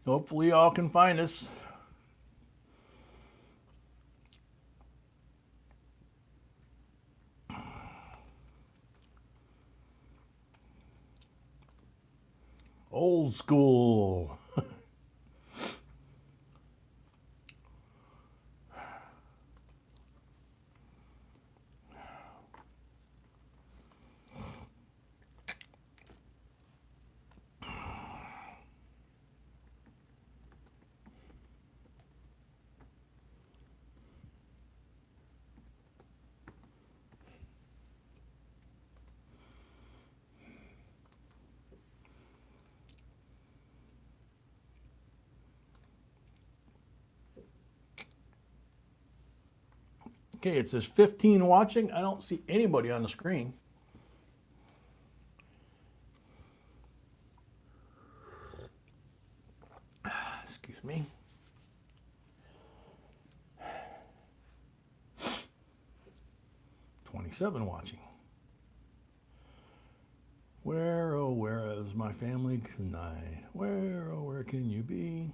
Hopefully y'all can find us. Old school. Okay, it says 15 watching. I don't see anybody on the screen. Excuse me. $27 watching. Where, oh, where is my family tonight? Where, oh, where can you be?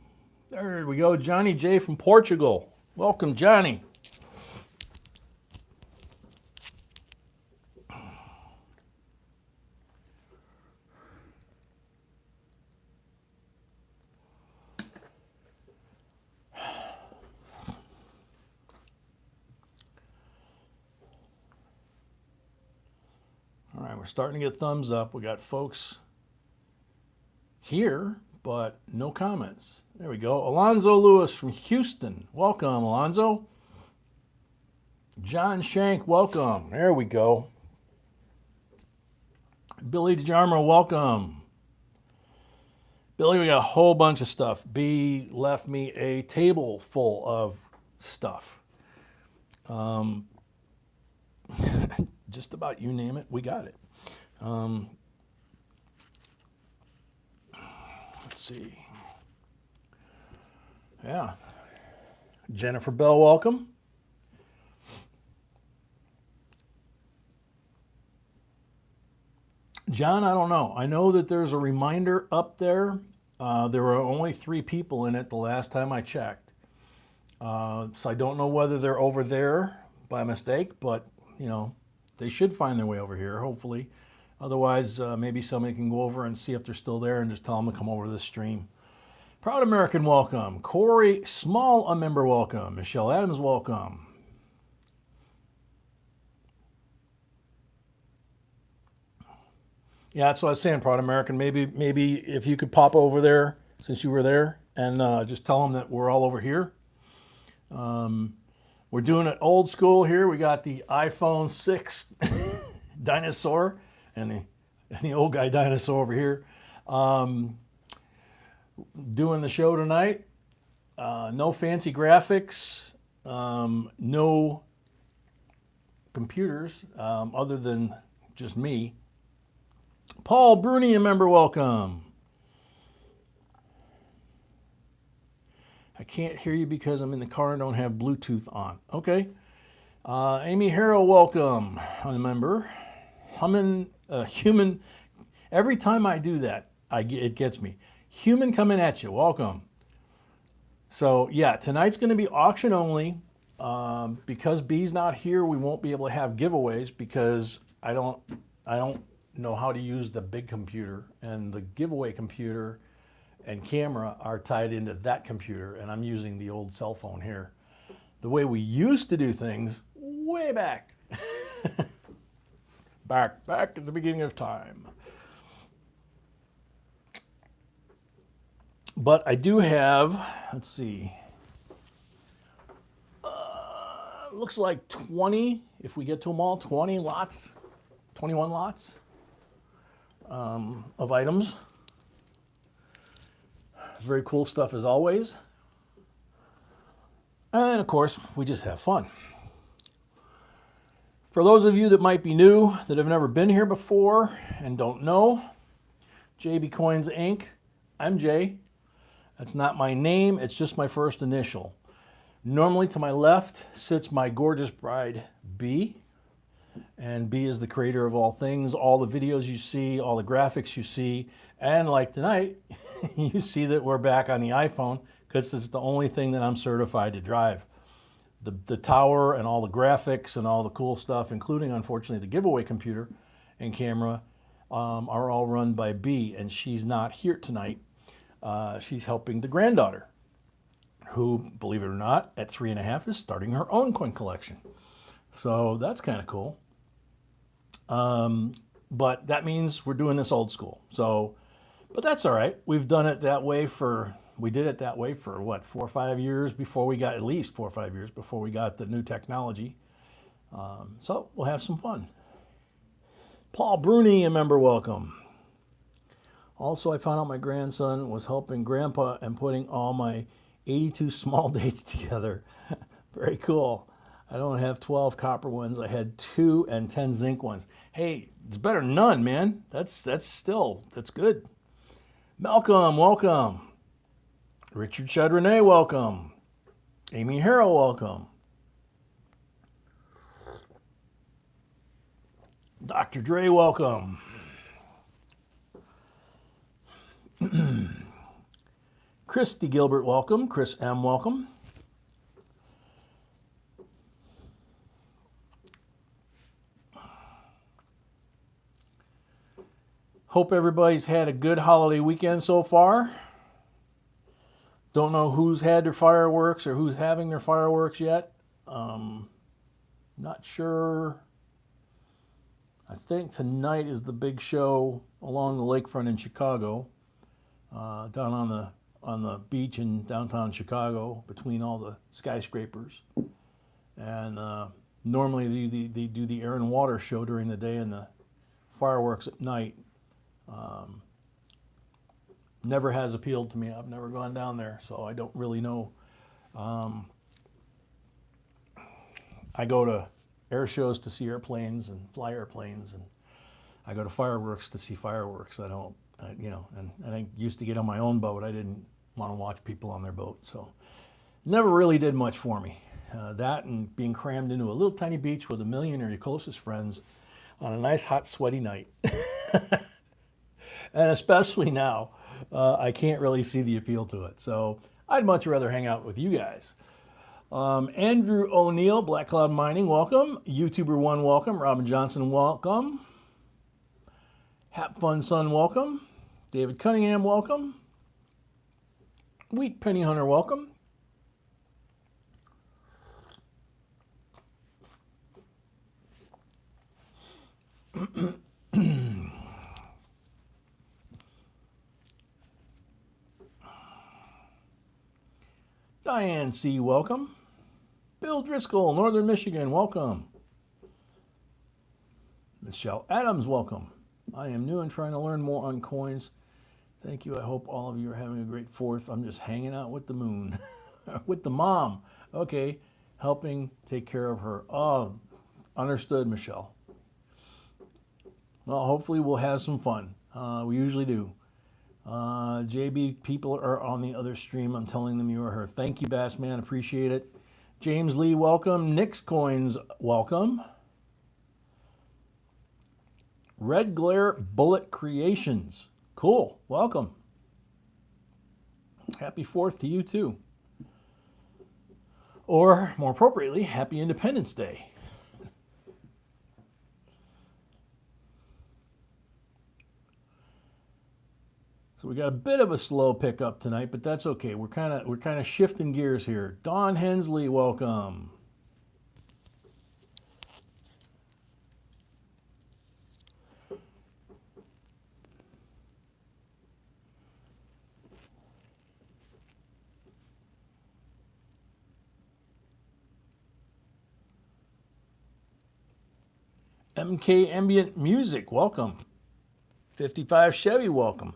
There we go, Johnny J from Portugal. Welcome, Johnny. All right, we're starting to get thumbs up. We got folks here, but no comments. There we go. Alonzo Lewis from Houston. Welcome, Alonzo. John Shank, welcome. There we go. Billy DeJarmo, welcome. Billy, we got a whole bunch of stuff. B left me a table full of stuff. Just about you name it, we got it. Let's see. Yeah. Jennifer Bell, welcome. John, I don't know. I know that there's a reminder up there. There were only 3 people in it the last time I checked. So I don't know whether they're over there by mistake, but, you know, they should find their way over here, hopefully. Otherwise, maybe somebody can go over and see if they're still there and just tell them to come over to the stream. Proud American, welcome. Corey Small, a member, welcome. Michelle Adams, welcome. Yeah, that's what I was saying, Proud American. Maybe if you could pop over there since you were there and just tell them that we're all over here. We're doing it old school here. We got the iPhone 6 dinosaur and the old guy dinosaur over here. Doing the show tonight. No fancy graphics. No computers other than just me. Paul Bruni, a member, welcome. I can't hear you because I'm in the car and don't have Bluetooth on. Okay. Amy Harrell, welcome. I'm a member. Human. Every time I do that, it gets me. Human coming at you. Welcome. So yeah, tonight's going to be auction only. Because B's not here, we won't be able to have giveaways because I don't know how to use the big computer, and the giveaway computer and camera are tied into that computer, and I'm using the old cell phone here. The way we used to do things way back. back at the beginning of time. But I do have, let's see, looks like 20, if we get to them all, 20 lots, 21 lots of items. Very cool stuff as always. And of course, we just have fun. For those of you that might be new, that have never been here before and don't know, JB Coins Inc., I'm Jay. That's not my name, it's just my first initial. Normally to my left sits my gorgeous bride, B. And B is the creator of all things, all the videos you see, all the graphics you see. And like tonight, you see that we're back on the iPhone because it's the only thing that I'm certified to drive. The tower and all the graphics and all the cool stuff, including, unfortunately, the giveaway computer and camera, are all run by B, and she's not here tonight. She's helping the granddaughter, who, believe it or not, at 3.5 is starting her own coin collection. So that's kind of cool. But that means we're doing this old school. So, but that's all right. We did it that way for what, 4 or 5 years before we got, at least 4 or 5 years before we got the new technology. So we'll have some fun. Paul Bruni, a member, welcome. Also, I found out my grandson was helping Grandpa and putting all my 82 small dates together. Very cool. I don't have 12 copper ones. I had 2 and 10 zinc ones. Hey, it's better than none, man. That's good. Malcolm, welcome. Richard Chadrene, welcome. Amy Harrell, welcome. Dr. Dre, welcome. Christy Gilbert, welcome. Chris M, welcome. Hope everybody's had a good holiday weekend so far. Don't know who's had their fireworks or who's having their fireworks yet. Not sure. I think tonight is the big show along the lakefront in Chicago, down on the beach in downtown Chicago between all the skyscrapers. And normally they do the air and water show during the day and the fireworks at night. Never has appealed to me. I've never gone down there, so I don't really know. I go to air shows to see airplanes and fly airplanes, and I go to fireworks to see fireworks. And I used to get on my own boat. I didn't want to watch people on their boat, so never really did much for me. That and being crammed into a little tiny beach with 1 million of your closest friends on a nice, hot, sweaty night. And especially now, I can't really see the appeal to it. So I'd much rather hang out with you guys. Andrew O'Neill, Black Cloud Mining, welcome. YouTuber1, welcome. Robin Johnson, welcome. Hap Fun Sun, welcome. David Cunningham, welcome. Wheat Penny Hunter, welcome. Diane C., welcome. Bill Driscoll, Northern Michigan, welcome. Michelle Adams, welcome. I am new and trying to learn more on coins. Thank you. I hope all of you are having a great 4th. I'm just hanging out with the moon. With the mom. Okay. Helping take care of her. Oh, understood, Michelle. Well, hopefully we'll have some fun. We usually do. JB, people are on the other stream. I'm telling them you are her. Thank you, Bassman. Appreciate it. James Lee, welcome. Nick's Coins, welcome. Red Glare Bullet Creations. Cool. Welcome. Happy 4th to you, too. Or, more appropriately, Happy Independence Day. So we got a bit of a slow pickup tonight, but that's okay. We're kind of shifting gears here. Don Hensley, welcome. MK Ambient Music, welcome. 55 Chevy, welcome.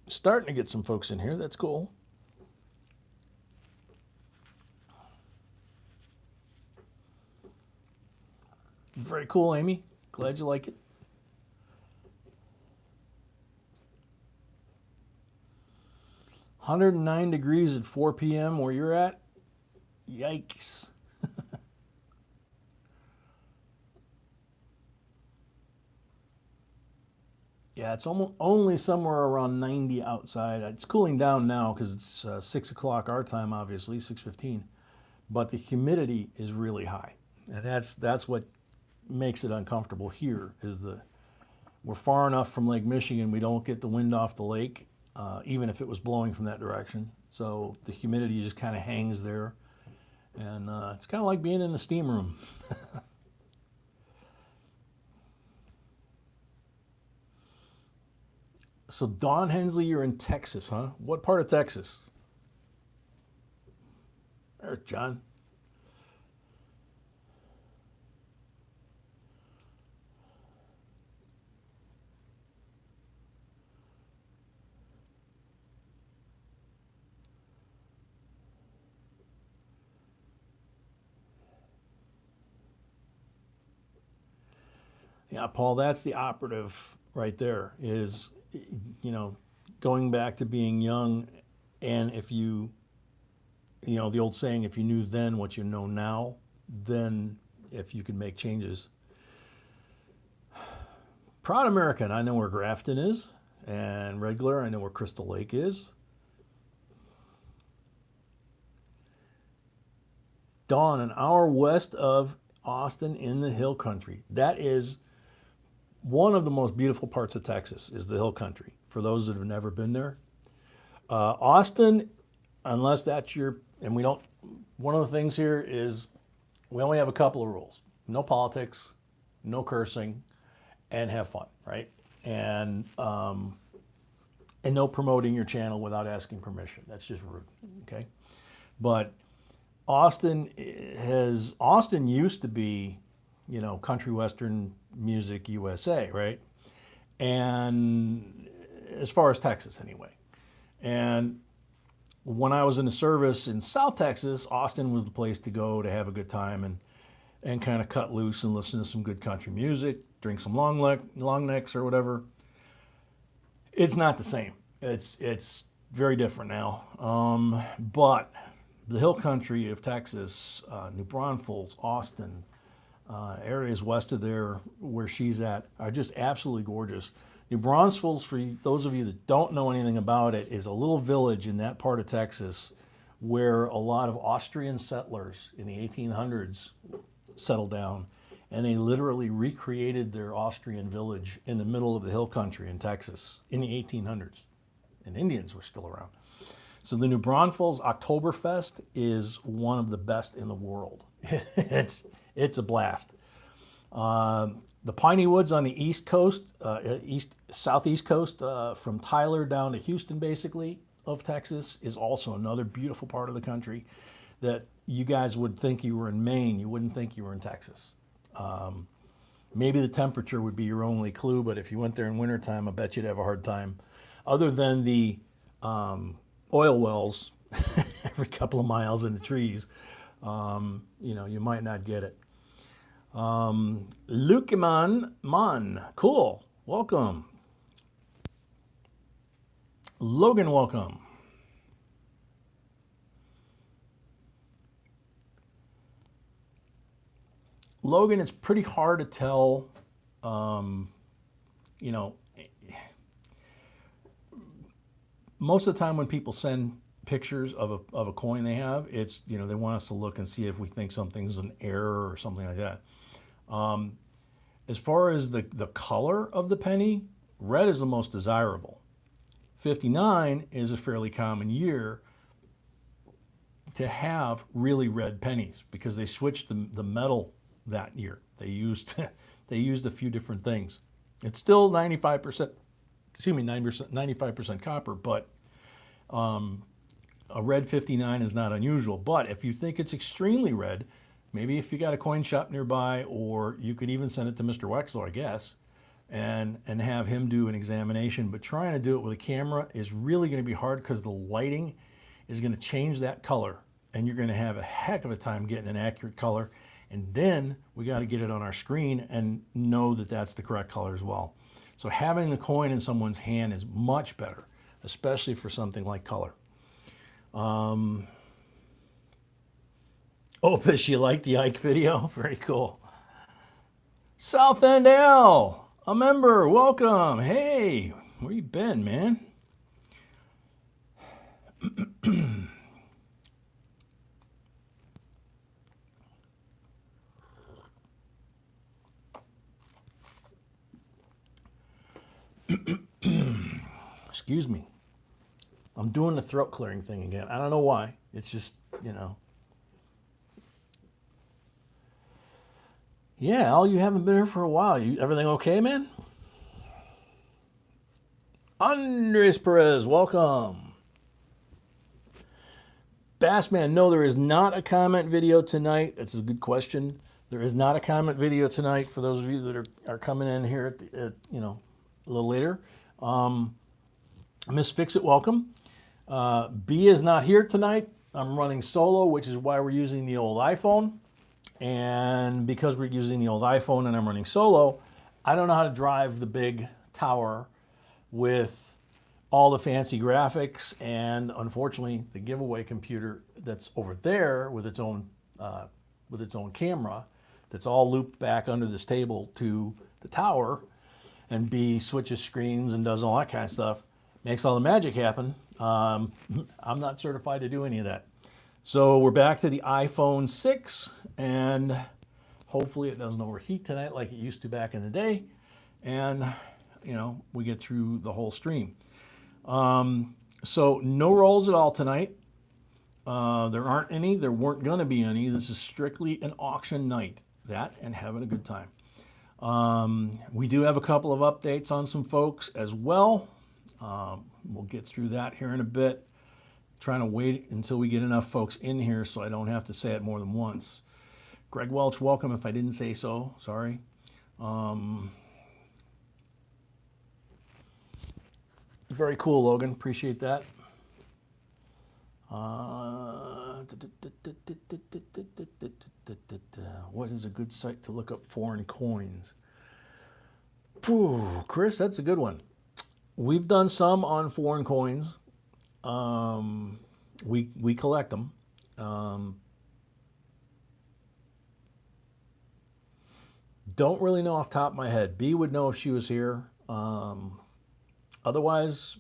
Starting to get some folks in here. That's cool. Very cool, Amy. Glad you like it. $109 at 4 p.m. where you're at. Yikes. Yeah, Yeah, it's almost only somewhere around 90 outside. It's cooling down now because it's 6 o'clock our time, obviously, 6:15. But the humidity is really high. And that's what makes it uncomfortable here is we're far enough from Lake Michigan, we don't get the wind off the lake, even if it was blowing from that direction. So the humidity just kind of hangs there. And it's kind of like being in the steam room. So Don Hensley, you're in Texas, huh? What part of Texas? There's John. Yeah, Paul, that's the operative right there is, going back to being young. And if the old saying, if you knew then what you know now, then if you could make changes. Proud American, I know where Grafton is. And regular, I know where Crystal Lake is. Dawn, an hour west of Austin in the Hill Country. That is one of the most beautiful parts of Texas is the Hill Country. For those that have never been there, Austin, unless that's and we don't. One of the things here is we only have a couple of rules: no politics, no cursing, and have fun, right? And no promoting your channel without asking permission. That's just rude, okay? But Austin used to be, country western music USA, right? And as far as Texas anyway. And when I was in the service in South Texas, Austin was the place to go to have a good time and kind of cut loose and listen to some good country music, drink some long necks or whatever. It's not the same. It's very different now. But the Hill Country of Texas, New Braunfels, Austin, areas west of there where she's at are just absolutely gorgeous. New Braunfels, for those of you that don't know anything about it, is a little village in that part of Texas where a lot of Austrian settlers in the 1800s settled down, and they literally recreated their Austrian village in the middle of the Hill Country in Texas in the 1800s, and Indians were still around. So the New Braunfels Oktoberfest is one of the best in the world. It's a blast. The Piney Woods on the East Coast, southeast coast, from Tyler down to Houston, basically, of Texas, is also another beautiful part of the country that you guys would think you were in Maine. You wouldn't think you were in Texas. Maybe the temperature would be your only clue, but if you went there in wintertime, I bet you'd have a hard time. Other than the oil wells every couple of miles in the trees, you might not get it. Lukeman, cool, welcome. Logan, welcome. Logan, it's pretty hard to tell, most of the time when people send pictures of a coin they have, it's, they want us to look and see if we think something's an error or something like that. As far as the color of the penny, red is the most desirable. 59 is a fairly common year to have really red pennies because they switched the metal that year. They used a few different things. It's still 95%, 95% copper, but a red 59 is not unusual. But if you think it's extremely red, maybe if you got a coin shop nearby, or you could even send it to Mr. Wexler, I guess, and have him do an examination. But trying to do it with a camera is really going to be hard because the lighting is going to change that color, and you're going to have a heck of a time getting an accurate color. And then we got to get it on our screen and know that that's the correct color as well. So having the coin in someone's hand is much better, especially for something like color. Opus, you like the Ike video? Very cool. South End Al, A member, welcome. Hey, where you been, man? Excuse me. I'm doing the throat clearing thing again. I don't know why. It's just, you know. Yeah, Al, you haven't been here for a while. Everything okay, man? Andres Perez, welcome. Bassman, no, there is not a comment video tonight. That's a good question. There is not a comment video tonight for those of you that are coming in here at a little later. Miss Fix It, welcome. B is not here tonight. I'm running solo, which is why we're using the old iPhone. And because we're using the old iPhone and I'm running solo, I don't know how to drive the big tower with all the fancy graphics, and unfortunately, the giveaway computer that's over there with its own camera, that's all looped back under this table to the tower, and B switches screens and does all that kind of stuff, makes all the magic happen. I'm not certified to do any of that. So we're back to the iPhone 6, and hopefully it doesn't overheat tonight like it used to back in the day, and we get through the whole stream. So no rolls at all tonight. There aren't any. There weren't going to be any. This is strictly an auction night. That and having a good time. We do have a couple of updates on some folks as well. We'll get through that here in a bit. Trying to wait until we get enough folks in here so I don't have to say it more than once. Greg Welch, welcome if I didn't say so. Sorry. Very cool, Logan. Appreciate that. What is a good site to look up foreign coins? Ooh, Chris, that's a good one. We've done some on foreign coins. We collect them. Don't really know off the top of my head. B would know if she was here. Otherwise,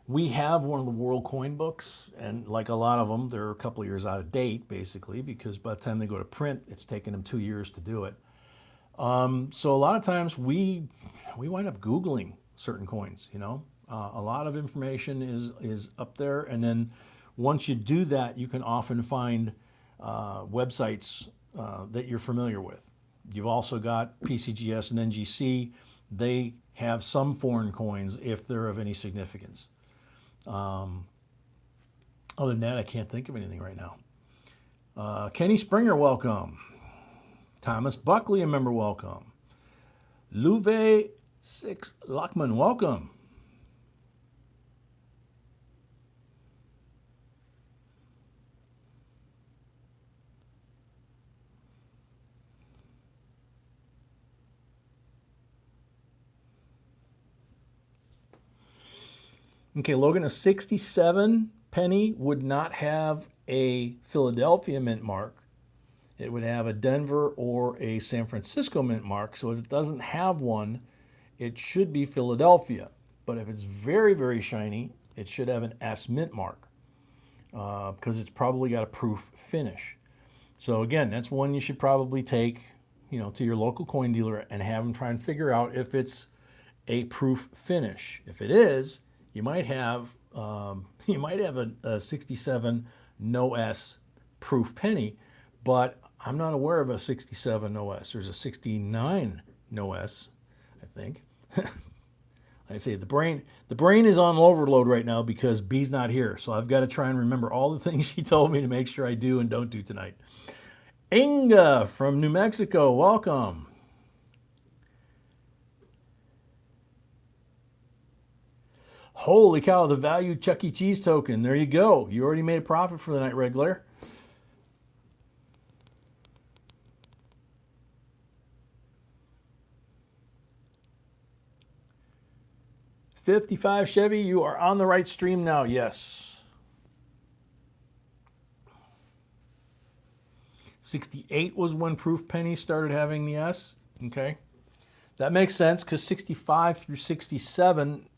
we have one of the world coin books, and like a lot of them, they're a couple of years out of date, basically, because by the time they go to print, it's taken them 2 years to do it. So a lot of times we wind up Googling certain coins, a lot of information is up there, and then once you do that, you can often find websites that you're familiar with. You've also got PCGS and NGC. They have some foreign coins if they're of any significance. Other than that, I can't think of anything right now. Kenny Springer, welcome. Thomas Buckley, a member, welcome. Luve 6 Lockman, welcome. Okay, Logan, a 67 penny would not have a Philadelphia mint mark. It would have a Denver or a San Francisco mint mark. So if it doesn't have one, it should be Philadelphia. But if it's very, very shiny, it should have an S mint mark because it's probably got a proof finish. So again, that's one you should probably take, to your local coin dealer and have them try and figure out if it's a proof finish. If it is, you might have a 67 no S proof penny, but I'm not aware of a 67 no S. There's a 69 no S, I think. I say the brain is on overload right now because B's not here, so I've got to try and remember all the things she told me to make sure I do and don't do tonight. Inga from New Mexico, welcome. Holy cow, the value Chuck E. Cheese token. There you go. You already made a profit for the night, Regular. $55 Chevy, you are on the right stream now, yes. 68 was when proof penny started having the S, okay. That makes sense because 65 through 67,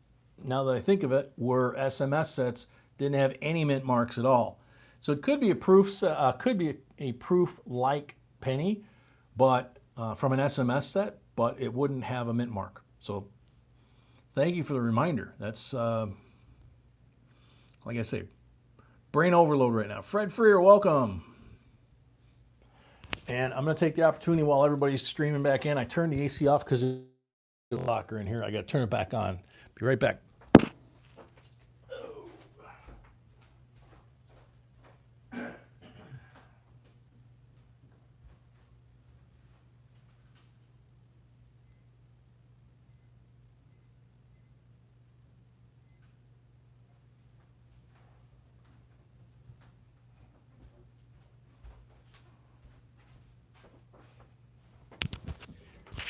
now that I think of it, were SMS sets, didn't have any mint marks at all. So it could be a proof, a proof like penny, but from an SMS set, but it wouldn't have a mint mark. So thank you for the reminder. That's like I say, brain overload right now. Fred Freer, welcome. And I'm going to take the opportunity while everybody's streaming back in. I turned the AC off because there's a locker in here. I got to turn it back on. Be right back.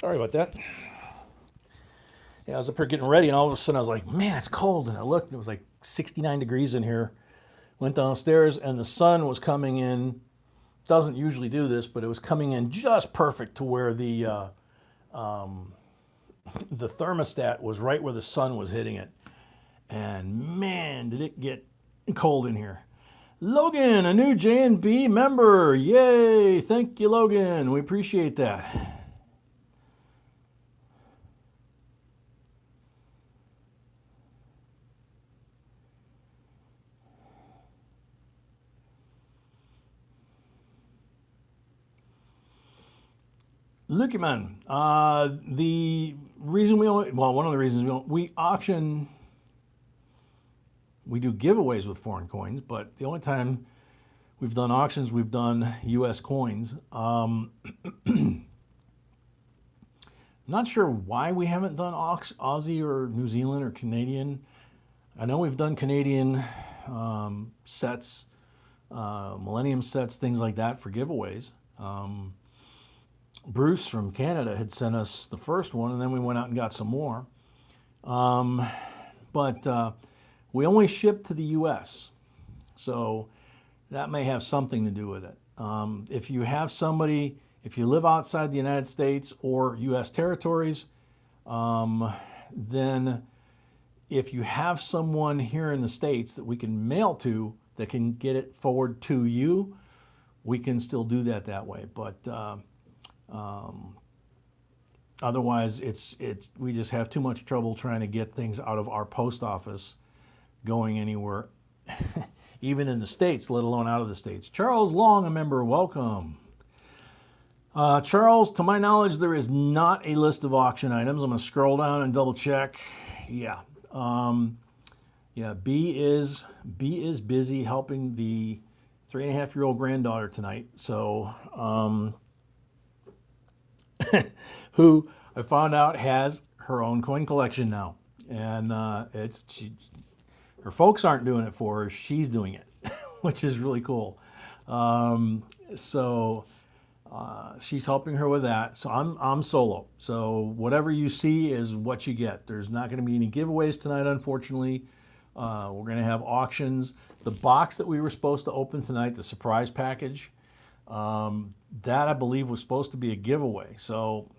Sorry about that. Yeah, I was up here getting ready, and all of a sudden I was like, man, it's cold. And I looked, and it was like 69 degrees in here. Went downstairs, and the sun was coming in. Doesn't usually do this, but it was coming in just perfect to where the thermostat was right where the sun was hitting it. And man, did it get cold in here. Logan, a new J&B member. Yay, thank you, Logan. We appreciate that. Lucky man, the reason one of the reasons we auction, we do giveaways with foreign coins, but the only time we've done auctions, we've done U.S. coins. Not sure why we haven't done Aussie or New Zealand or Canadian. I know we've done Canadian sets, Millennium sets, things like that for giveaways. Bruce from Canada had sent us the first one, and then we went out and got some more. But we only ship to the U.S., so that may have something to do with it. If you have somebody, if you live outside the United States or U.S. territories, then if you have someone here in the States that we can mail to that can get it forward to you, we can still do that way. But otherwise, we just have too much trouble trying to get things out of our post office going anywhere, even in the States, let alone out of the States. Charles Long, a member, welcome. Charles, to my knowledge, there is not a list of auction items. I'm going to scroll down and double check. Yeah. B is busy helping the 3.5-year-old granddaughter tonight. So, who I found out has her own coin collection now, and her folks aren't doing it for her; she's doing it, which is really cool. She's helping her with that. So I'm solo. So whatever you see is what you get. There's not going to be any giveaways tonight, unfortunately. We're going to have auctions. The box that we were supposed to open tonight, the surprise package, that I believe was supposed to be a giveaway. So,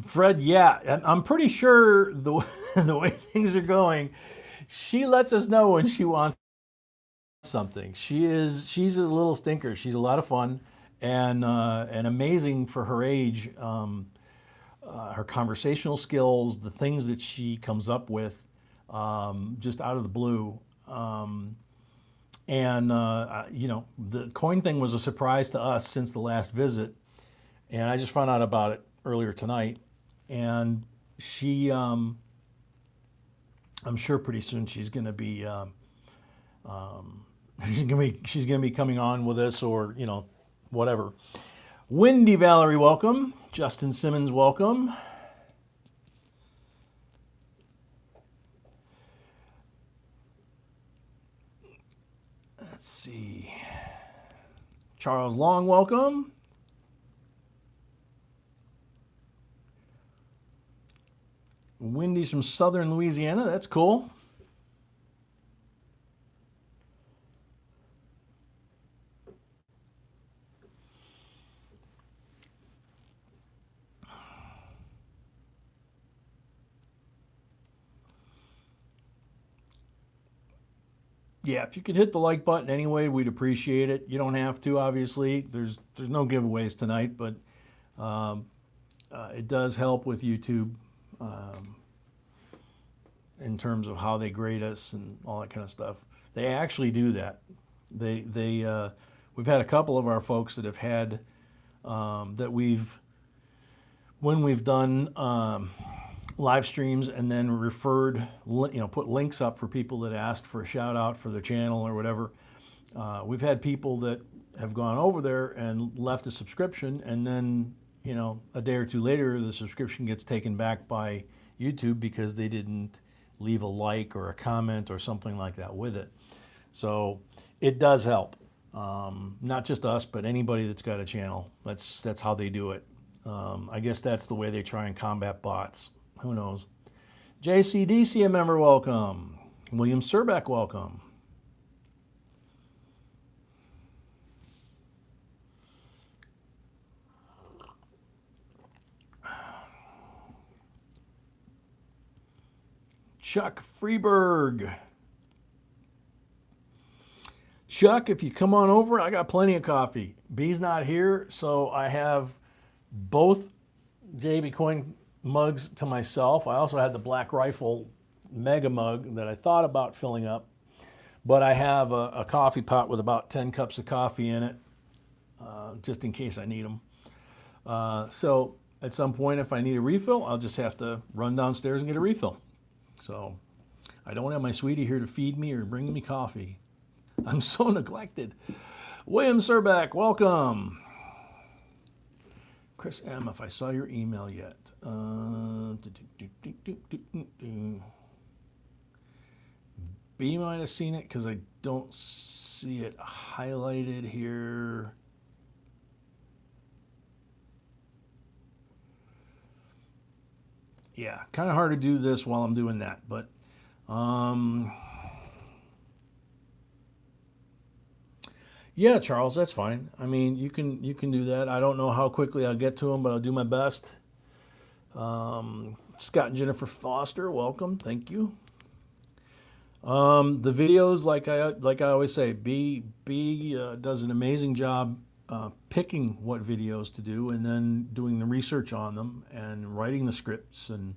Fred, yeah, I'm pretty sure the way things are going, she lets us know when she wants something. She's a little stinker. She's a lot of fun and amazing for her age. Her conversational skills, the things that she comes up with, just out of the blue. The coin thing was a surprise to us since the last visit, and I just found out about it earlier tonight. And she, I'm sure pretty soon she's going to be, she's gonna be coming on with us, or whatever. Wendy Valerie, welcome. Justin Simmons, welcome. Let's see. Charles Long, welcome. Wendy's from Southern Louisiana. That's cool. yeah, if you could hit the like button anyway, we'd appreciate it. You don't have to, obviously. There's no giveaways tonight, but it does help with YouTube in terms of how they grade us and all that kind of stuff. They actually do that. We've had a couple of our folks that have had that when we've done live streams and then referred, put links up for people that asked for a shout out for their channel or whatever. We've had people that have gone over there and left a subscription, and then, a day or two later, the subscription gets taken back by YouTube because they didn't leave a like or a comment or something like that with it. So it does help. Not just us, but anybody that's got a channel. That's how they do it. I guess that's the way they try and combat bots. Who knows? JCDC, a member, welcome. William Surbeck, welcome. Chuck Freeberg. Chuck, if you come on over, I got plenty of coffee. B's not here, so I have both JB Coin mugs to myself. I also had the Black Rifle mega mug that I thought about filling up, but I have a coffee pot with about 10 cups of coffee in it, just in case I need them. So at some point, if I need a refill, I'll just have to run downstairs and get a refill. So I don't have my sweetie here to feed me or bring me coffee. I'm so neglected. William Surbeck, welcome. Chris M., if I saw your email yet. B might have seen it because I don't see it highlighted here. Yeah, kind of hard to do this while I'm doing that, but yeah, Charles, that's fine. I mean, you can do that. I don't know how quickly I'll get to them, but I'll do my best. Scott and Jennifer Foster, welcome. Thank you. The videos, like I always say, B does an amazing job picking what videos to do and then doing the research on them and writing the scripts, and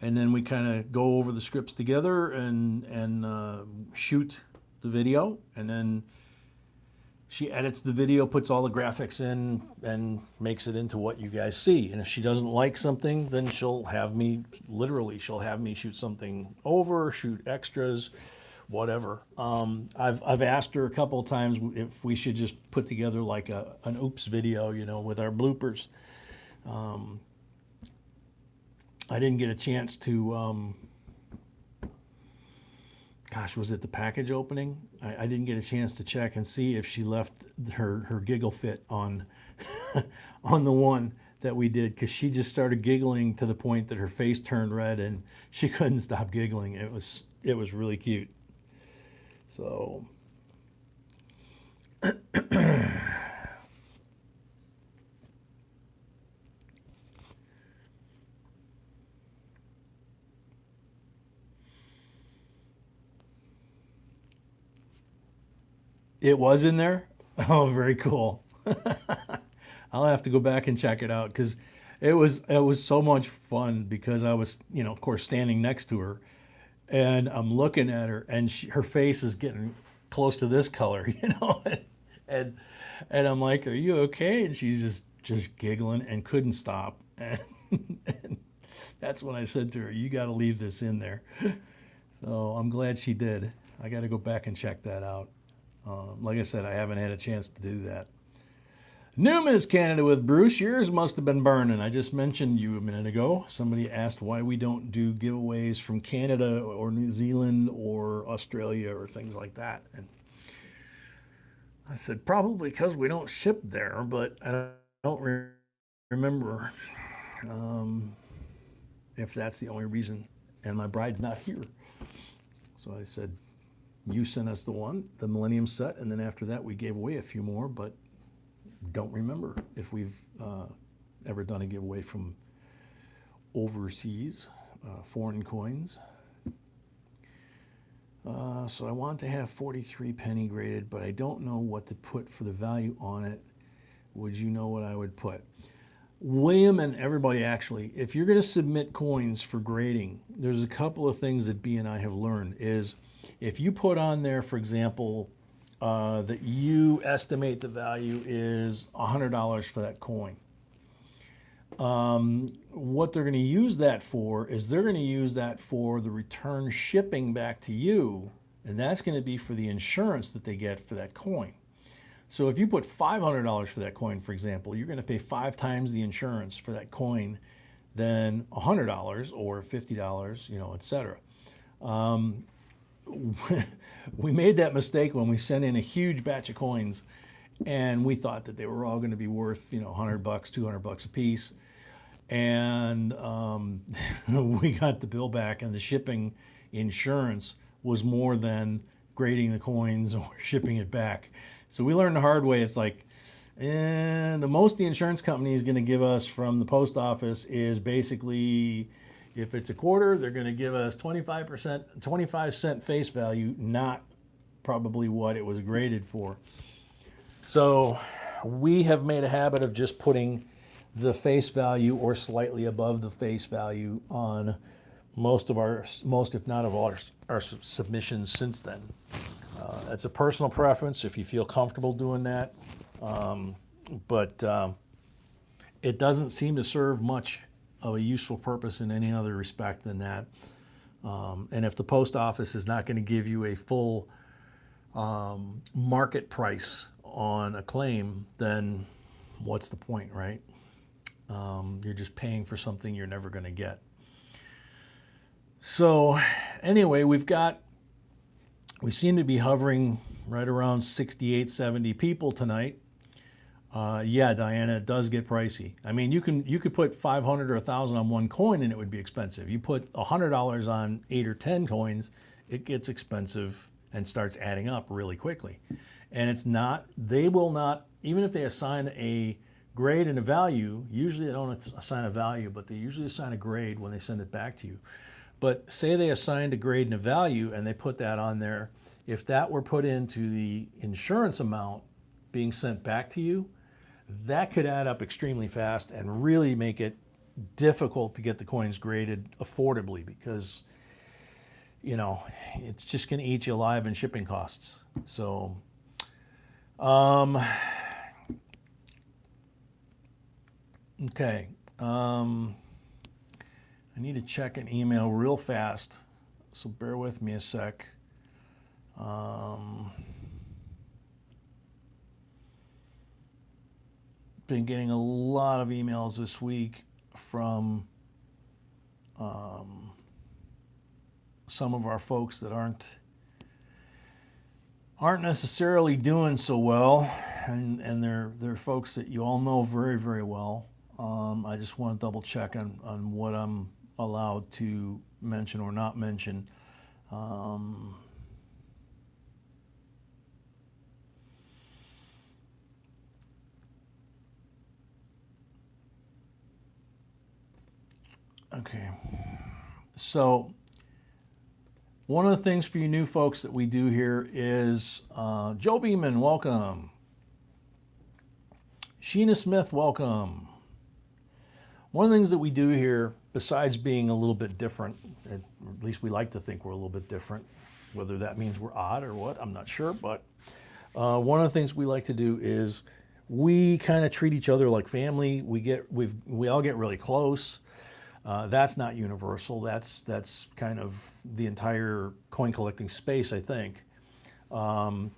then we kind of go over the scripts together and shoot the video, and then she edits the video, puts all the graphics in, and makes it into what you guys see. And if she doesn't like something, then she'll have me shoot something over, shoot extras, whatever. I've asked her a couple of times if we should just put together like an oops video, with our bloopers. I didn't get a chance to, was it the package opening? I didn't get a chance to check and see if she left her giggle fit on on the one that we did, because she just started giggling to the point that her face turned red and she couldn't stop giggling. It was really cute. So it was in there? Oh, very cool. I'll have to go back and check it out, because it was so much fun, because I was, of course, standing next to her, and I'm looking at her, and her face is getting close to this color, and I'm like, "Are you okay?" And she's just giggling and couldn't stop. And that's when I said to her, "You got to leave this in there." So I'm glad she did. I got to go back and check that out. Like I said, I haven't had a chance to do that. New Miss Canada with Bruce, yours must have been burning. I just mentioned you a minute ago. Somebody asked why we don't do giveaways from Canada or New Zealand or Australia or things like that. And I said, probably because we don't ship there, but I don't remember if that's the only reason. And my bride's not here. So I said, you sent us the Millennium Set, and then after that we gave away a few more, but don't remember if we've ever done a giveaway from overseas, foreign coins. So I want to have 43 penny graded, but I don't know what to put for the value on it. Would you know what I would put? William and everybody, actually, if you're going to submit coins for grading, there's a couple of things that B and I have learned is if you put on there, for example, that you estimate the value is $100 for that coin. What they're going to use that for is they're going to use that for the return shipping back to you, and that's going to be for the insurance that they get for that coin. So if you put $500 for that coin, for example, you're going to pay 5 times the insurance for that coin than $100 or $50, you know, et cetera. We made that mistake when we sent in a huge batch of coins, and we thought that they were all going to be worth, you know, $100, $200 a piece. And we got the bill back, and the shipping insurance was more than grading the coins or shipping it back. So we learned the hard way. It's like, the most the insurance company is going to give us from the post office is basically, if it's a quarter, they're going to give us 25%, 25 cent face value, not probably what it was graded for. So we have made a habit of just putting the face value or slightly above the face value on most if not of all our submissions since then. It's a personal preference if you feel comfortable doing that, but it doesn't seem to serve much of a useful purpose in any other respect than that. And if the post office is not going to give you a full market price on a claim, then what's the point, right? You're just paying for something you're never going to get. So anyway, we seem to be hovering right around 68, 70 people tonight. Yeah, Diana, it does get pricey. I mean, you could put 500 or 1,000 on one coin and it would be expensive. You put $100 on 8 or 10 coins, it gets expensive and starts adding up really quickly. And they will not, even if they assign a grade and a value, usually they don't assign a value, but they usually assign a grade when they send it back to you. But say they assigned a grade and a value and they put that on there, if that were put into the insurance amount being sent back to you, that could add up extremely fast and really make it difficult to get the coins graded affordably because, you know, it's just going to eat you alive in shipping costs. So, okay. I need to check an email real fast, so bear with me a sec. Been getting a lot of emails this week from some of our folks that aren't necessarily doing so well, and they're folks that you all know very, very well. I just want to double check on what I'm allowed to mention or not mention. Okay, so one of the things for you new folks that we do here is Joe Beeman, welcome. Sheena Smith, welcome. One of the things that we do here, besides being a little bit different, at least we like to think we're a little bit different, whether that means we're odd or what, I'm not sure, but one of the things we like to do is we kind of treat each other like family. We all get really close. That's not universal. That's kind of the entire coin collecting space, I think, to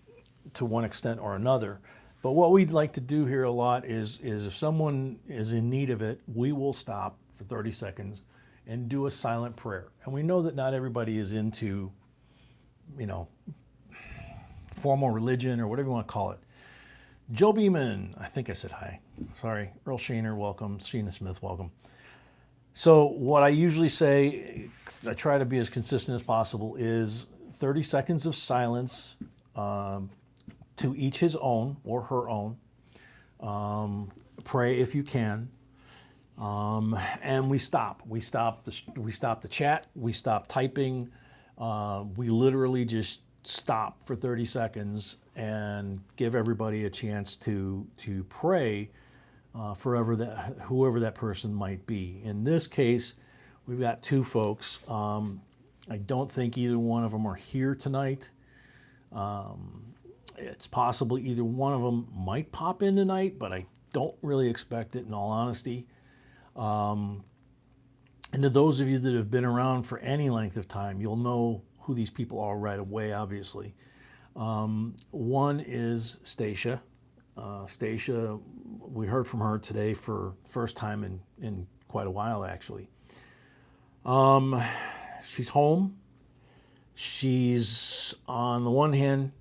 one extent or another. But what we'd like to do here a lot is if someone is in need of it, we will stop for 30 seconds and do a silent prayer. And we know that not everybody is into, you know, formal religion or whatever you want to call it. Joe Beeman, I think I said hi. Sorry. Earl Shaner, welcome. Sheena Smith, welcome. So what I usually say, I try to be as consistent as possible, is 30 seconds of silence, to each his own or her own. Pray if you can. And we stop. We stop the chat. We stop typing. We literally just stop for 30 seconds and give everybody a chance to pray for whoever that person might be. In this case, we've got two folks. I don't think either one of them are here tonight. It's possible either one of them might pop in tonight, but I don't really expect it, in all honesty. And to those of you that have been around for any length of time, you'll know who these people are right away, obviously. One is Stacia. Stacia, we heard from her today for first time in quite a while, actually. She's home. She's, on the one hand,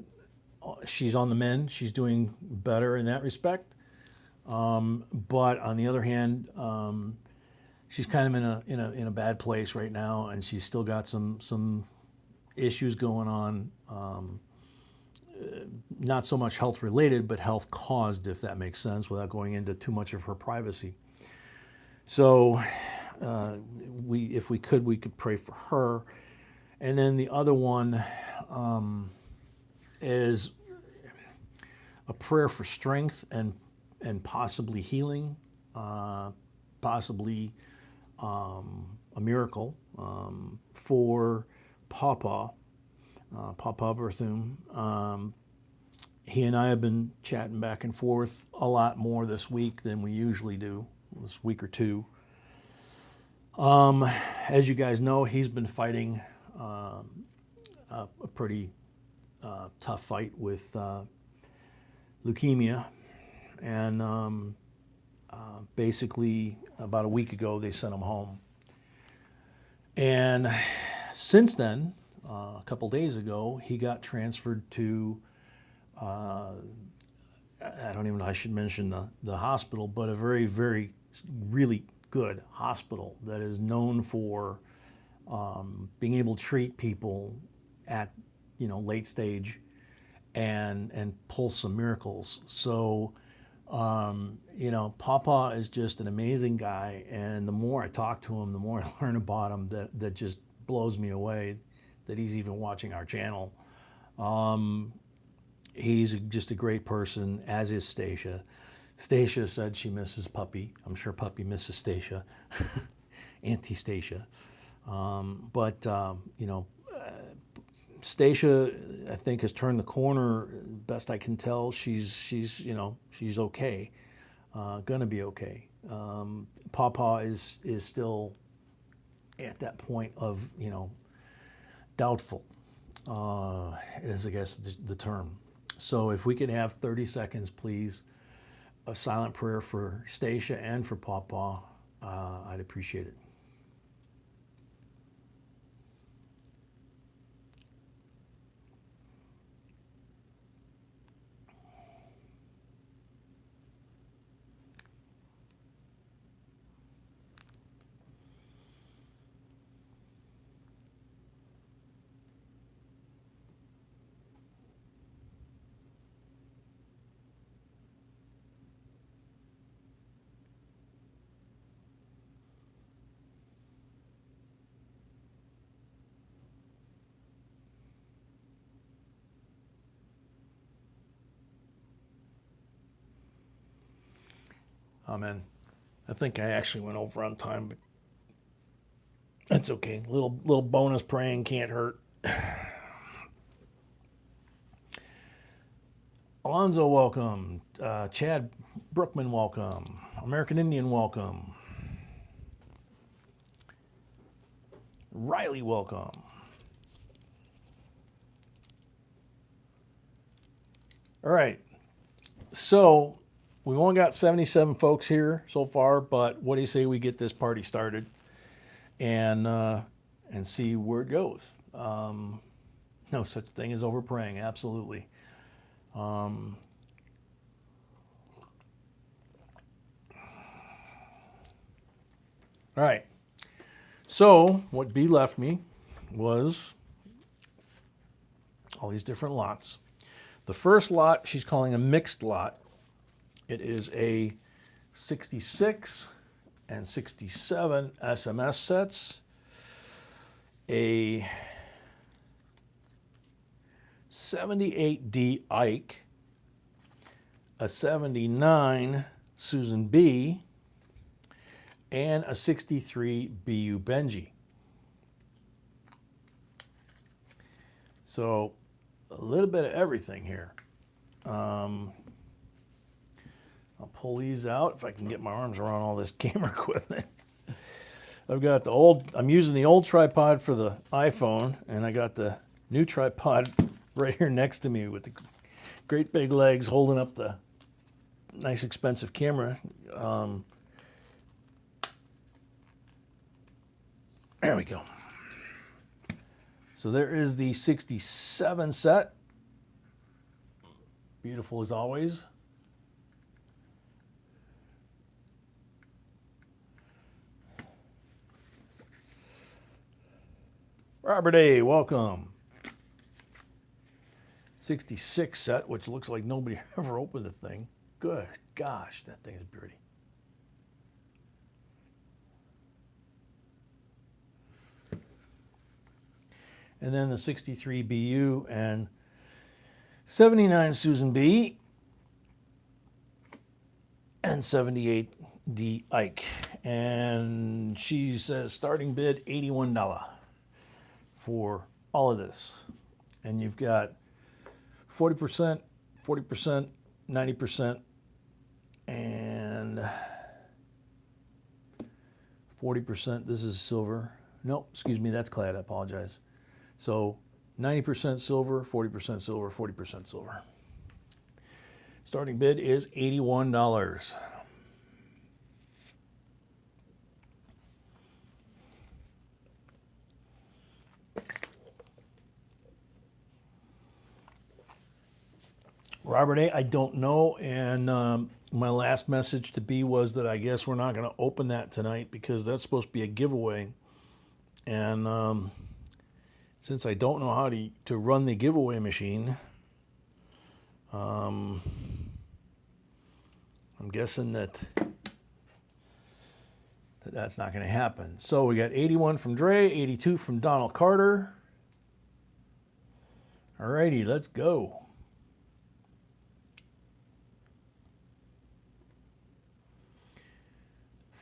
she's on the mend. She's doing better in that respect. But on the other hand, she's kind of in a bad place right now, and she's still got some issues going on. Not so much health related, but health caused, if that makes sense, without going into too much of her privacy. So if we could pray for her. And then the other one is a prayer for strength and possibly healing, possibly a miracle for Papa Berthum. He and I have been chatting back and forth a lot more this week than we usually do, this week or two. As you guys know, he's been fighting a pretty tough fight with leukemia, and basically about a week ago they sent him home. And since then, a couple days ago, he got transferred to I don't even know I should mention the hospital, but a very, very, really good hospital that is known for being able to treat people at late stage and pull some miracles. So Papa is just an amazing guy, and the more I talk to him, the more I learn about him. That just blows me away that he's even watching our channel. He's just a great person, as is Stacia. Stacia said she misses Puppy. I'm sure Puppy misses Stacia, Auntie Stacia. Stacia, I think, has turned the corner. Best I can tell, she's okay, gonna be okay. Papa is still at that point of doubtful, is I guess the term. So if we could have 30 seconds, please, of silent prayer for Stacia and for Papa, I'd appreciate it. Amen. I think I actually went over on time, but that's okay. Little bonus praying can't hurt. Alonzo, welcome. Chad Brookman, welcome. American Indian, welcome. Riley, welcome. All right. So we've only got 77 folks here so far, but what do you say we get this party started and see where it goes? No such thing as over praying, absolutely. All right. So what B left me was all these different lots. The first lot she's calling a mixed lot. It is a 66 and 67 SMS sets, a 78D Ike, a 79 Susan B, and a 63 BU Benji. So a little bit of everything here. I'll pull these out if I can get my arms around all this camera equipment. I've got the old, I'm using the old tripod for the iPhone, and I got the new tripod right here next to me with the great big legs holding up the nice expensive camera. There we go. So there is the 67 set. Beautiful as always. Robert A., welcome. 66 set, which looks like nobody ever opened the thing. Good gosh, that thing is pretty. And then the 63 BU and 79 Susan B and 78 D Ike. And she says starting bid $81 for all of this. And you've got 40%, 40%, 90%, and 40%. This is silver. Nope, excuse me, that's clad. I apologize. So 90% silver, 40% silver, 40% silver. Starting bid is $81. Robert A., I don't know, and my last message to B was that I guess we're not going to open that tonight because that's supposed to be a giveaway. And since I don't know how to run the giveaway machine, I'm guessing that's not going to happen. So we got 81 from Dre, 82 from Donald Carter. All righty, let's go.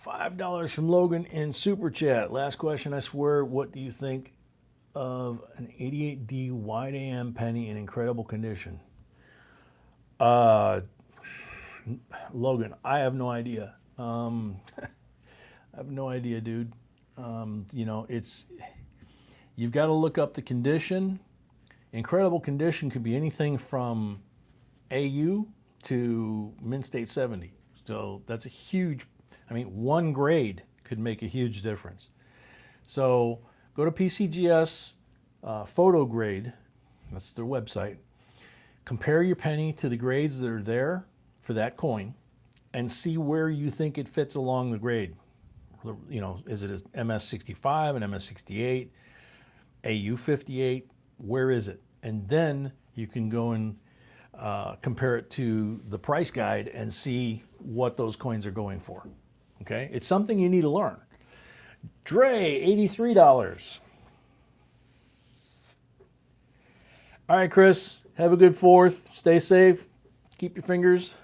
$5 from Logan in Super Chat. Last question, I swear. What do you think of an 88D wide AM penny in incredible condition? Logan, I have no idea. I have no idea, dude. You know, you've got to look up the condition. Incredible condition could be anything from AU to Mint State 70. So that's a huge, one grade could make a huge difference. So go to PCGS Photo Grade, that's their website. Compare your penny to the grades that are there for that coin and see where you think it fits along the grade. You know, is it an MS65, an MS68, AU58? Where is it? And then you can go and compare it to the price guide and see what those coins are going for. Okay, it's something you need to learn. Dre, $83. All right, Chris, have a good 4th. Stay safe. Keep your fingers.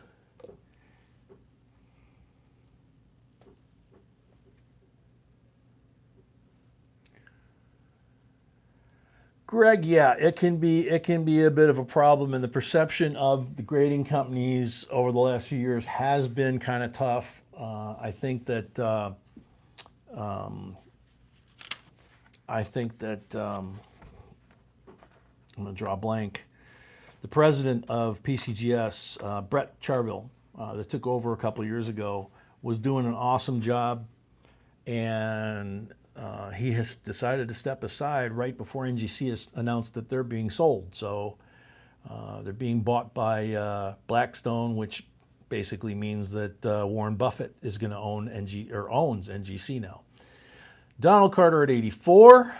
Greg, yeah, it can be a bit of a problem, and the perception of the grading companies over the last few years has been kind of tough. I think that I'm going to draw a blank. The president of PCGS, Brett Charville, that took over a couple of years ago, was doing an awesome job, and he has decided to step aside right before NGC has announced that they're being sold. So they're being bought by Blackstone, which basically means that Warren Buffett is going to owns NGC now. Donald Carter at 84.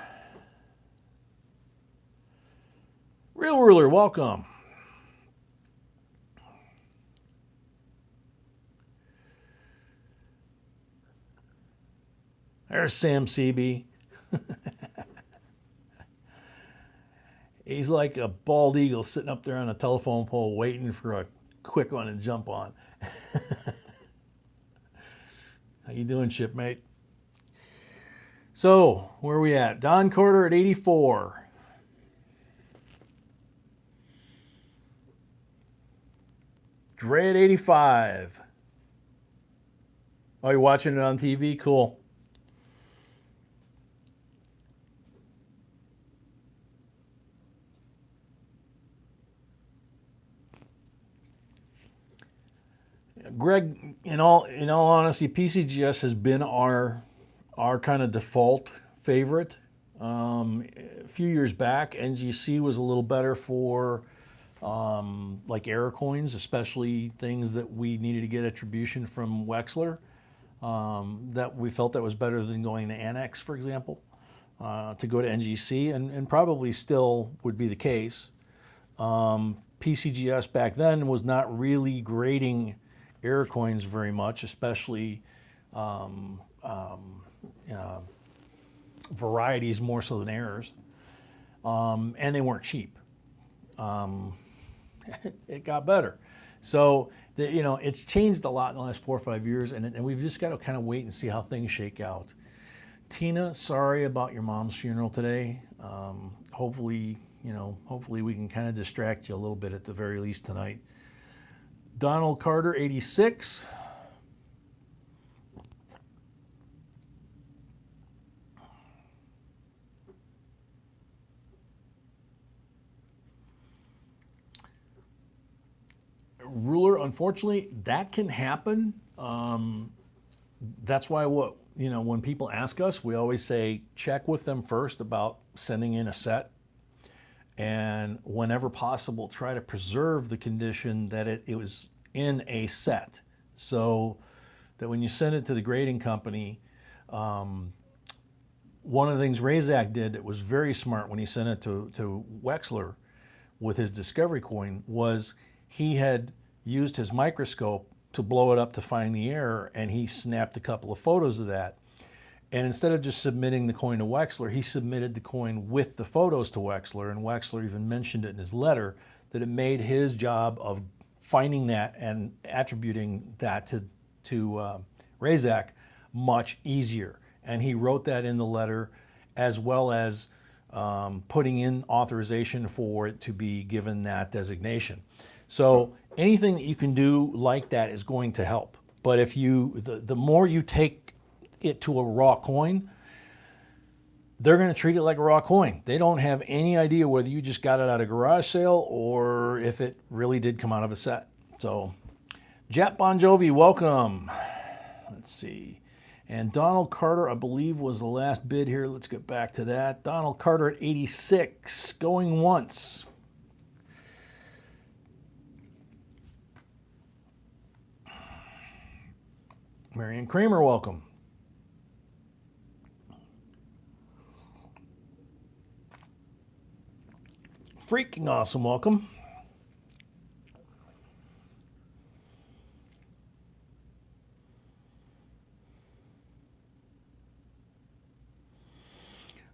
Real Ruler, welcome. There's Sam Seaby. He's like a bald eagle sitting up there on a telephone pole waiting for a quick one to jump on. How you doing, shipmate? So, where are we at? Don Carter at 84. Dre at 85. Oh, you're watching it on TV? Cool. Greg, in all honesty, PCGS has been our kind of default favorite. A few years back, NGC was a little better for like error coins, especially things that we needed to get attribution from Wexler. That we felt that was better than going to Annex, for example, to go to NGC, and probably still would be the case. PCGS back then was not really grading error coins very much, especially varieties more so than errors, and they weren't cheap. It got better. So, it's changed a lot in the last 4 or 5 years, and we've just got to kind of wait and see how things shake out. Tina, sorry about your mom's funeral today. Hopefully we can kind of distract you a little bit at the very least tonight. Donald Carter, 86. Ruler, unfortunately, that can happen. That's why when people ask us, we always say check with them first about sending in a set. And whenever possible, try to preserve the condition that it was in a set, so that when you send it to the grading company, one of the things Razak did that was very smart when he sent it to Wexler with his discovery coin was he had used his microscope to blow it up to find the error, and he snapped a couple of photos of that. And instead of just submitting the coin to Wexler, he submitted the coin with the photos to Wexler, and Wexler even mentioned it in his letter that it made his job of finding that and attributing that to Razak much easier. And he wrote that in the letter, as well as putting in authorization for it to be given that designation. So anything that you can do like that is going to help. But if the more you take it to a raw coin, they're going to treat it like a raw coin. They don't have any idea whether you just got it at a garage sale or if it really did come out of a set. So, Jap Bon Jovi, welcome. Let's see. And Donald Carter, I believe, was the last bid here. Let's get back to that. Donald Carter at 86, going once. Marion Kramer, welcome. Freaking awesome, welcome.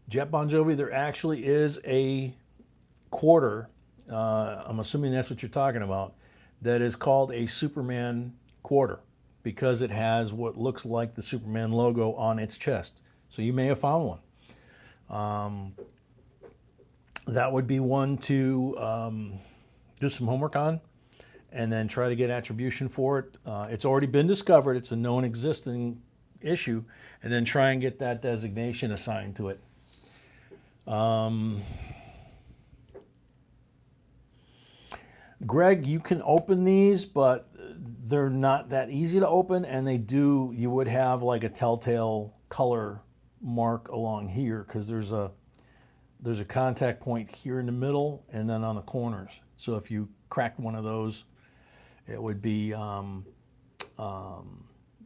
Jet Bon Jovi, there actually is a quarter, I'm assuming that's what you're talking about, that is called a Superman quarter because it has what looks like the Superman logo on its chest. So you may have found one. That would be one to do some homework on and then try to get attribution for it. It's already been discovered. It's a known existing issue. And then try and get that designation assigned to it. Greg, you can open these, but they're not that easy to open. And you would have like a telltale color mark along here because there's a contact point here in the middle and then on the corners. So if you cracked one of those, it would be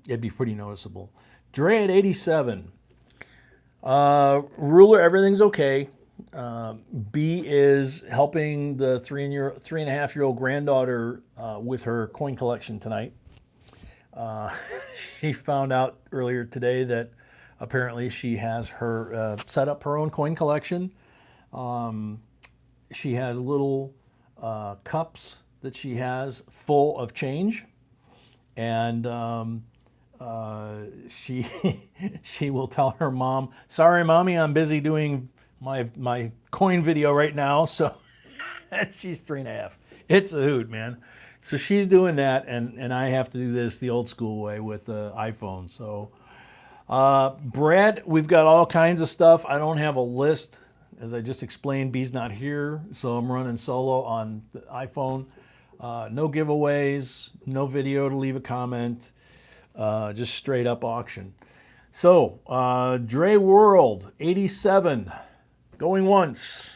it'd be pretty noticeable. Dre at 87. Ruler, everything's okay. B is helping the 3.5-year-old granddaughter with her coin collection tonight. She found out earlier today that apparently she has set up her own coin collection. she has little cups that she has full of change, and she she will tell her mom, "Sorry, mommy, I'm busy doing my coin video right now." So she's 3.5. It's a hoot, man. So she's doing that, and I have to do this the old school way with the iPhone. So Brad, we've got all kinds of stuff. I don't have a list. As I just explained, B's not here, so I'm running solo on the iPhone. No giveaways, no video to leave a comment, just straight up auction. So, Dre World 87, going once.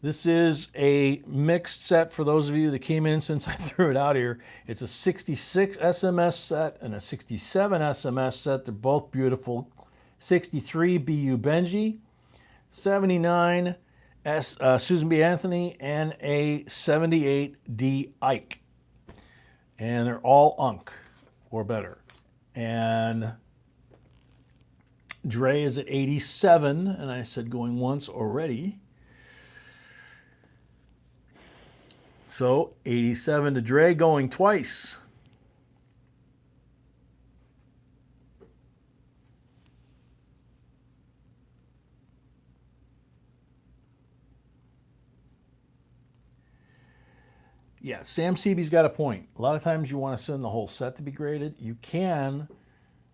This is a mixed set for those of you that came in since I threw it out here. It's a 66 SMS set and a 67 SMS set. They're both beautiful. 63 BU Benji, 79 Susan B. Anthony, and a 78 D Ike. And they're all Unc or better. And Dre is at 87, and I said going once already. So 87 to Dre, going twice. Yeah, Sam Seaby's got a point. A lot of times you want to send the whole set to be graded. You can,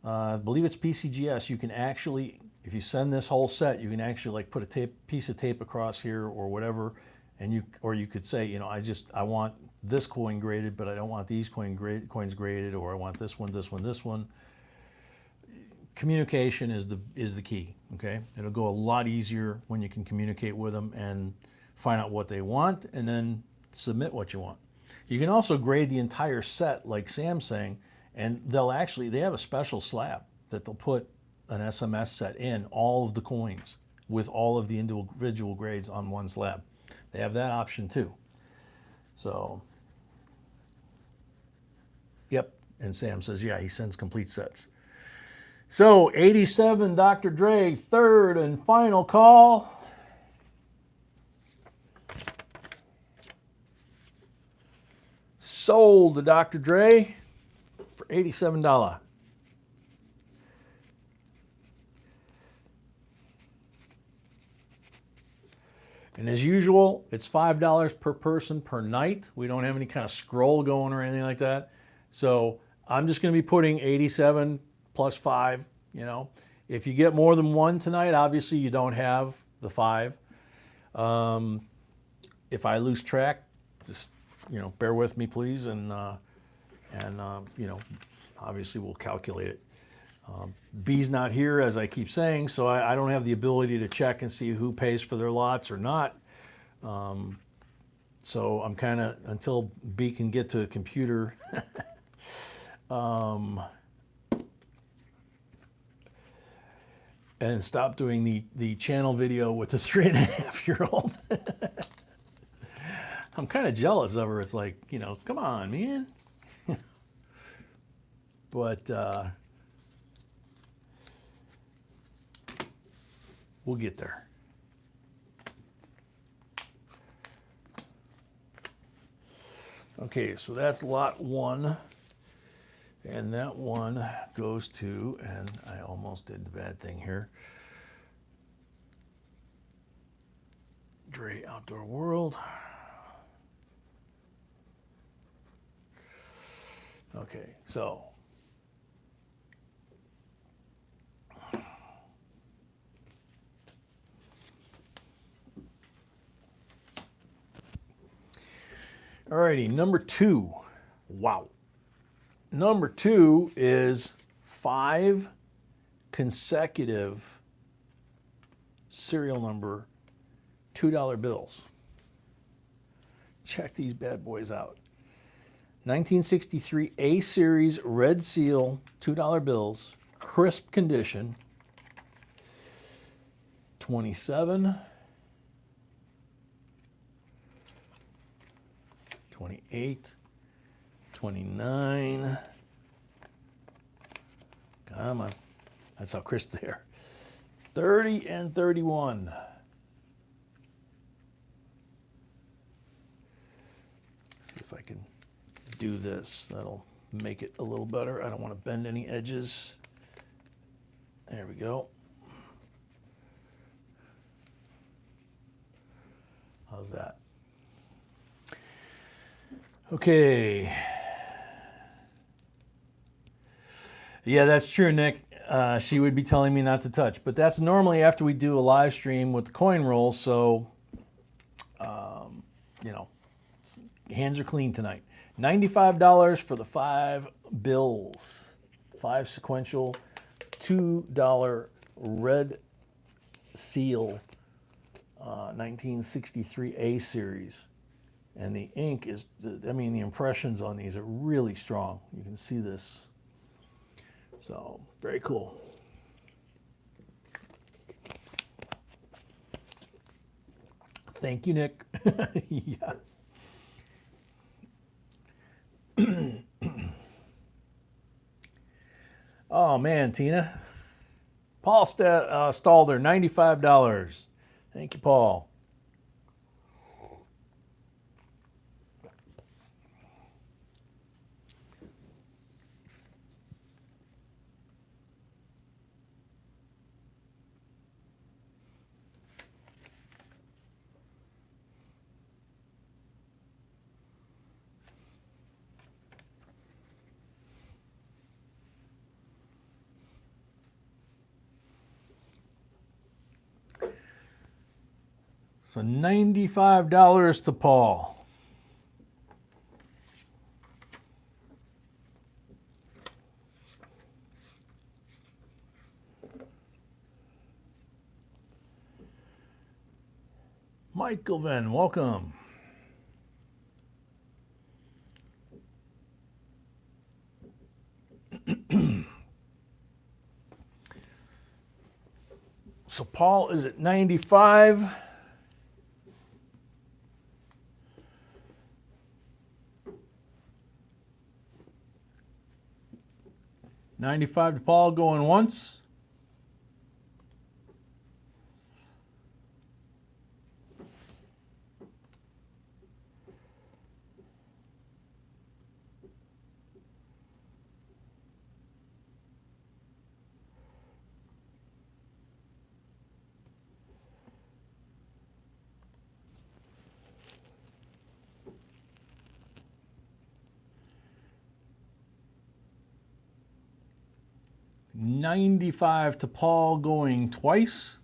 I believe it's PCGS, you can actually, if you send this whole set, you can actually like put a piece of tape across here or whatever, and you could say, you know, I want this coin graded, but I don't want these coins graded, or I want this one, this one, this one. Communication is the key, okay? It'll go a lot easier when you can communicate with them and find out what they want, and then submit what you want. You can also grade the entire set, like Sam's saying, and they have a special slab that they'll put an SMS set in, all of the coins with all of the individual grades on one slab. They have that option too. So, yep, and Sam says, yeah, he sends complete sets. So, 87, Dr. Dre, third and final call. Sold to Dr. Dre for $87. And as usual, it's $5 per person per night. We don't have any kind of scroll going or anything like that. So I'm just going to be putting 87 plus 5, you know. If you get more than one tonight, obviously you don't have the 5. If I lose track, just, you know, bear with me, please, and you know, obviously we'll calculate it. B's not here, as I keep saying, so I don't have the ability to check and see who pays for their lots or not. So I'm kind of, until B can get to a computer, and stop doing the channel video with the 3.5-year-old. I'm kind of jealous of her. It's like, you know, come on, man. But we'll get there. Okay, so that's lot 1. And that one goes to, and I almost did the bad thing here, Dre Outdoor World. Okay, so alrighty, number 2. Wow. Number 2 is 5 consecutive serial number $2 bills. Check these bad boys out. 1963 A Series Red Seal $2 bills, crisp condition. 27, 28, 29. Come on. That's how crisp they are. 30 and 31. if I can do this. That'll make it a little better. I don't want to bend any edges. There we go. How's that? Okay. Yeah, that's true, Nick. She would be telling me not to touch, but that's normally after we do a live stream with the coin roll. So, you know, hands are clean tonight. $95 for the 5 bills, 5 sequential, $2 red seal, 1963 A series. And the ink is, I mean, the impressions on these are really strong. You can see this. So, very cool. Thank you, Nick. Yeah. Oh, man, Tina. Paul Stalder, $95. Thank you, Paul. So $95 to Paul. Michael Venn, welcome. So Paul is at 95. $95 to Paul going once. $95 to Paul going twice.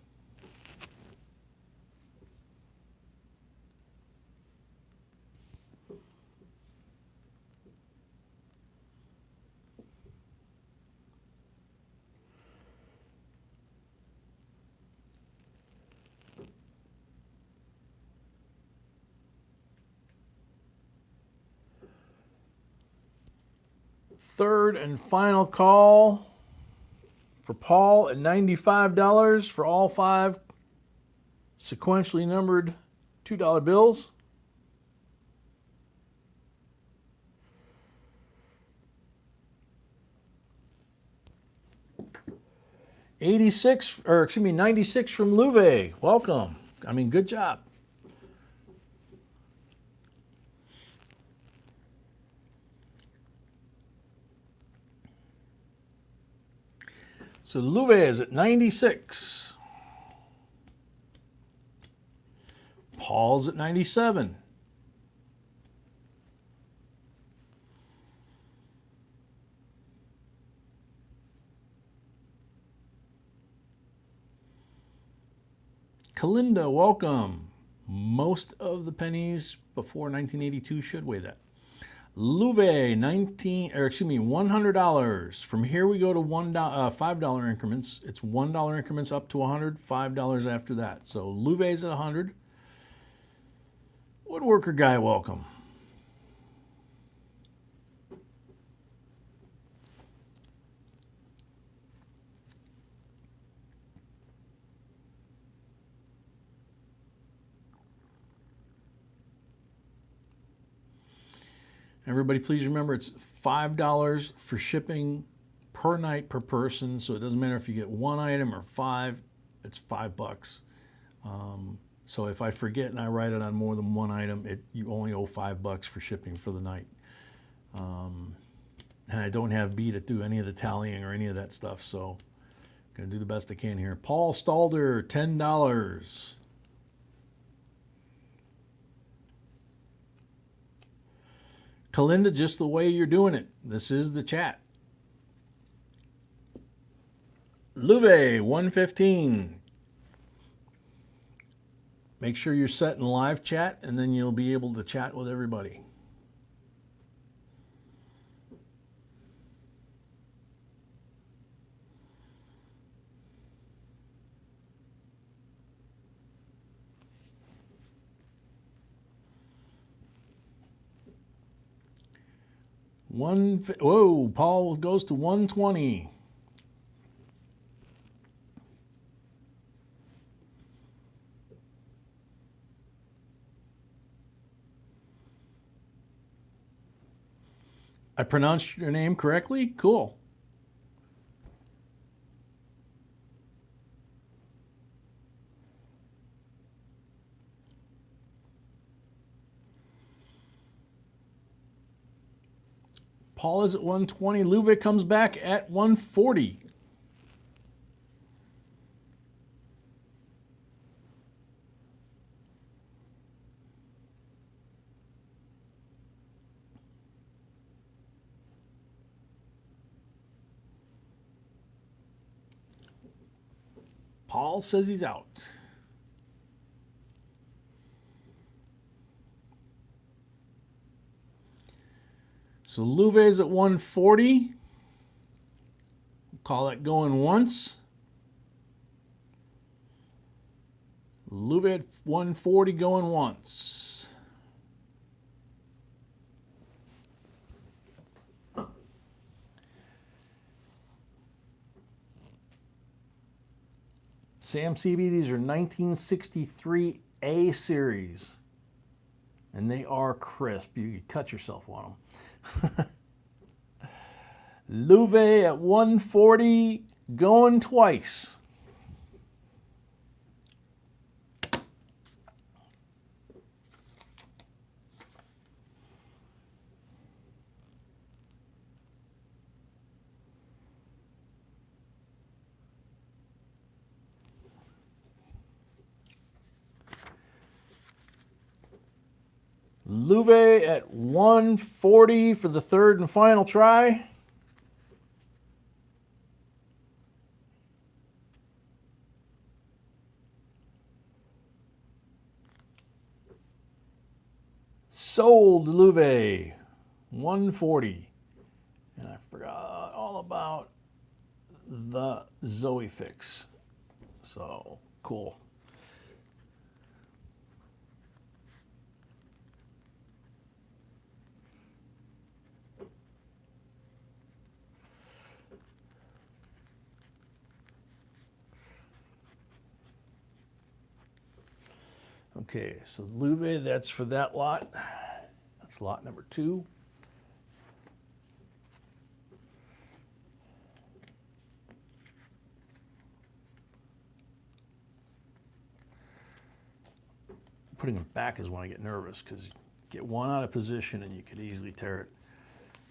Third and final call for Paul at $95 for all 5 sequentially numbered $2 bills. $96 from Louve. Welcome. I mean, good job. So Louve is at 96. Paul's at 97. Kalinda, welcome. Most of the pennies before 1982 should weigh that. Louve, $100. From here we go to $5 increments. It's $1 increments up to $100, $5 after that. So Louve's at 100. Woodworker guy, welcome. Everybody, please remember it's $5 for shipping per night per person. So it doesn't matter if you get 1 item or 5, it's $5. So if I forget and I write it on more than one item, you only owe $5 for shipping for the night. And I don't have B to do any of the tallying or any of that stuff, so I'm going to do the best I can here. Paul Stalder, $10. Kalinda, just the way you're doing it. This is the chat. Luve, 115. Make sure you're set in live chat, and then you'll be able to chat with everybody. Whoa, Paul goes to 120. I pronounced your name correctly? Cool. Paul is at 120. Luve comes back at 140. Paul says he's out. So Luve's at 140. Call that going once. Luve at 140 going once. Sam CB, these are 1963 A series. And they are crisp. You could cut yourself on them. Luve at 140, going twice. Luve at 140 for the third and final try. Sold Luve, 140. And I forgot all about the Zoe fix. So cool. Okay, so Luve, that's for that lot. That's lot number 2. Putting them back is when I get nervous because you get one out of position and you could easily tear it.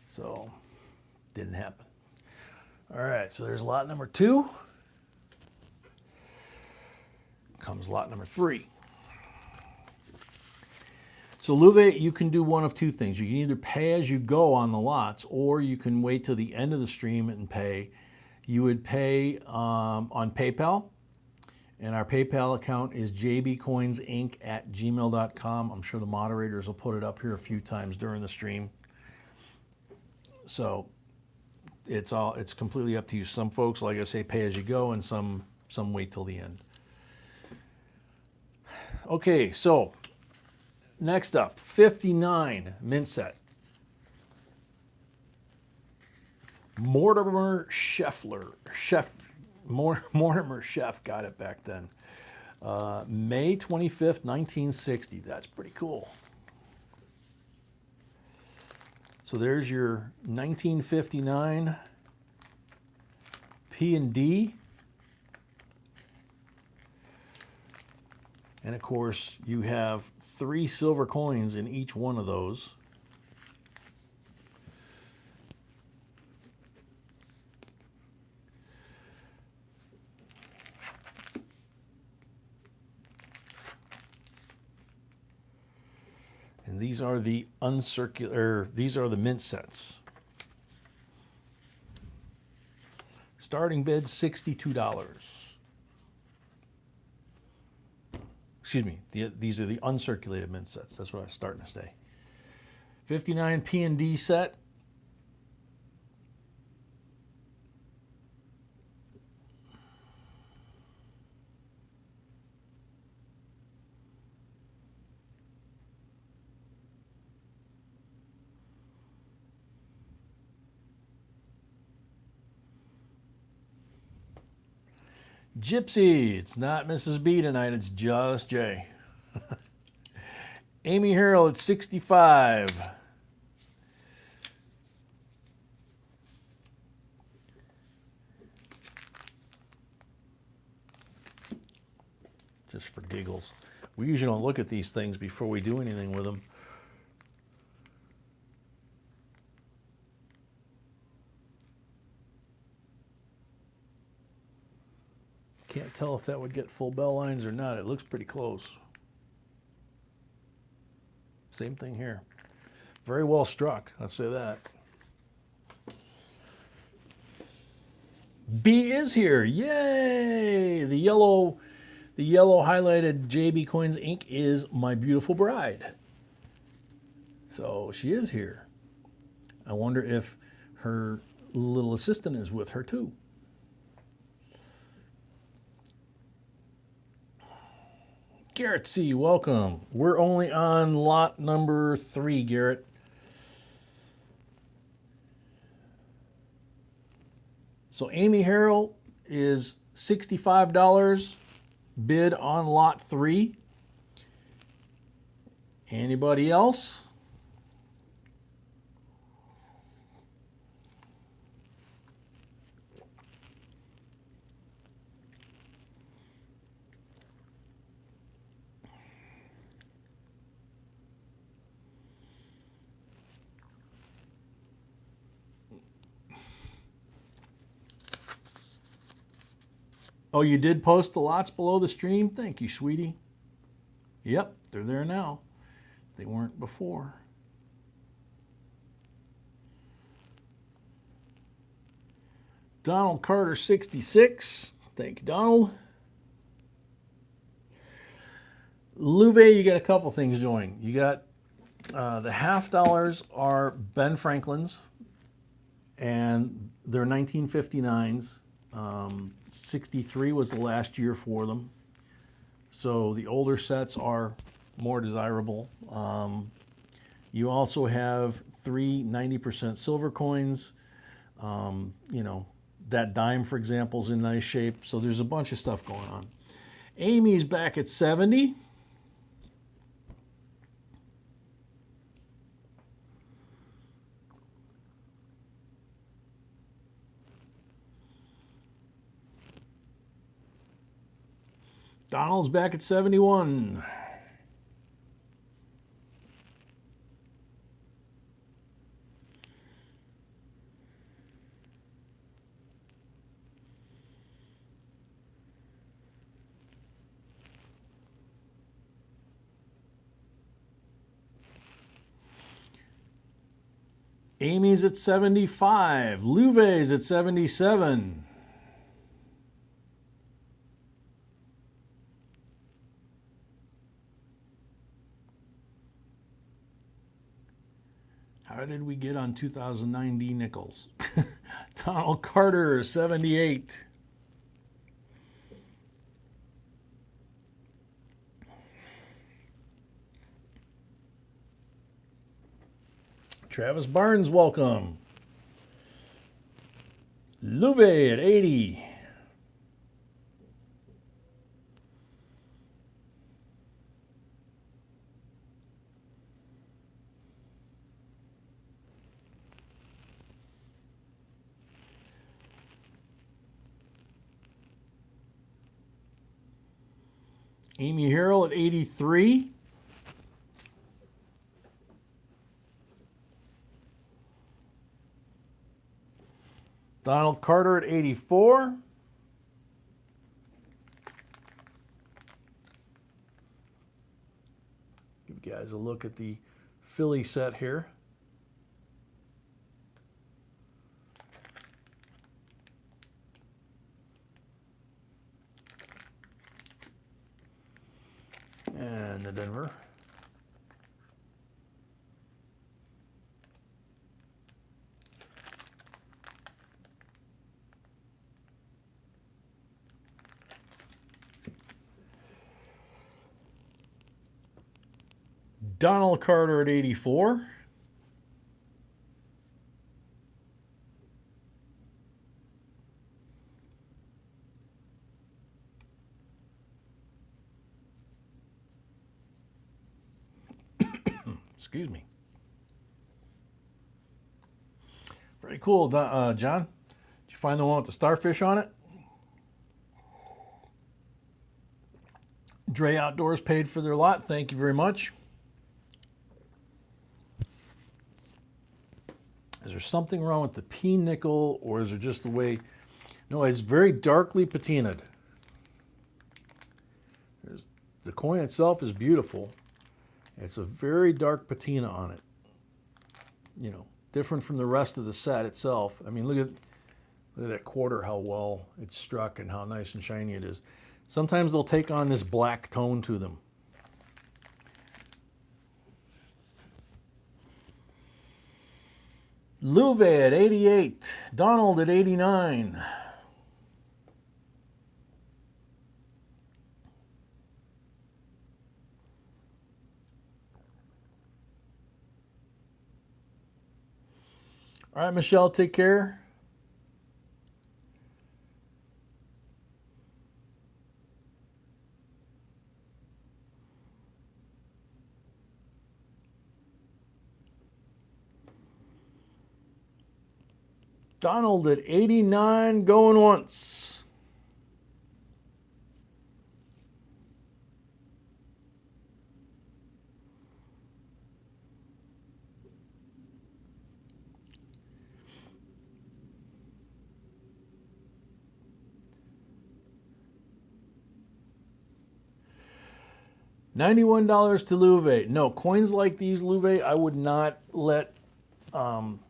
So, didn't happen. All right, so there's lot number 2. Comes lot number 3. So Luve, you can do one of two things. You can either pay as you go on the lots, or you can wait till the end of the stream and pay. You would pay on PayPal, and our PayPal account is jbcoinsinc@gmail.com. I'm sure the moderators will put it up here a few times during the stream. So it's completely up to you. Some folks, like I say, pay as you go, and some wait till the end. Okay, so next up, 59 Mint Set. Mortimer Scheffler. Mortimer Chef got it back then. May 25th, 1960. That's pretty cool. So there's your 1959 P&D. And of course, you have 3 silver coins in each one of those. And these are the these are the mint sets. Starting bid $62. Excuse me, these are the uncirculated mint sets. That's what I was starting to say. 59 P&D set. Gypsy, it's not Mrs. B tonight, it's just Jay. Amy Harrell at 65. Just for giggles. We usually don't look at these things before we do anything with them. Can't tell if that would get full bell lines or not. It looks pretty close. Same thing here. Very well struck, I'll say that. B is here. Yay! The yellow highlighted JB Coins Inc. is my beautiful bride. So she is here. I wonder if her little assistant is with her too. Garrett C., welcome. We're only on lot number 3, Garrett. So Amy Harrell is $65 bid on lot 3. Anybody else? Oh, you did post the lots below the stream? Thank you, sweetie. Yep, they're there now. They weren't before. Donald Carter, 66. Thank you, Donald. Louvet, you got a couple things going. You got the $half are Ben Franklin's, and they're 1959s. 63 was the last year for them. So the older sets are more desirable. You also have 3 90% silver coins. You know, that dime, for example, is in nice shape. So there's a bunch of stuff going on. Amy's back at 70. Donald's back at 71. Amy's at 75. Louvet's at 77. How did we get on 2009 D Nichols? Donald Carter, 78. Travis Barnes, welcome. Louvet at 80. Amy Harrell at 83. Donald Carter at 84. Give you guys a look at the Philly set here. And the Denver. Donald Carter at 84. Excuse me. Very cool, John. Did you find the one with the starfish on it? Dre Outdoors paid for their lot. Thank you very much. Is there something wrong with the P nickel, or is it just the way? No, it's very darkly patinaed. The coin itself is beautiful. It's a very dark patina on it. You know, different from the rest of the set itself. I mean, look at that quarter, how well it's struck and how nice and shiny it is. Sometimes they'll take on this black tone to them. Louve at 88. Donald at 89. All right, Michelle, take care. Donald at 89, going once. $91 to Louve. No, coins like these, Louve, I would not let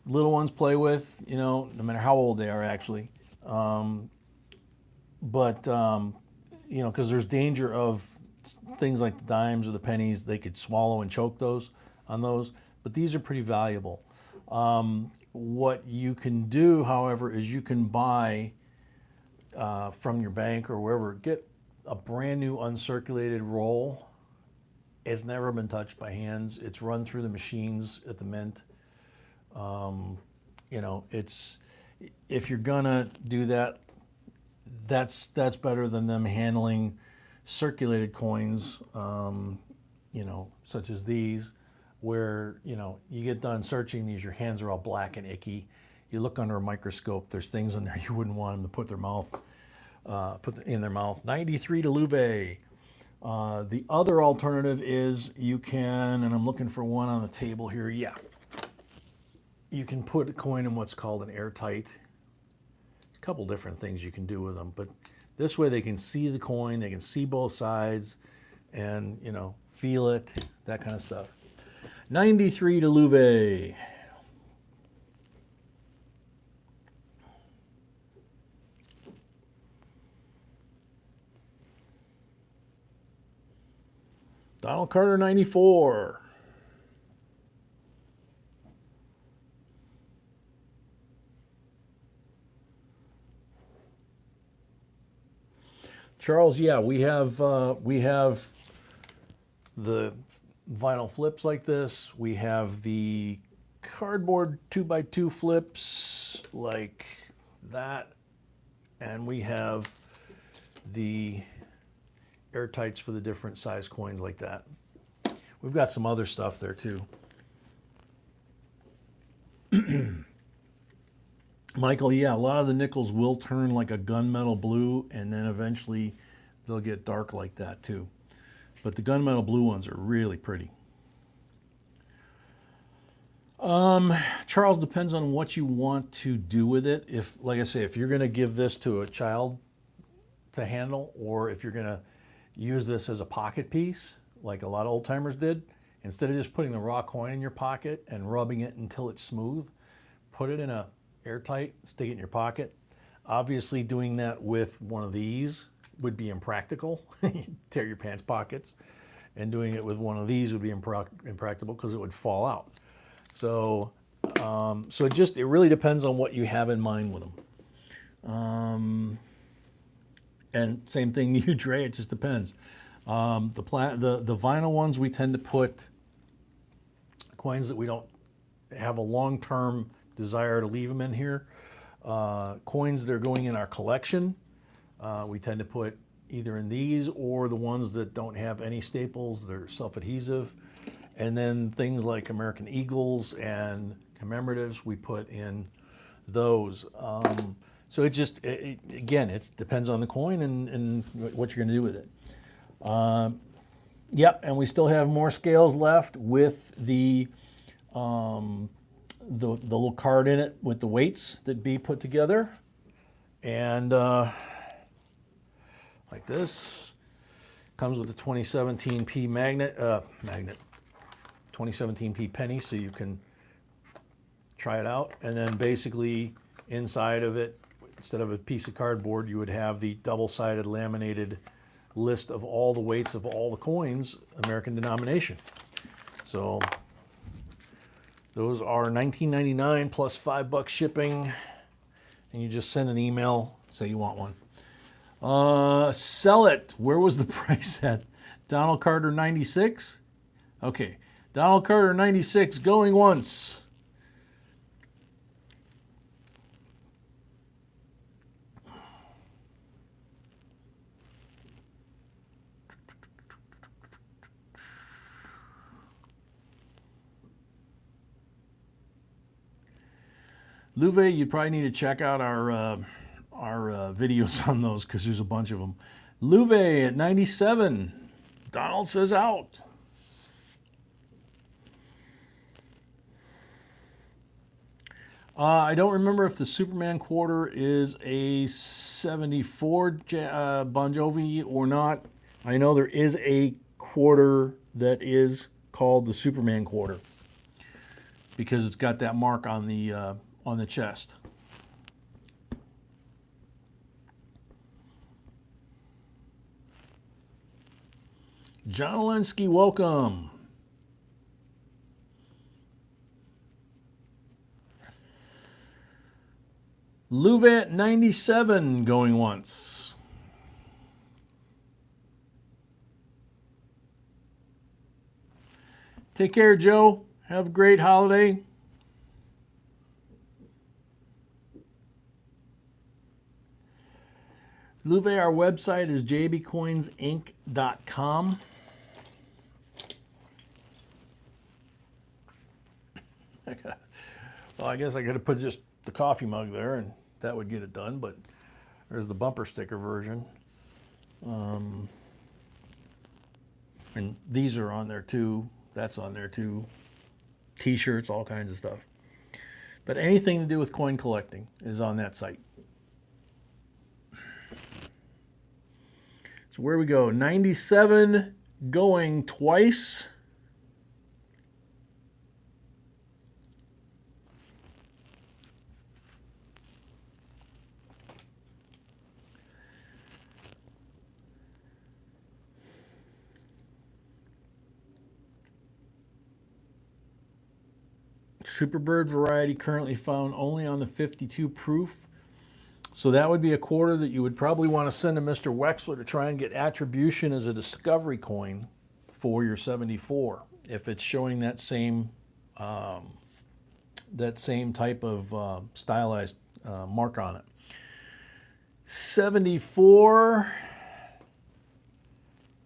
little ones play with, you know, no matter how old they are, actually. You know, because there's danger of things like the dimes or the pennies, they could swallow and choke those on those. But these are pretty valuable. What you can do, however, is you can buy from your bank or wherever, get a brand new uncirculated roll. It's never been touched by hands. It's run through the machines at the Mint. You know, it's, if you're gonna do that, that's better than them handling circulated coins, you know, such as these, where, you know, you get done searching these, your hands are all black and icky. You look under a microscope, there's things in there you wouldn't want them to put in their mouth. 93 to Louve. The other alternative is you can, and I'm looking for one on the table here, yeah. You can put a coin in what's called an airtight. A couple different things you can do with them, but this way they can see the coin, they can see both sides, and, you know, feel it, that kind of stuff. 93 to Louve. Donald Carter, 94. Charles, yeah, we have the vinyl flips like this. We have the cardboard 2x2 flips like that, and we have the airtights for the different size coins like that. We've got some other stuff there too. Michael, yeah, a lot of the nickels will turn like a gunmetal blue, and then eventually they'll get dark like that too. But the gunmetal blue ones are really pretty. Charles, depends on what you want to do with it. If, like I say, if you're going to give this to a child to handle, or if you're going to use this as a pocket piece, like a lot of old timers did, instead of just putting the raw coin in your pocket and rubbing it until it's smooth, put it in a airtight, stick it in your pocket. Obviously, doing that with one of these would be impractical. You'd tear your pants pockets, and doing it with one of these would be impractical because it would fall out. So, it really depends on what you have in mind with them. And same thing, you, Dre. It just depends. The vinyl ones, we tend to put coins that we don't have a long-term desire to leave them in here. Coins that are going in our collection, we tend to put either in these or the ones that don't have any staples, they're self-adhesive. And then things like American Eagles and commemoratives, we put in those. So it just, again, it depends on the coin and what you're going to do with it. Yep, and we still have more scales left with the little card in it with the weights that be put together. And like this, comes with the 2017p magnet, 2017p penny, so you can try it out. And then basically inside of it, instead of a piece of cardboard, you would have the double-sided laminated list of all the weights of all the coins, American denomination. So those are $19.99 plus $5 shipping, and you just send an email, say you want one. Sell it. Where was the price at? Donald Carter 96. Okay, Donald Carter 96 going once. Louve, you probably need to check out our videos on those because there's a bunch of them. Louve at 97. Donald says out. I don't remember if the Superman quarter is a 74 Bon Jovi or not. I know there is a quarter that is called the Superman quarter because it's got that mark on the chest. John Olensky, welcome. Louvet 97 going once. Take care, Joe. Have a great holiday. Louvet, our website is jbcoinsinc.com. Well, I guess I could have put just the coffee mug there and that would get it done, but there's the bumper sticker version. And these are on there too. That's on there too. T-shirts, all kinds of stuff. But anything to do with coin collecting is on that site. So where we go? 97 going twice. Superbird variety currently found only on the 52 proof. So that would be a quarter that you would probably want to send to Mr. Wexler to try and get attribution as a discovery coin for your 74. If it's showing that same type of stylized mark on it. 74.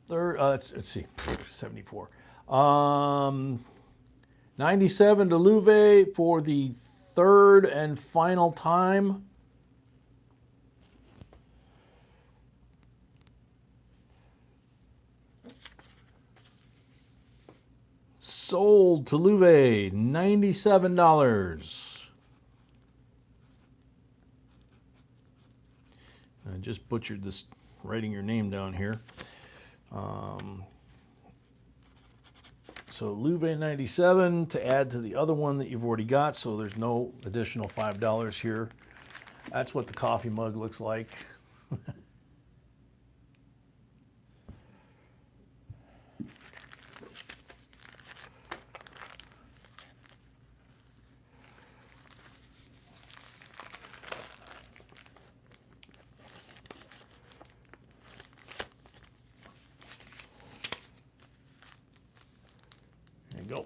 Let's see. 74. 97 to Louvet for the third and final time. Sold to Louvet, $97. I just butchered this writing your name down here. So Louvet 97 to add to the other one that you've already got, so there's no additional $5 here. That's what the coffee mug looks like. There you go.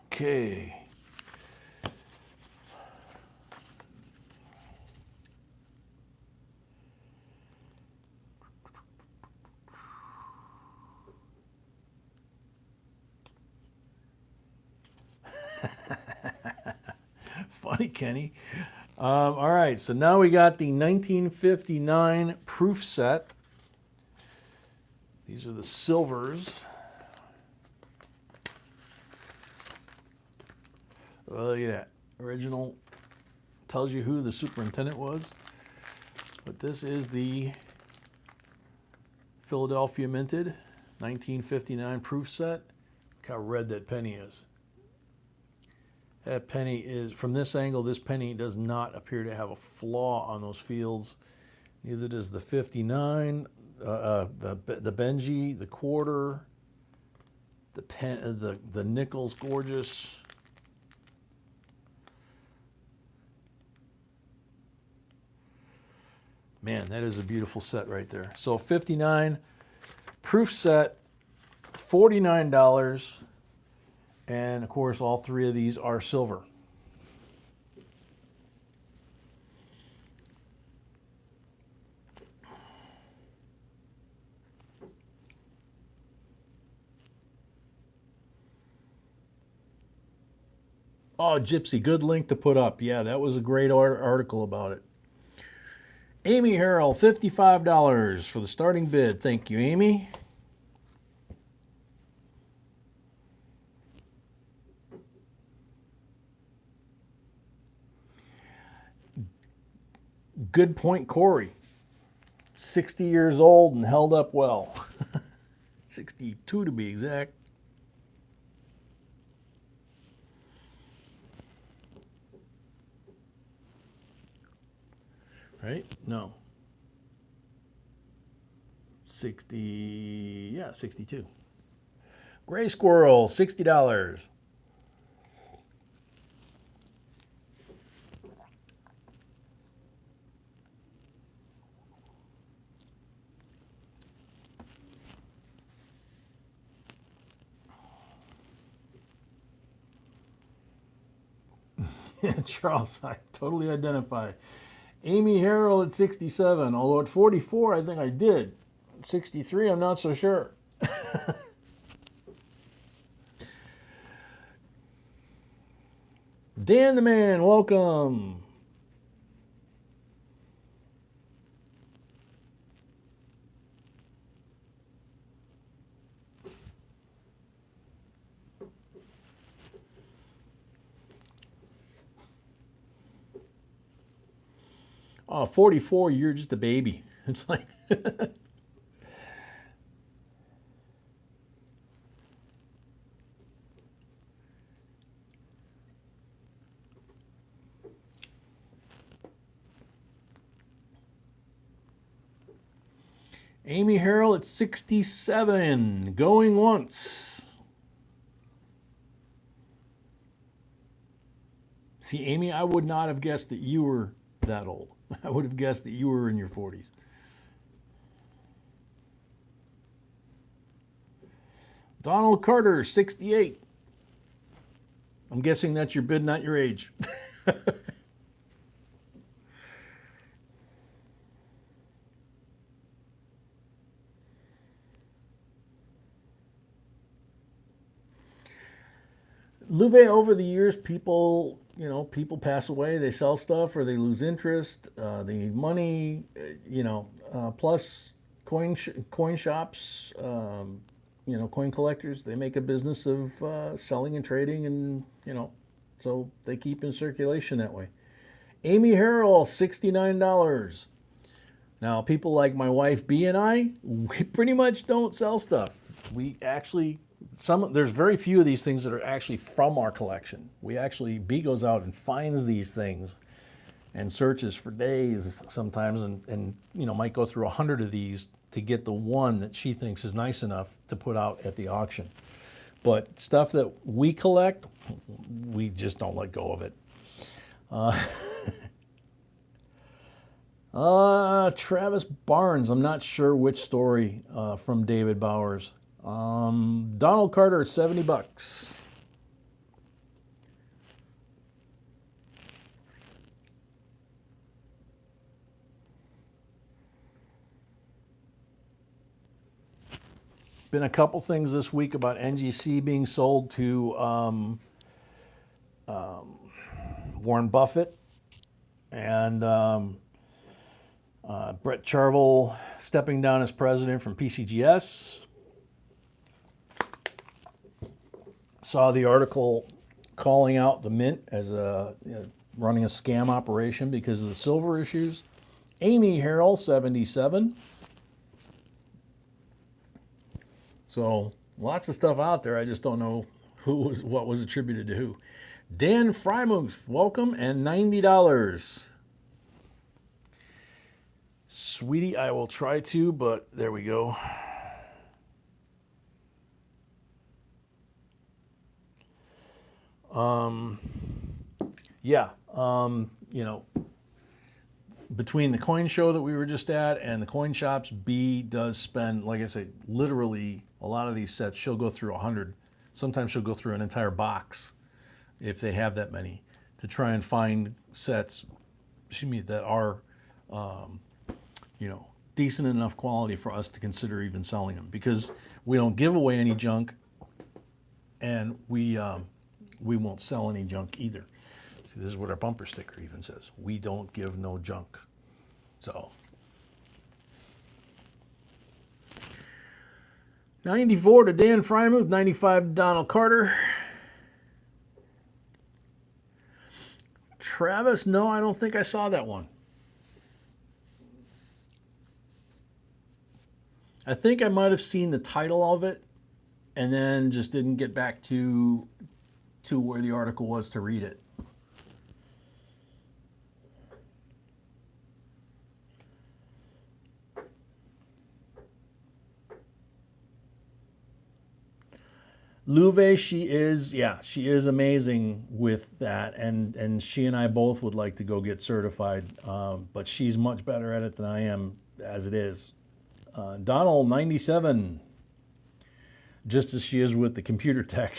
Okay. Funny, Kenny. All right, so now we got the 1959 proof set. These are the silvers. Oh, yeah. Original tells you who the superintendent was. But this is the Philadelphia minted 1959 proof set. Look how red that penny is. That penny is, from this angle, this penny does not appear to have a flaw on those fields. Neither does the 59, the Benji, the quarter, the nickel's gorgeous. Man, that is a beautiful set right there. So 59 proof set, $49. And of course, all three of these are silver. Oh, Gypsy, good link to put up. Yeah, that was a great article about it. Amy Harrell, $55 for the starting bid. Thank you, Amy. Good point, Corey. 60 years old and held up well. 62 to be exact. Right? No. 60, yeah, 62. Gray Squirrel, $60. Charles, I totally identify. Amy Harrell at 67, although at 44, I think I did. 63, I'm not so sure. Dan the Man, welcome. Oh, 44, you're just a baby. It's like... Amy Harrell at 67, going once. See, Amy, I would not have guessed that you were that old. I would have guessed that you were in your 40s. Donald Carter, 68. I'm guessing that's your bid, not your age. Louvet, over the years, people pass away, they sell stuff, or they lose interest, they need money, plus coin shops coin collectors, they make a business of selling and trading, and so they keep in circulation that way. Amy Harrell, $69. Now, people like my wife B and I, we pretty much don't sell stuff. We actually, there's very few of these things that are actually from our collection. B goes out and finds these things and searches for days sometimes, and might go through 100 of these to get the one that she thinks is nice enough to put out at the auction. But stuff that we collect, we just don't let go of it. Travis Barnes, I'm not sure which story from David Bowers. Donald Carter at $70. Been a couple things this week about NGC being sold to Warren Buffett, and Brett Charvel stepping down as president from PCGS. Saw the article calling out the Mint as running a scam operation because of the silver issues. Amy Harrell, 77. So lots of stuff out there. I just don't know what was attributed to who. Dan Frymuth, welcome, and $90. Sweetie, I will try to, but there we go. Between the coin show that we were just at and the coin shops, B does spend, like I say, literally a lot of these sets. She'll go through 100. Sometimes she'll go through an entire box, if they have that many, to try and find sets, that are, decent enough quality for us to consider even selling them, because we don't give away any junk, and we won't sell any junk either. See, this is what our bumper sticker even says. We don't give no junk. So, 94 to Dan Frymuth, 95 to Donald Carter. Travis, no, I don't think I saw that one. I think I might have seen the title of it and then just didn't get back to where the article was to read it. Louve, she is amazing with that, and she and I both would like to go get certified, but she's much better at it than I am as it is. Donald, 97, just as she is with the computer tech.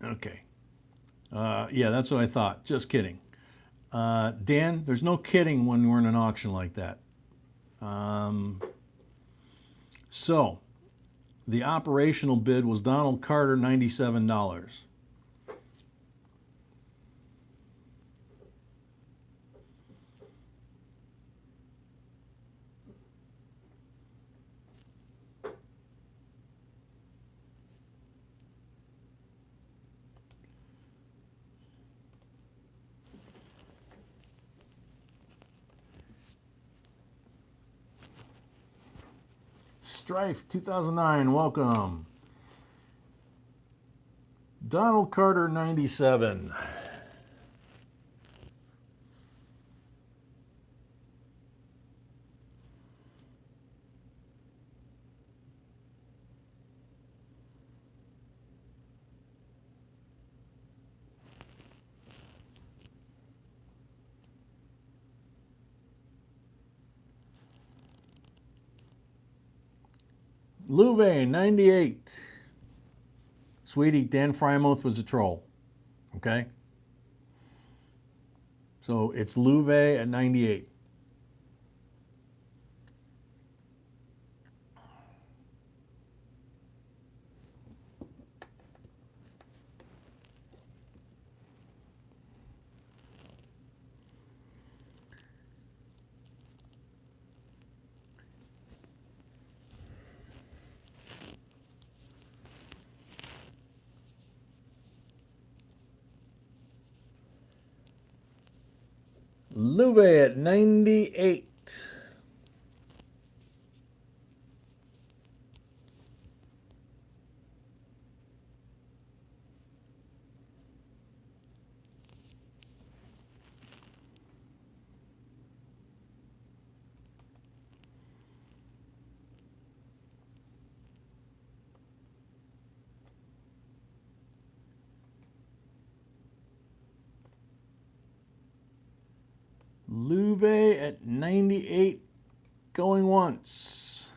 Okay. Yeah, that's what I thought. Just kidding. Dan, there's no kidding when we're in an auction like that. So, the operational bid was Donald Carter, $97. Strife 2009, welcome. Donald Carter, 97. Louvain, 98. Sweetie, Dan Frymuth was a troll. Okay? So it's Louvet at 98. Louvet at 98. Louvet at 98, going once.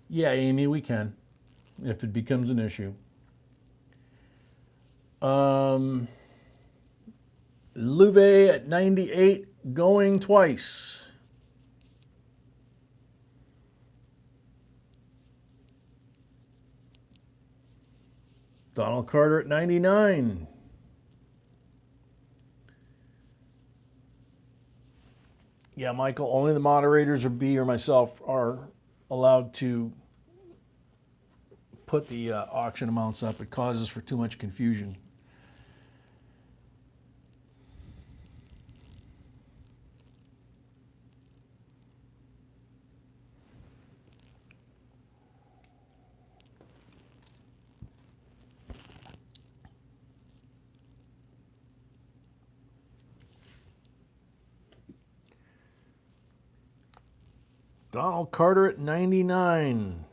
Yeah, Amy, we can, if it becomes an issue. Louvet at 98, going twice. Donald Carter at 99. Yeah, Michael, only the moderators or B or myself are allowed to put the auction amounts up. It causes for too much confusion. Donald Carter at 99.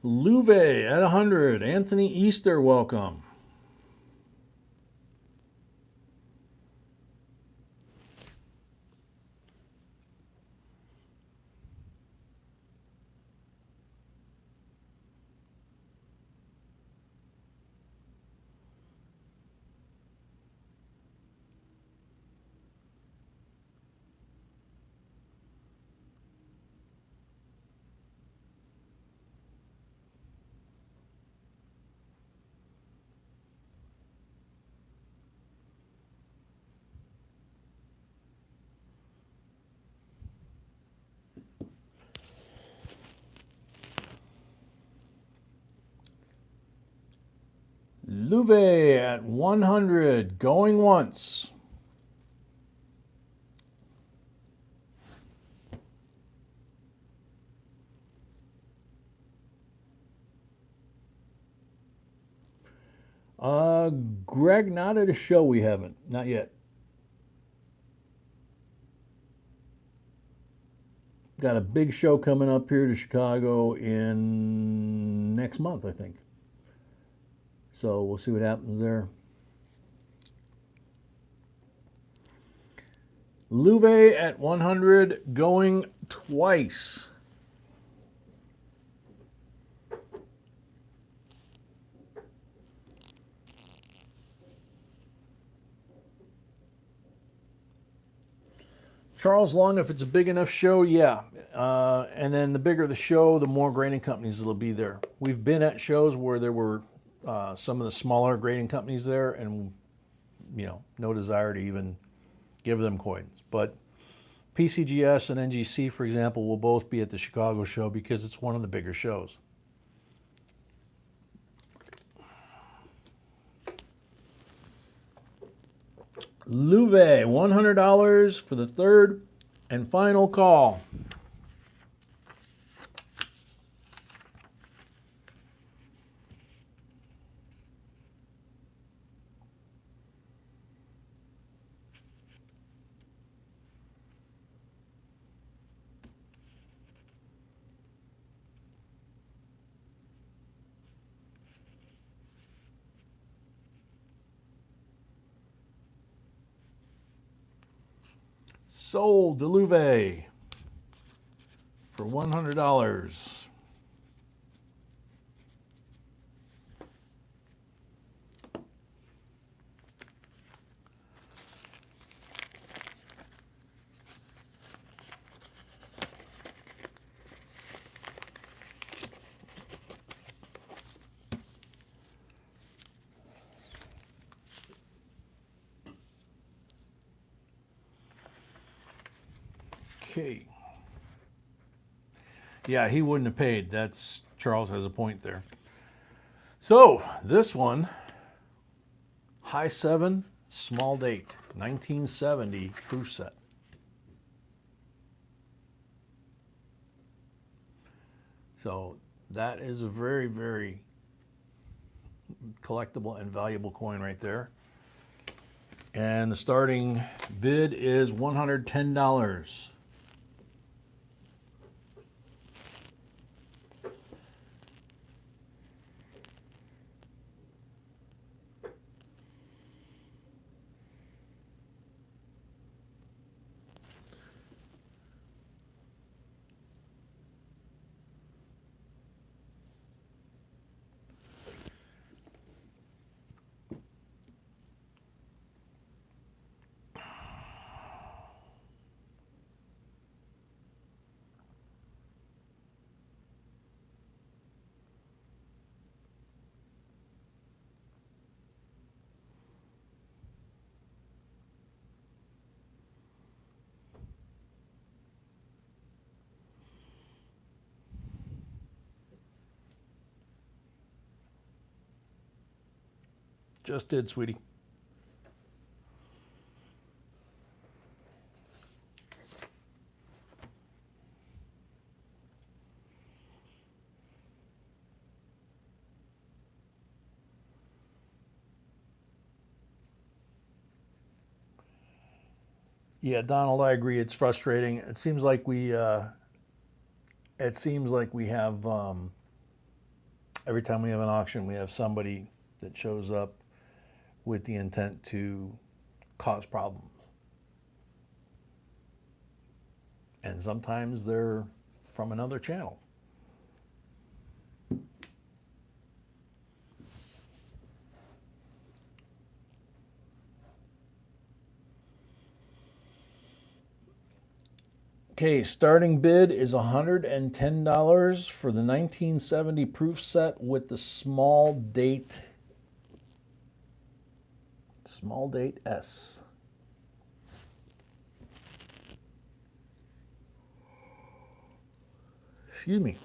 Louvet at 100. Anthony Easter, welcome. Louvet at 100, going once. Greg, not at a show, we haven't, not yet. Got a big show coming up here to Chicago in next month, I think. So we'll see what happens there. Louvet at 100, going twice. Charles Long, if it's a big enough show, yeah. And then the bigger the show, the more grading companies that'll be there. We've been at shows where there were some of the smaller grading companies there, and no desire to even give them coins. But PCGS and NGC, for example, will both be at the Chicago show because it's one of the bigger shows. Louvet, $100 for the third and final call. Sold Deluve for $100. Okay. Yeah, he wouldn't have paid. That's Charles has a point there. So this one, high 7, small date, 1970 proof set. So that is a very, very collectible and valuable coin right there. And the starting bid is $110. Just did, sweetie. Yeah, Donald, I agree. It's frustrating. It seems like we have every time we have an auction, we have somebody that shows up with the intent to cause problems. And sometimes they're from another channel. Okay, starting bid is $110 for the 1970 proof set with the small date S. Excuse me.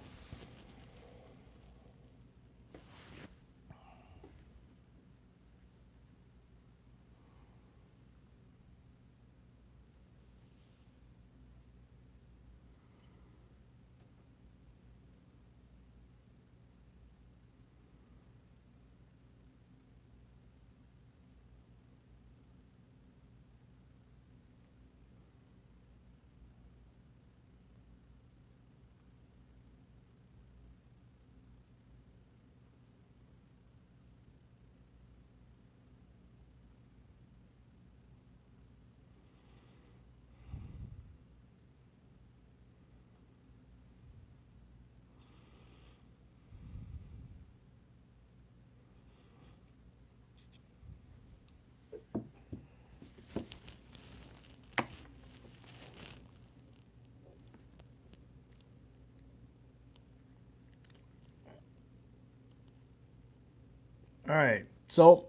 All right, so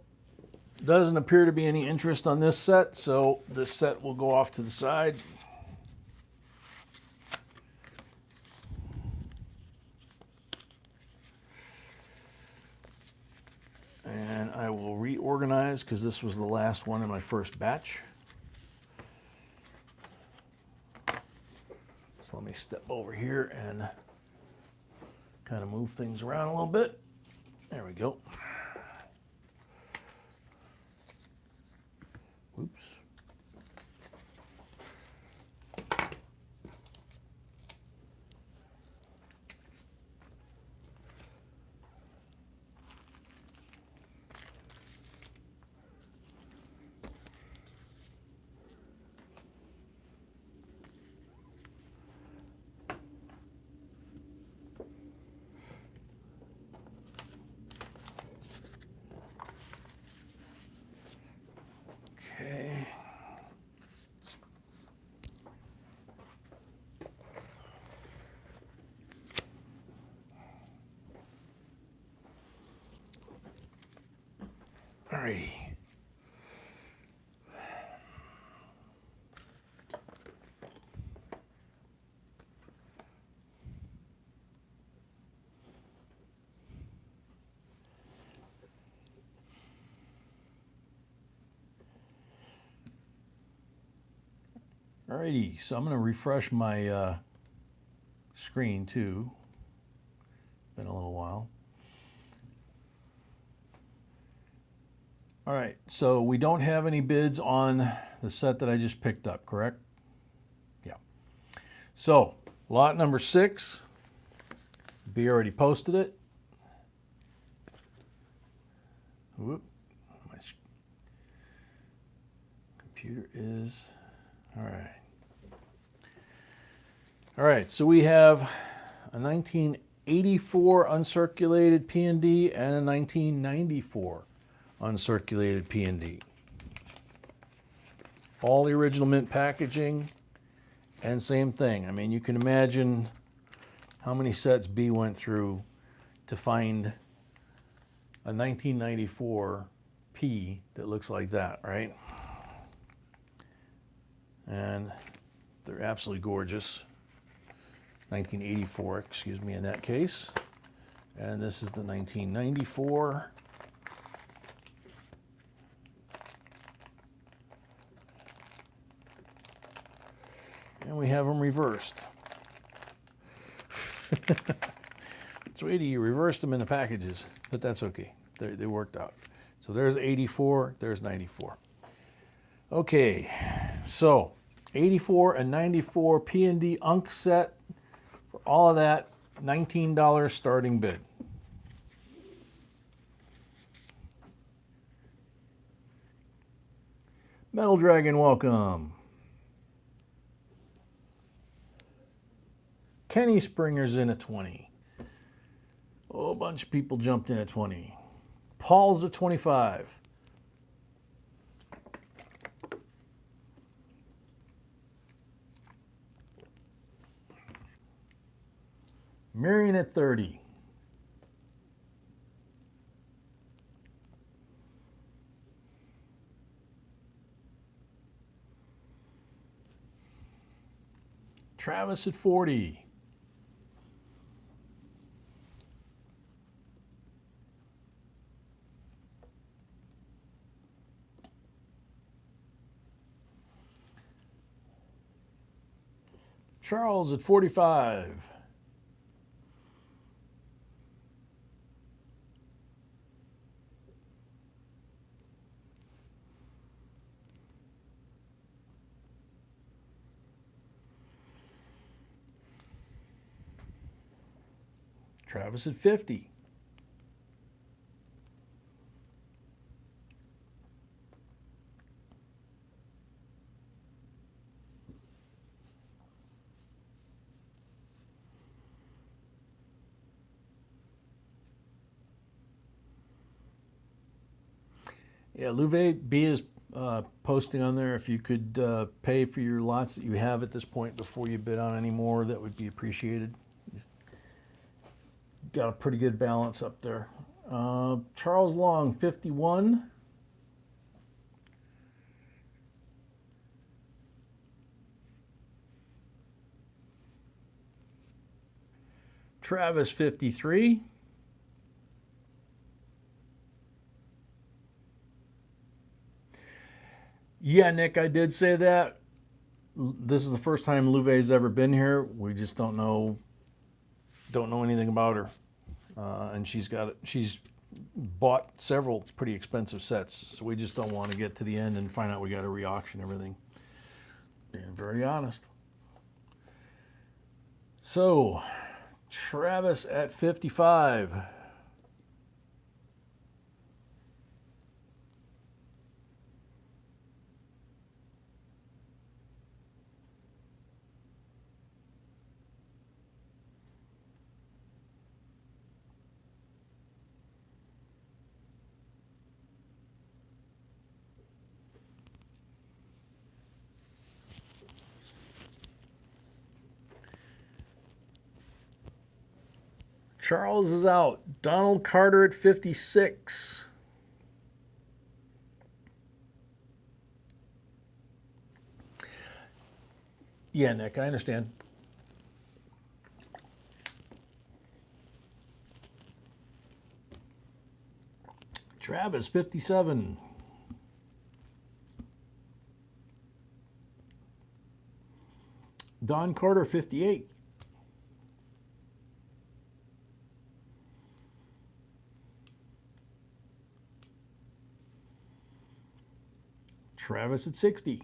doesn't appear to be any interest on this set, so this set will go off to the side. I will reorganize because this was the last one in my first batch. So let me step over here and kind of move things around a little bit. There we go. Oops. Okay. Alrighty. Alrighty, so I'm going to refresh my screen too. Been a little while. All right, so we don't have any bids on the set that I just picked up, correct? Yeah. So lot number 6, B already posted it. Whoop, my computer is, all right. All right, so we have a 1984 uncirculated P&D and a 1994 uncirculated P&D. All the original mint packaging, and same thing. I mean, you can imagine how many sets B went through to find a 1994 P that looks like that, right? And they're absolutely gorgeous. 1984, excuse me, in that case. And this is the 1994. And we have them reversed. Sweetie, you reversed them in the packages, but that's okay. They worked out. So there's 84, there's 94. Okay, so 84 and 94 P&D Unc set. For all of that, $19 starting bid. Metal Dragon, welcome. Kenny Springer's in at 20. Oh, a bunch of people jumped in at 20. Paul's at 25. Marion at 30. Travis at 40. Charles at 45. Travis at 50. Yeah, Louvet B is posting on there. If you could pay for your lots that you have at this point before you bid on any more, that would be appreciated. Got a pretty good balance up there. Charles Long, 51. Travis, 53. Yeah, Nick, I did say that. This is the first time Louvet's ever been here. We just don't know anything about her, and she's bought several pretty expensive sets. So we just don't want to get to the end and find out we got to re-auction everything. Being very honest. So, Travis at 55. Charles is out. Donald Carter at 56. Yeah, Nick, I understand. Travis, 57. Don Carter, 58. Travis at 60.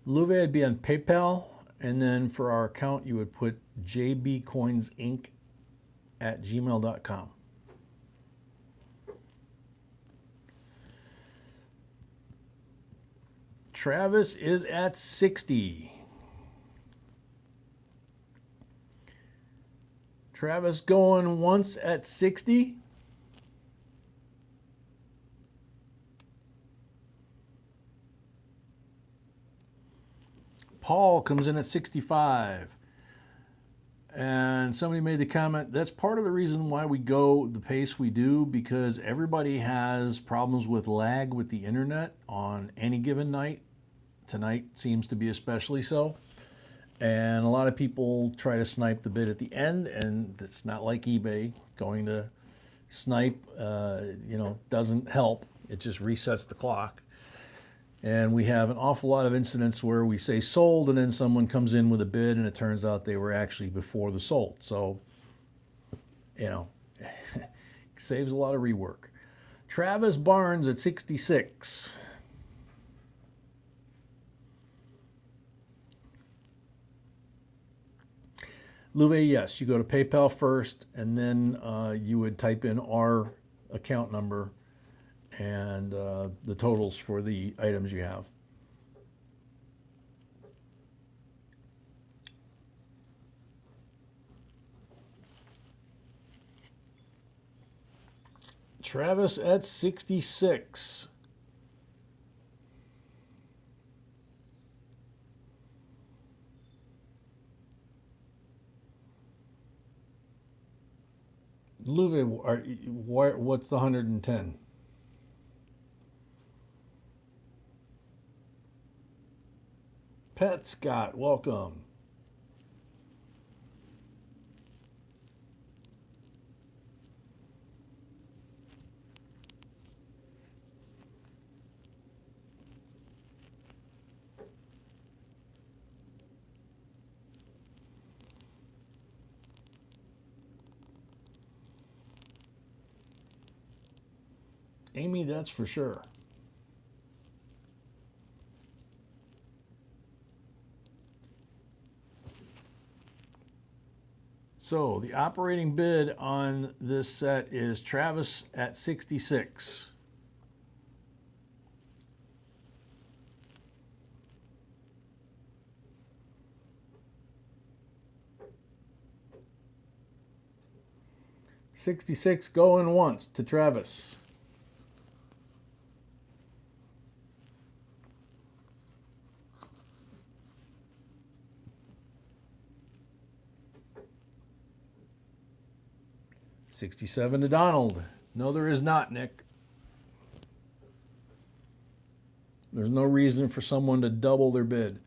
Louvet would be on PayPal, and then for our account, you would put jbcoinsinc@gmail.com. Travis is at 60. Travis going once at 60. Paul comes in at 65. And somebody made the comment, that's part of the reason why we go the pace we do, because everybody has problems with lag with the internet on any given night. Tonight seems to be especially so. And a lot of people try to snipe the bid at the end, and it's not like eBay. Going to snipe, doesn't help. It just resets the clock. And we have an awful lot of incidents where we say sold, and then someone comes in with a bid, and it turns out they were actually before the sold. So, saves a lot of rework. Travis Barnes at 66. Louvet, yes, you go to PayPal first, and then you would type in our account number and the totals for the items you have. Travis at 66. Louvet, what's the 110? Pet Scott, welcome. Amy, that's for sure. So the operating bid on this set is Travis at 66. $66 going once to Travis. $67 to Donald. No, there is not, Nick. There's no reason for someone to double their bid.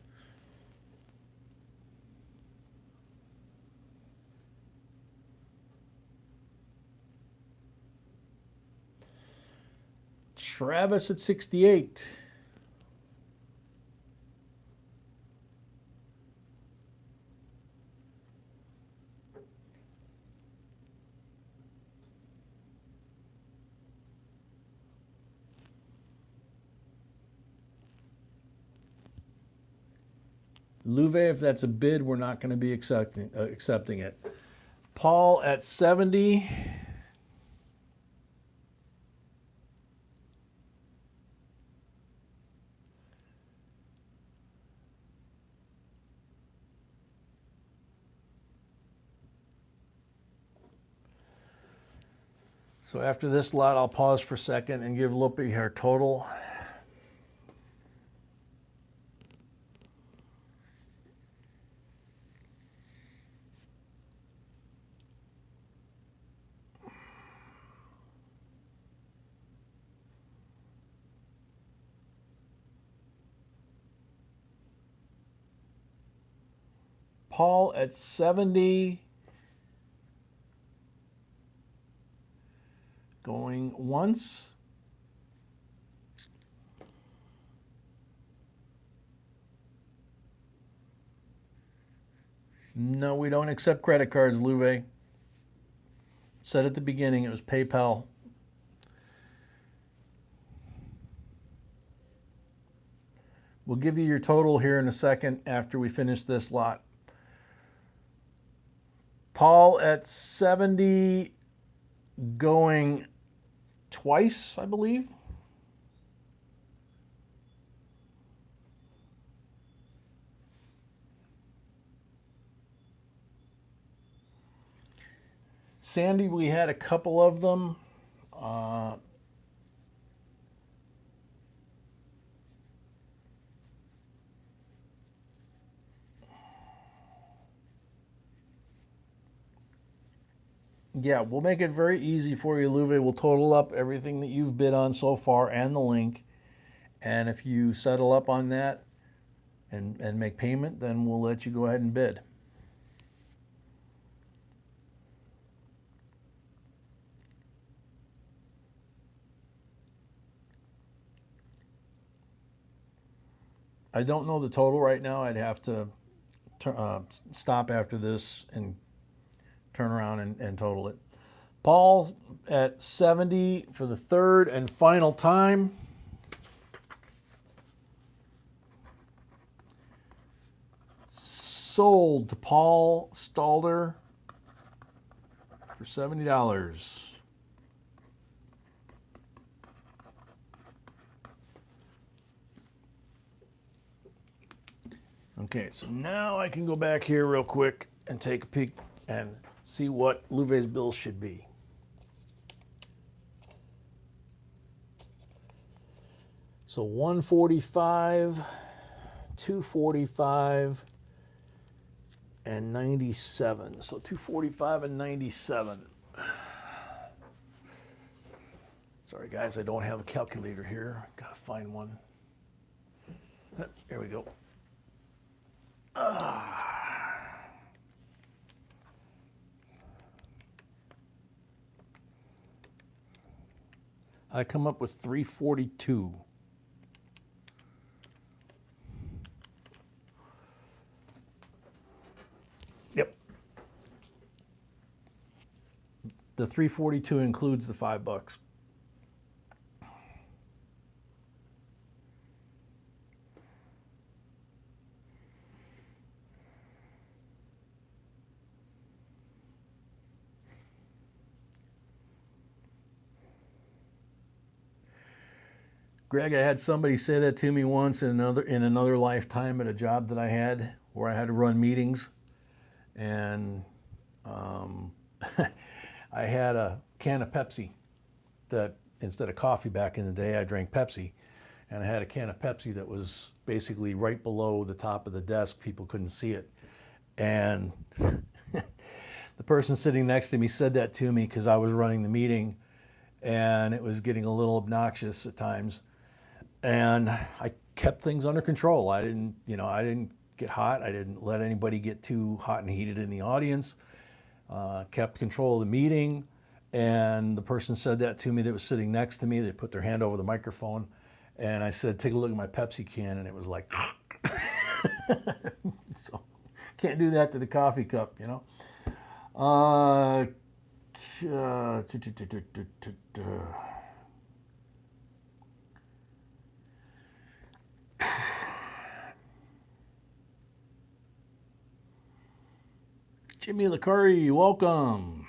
Travis at 68. Louve, if that's a bid, we're not going to be accepting it. Paul at 70. So after this lot, I'll pause for a second and give Lupe her total. Paul at 70. Going once. No, we don't accept credit cards, Louve. Said at the beginning it was PayPal. We'll give you your total here in a second after we finish this lot. Paul at 70, going twice, I believe. Sandy, we had a couple of them. Yeah, we'll make it very easy for you, Louve. We'll total up everything that you've bid on so far and the link. And if you settle up on that and make payment, then we'll let you go ahead and bid. I don't know the total right now. I'd have to stop after this and turn around and total it. Paul at 70 for the third and final time. Sold to Paul Stalder for $70. Okay, so now I can go back here real quick and take a peek and see what Louve's bill should be. So 145, 245, and 97. So 245 and 97. Sorry guys, I don't have a calculator here. Gotta find one. There we go. I come up with 342. Yep. The 342 includes the $5. Greg, I had somebody say that to me once in another lifetime at a job that I had where I had to run meetings, and I had a can of Pepsi that instead of coffee back in the day, I drank Pepsi, and I had a can of Pepsi that was basically right below the top of the desk. People couldn't see it, and the person sitting next to me said that to me because I was running the meeting, and it was getting a little obnoxious at times. And I kept things under control. I didn't get hot. I didn't let anybody get too hot and heated in the audience. Kept control of the meeting. And the person said that to me that was sitting next to me. They put their hand over the microphone. And I said, take a look at my Pepsi can. And it was like, so can't do that to the coffee cup, you know. Jimmy Licari, welcome.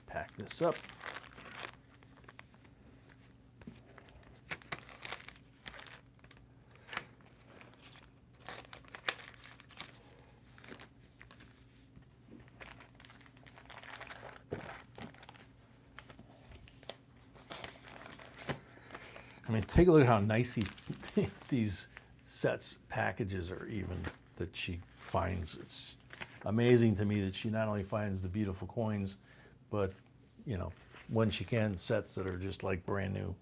Pack this up. I mean, take a look at how nice these sets packages are even that she finds. It's amazing to me that she not only finds the beautiful coins, but, you know, when she can, sets that are just like brand new.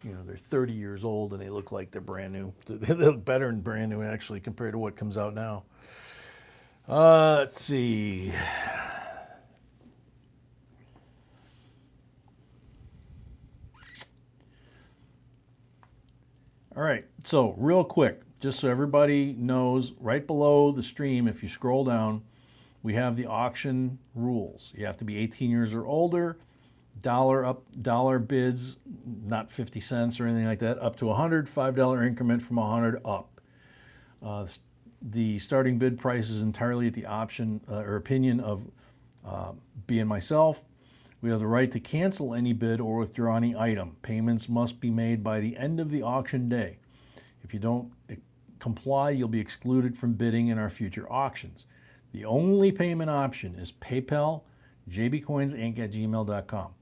You know, they're 30 years old and they look like they're brand new. They look better than brand new actually compared to what comes out now. Let's see. All right, so real quick, just so everybody knows, right below the stream, if you scroll down, we have the auction rules. You have to be 18 years or older, dollar bids, not 50 cents or anything like that, up to 100, $5 increment from 100 up. The starting bid price is entirely at the option or opinion of B and myself. We have the right to cancel any bid or withdraw any item. Payments must be made by the end of the auction day. If you don't comply, you'll be excluded from bidding in our future auctions. The only payment option is PayPal, jbcoinsinc@gmail.com.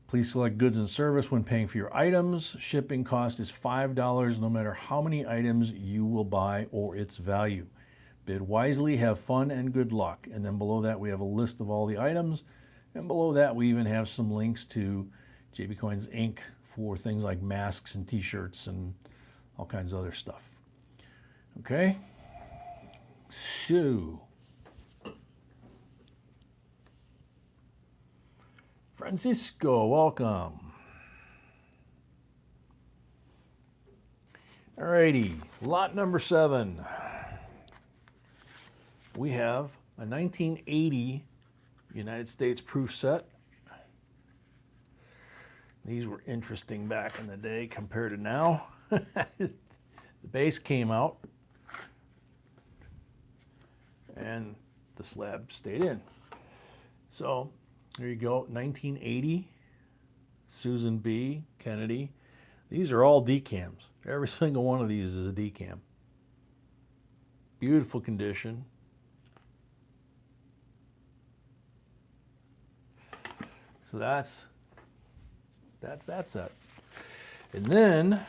Please select goods and service when paying for your items. Shipping cost is $5 no matter how many items you will buy or its value. Bid wisely, have fun, and good luck. And then below that, we have a list of all the items. And below that, we even have some links to JB Coins Inc. for things like masks and t-shirts and all kinds of other stuff. Okay? So, Francisco, welcome. Alrighty, lot number 7. We have a 1980 United States proof set. These were interesting back in the day compared to now. The base came out and the slab stayed in. So there you go, 1980, Susan B. Kennedy. These are all decams. Every single one of these is a decam. Beautiful condition. So that's that set. And then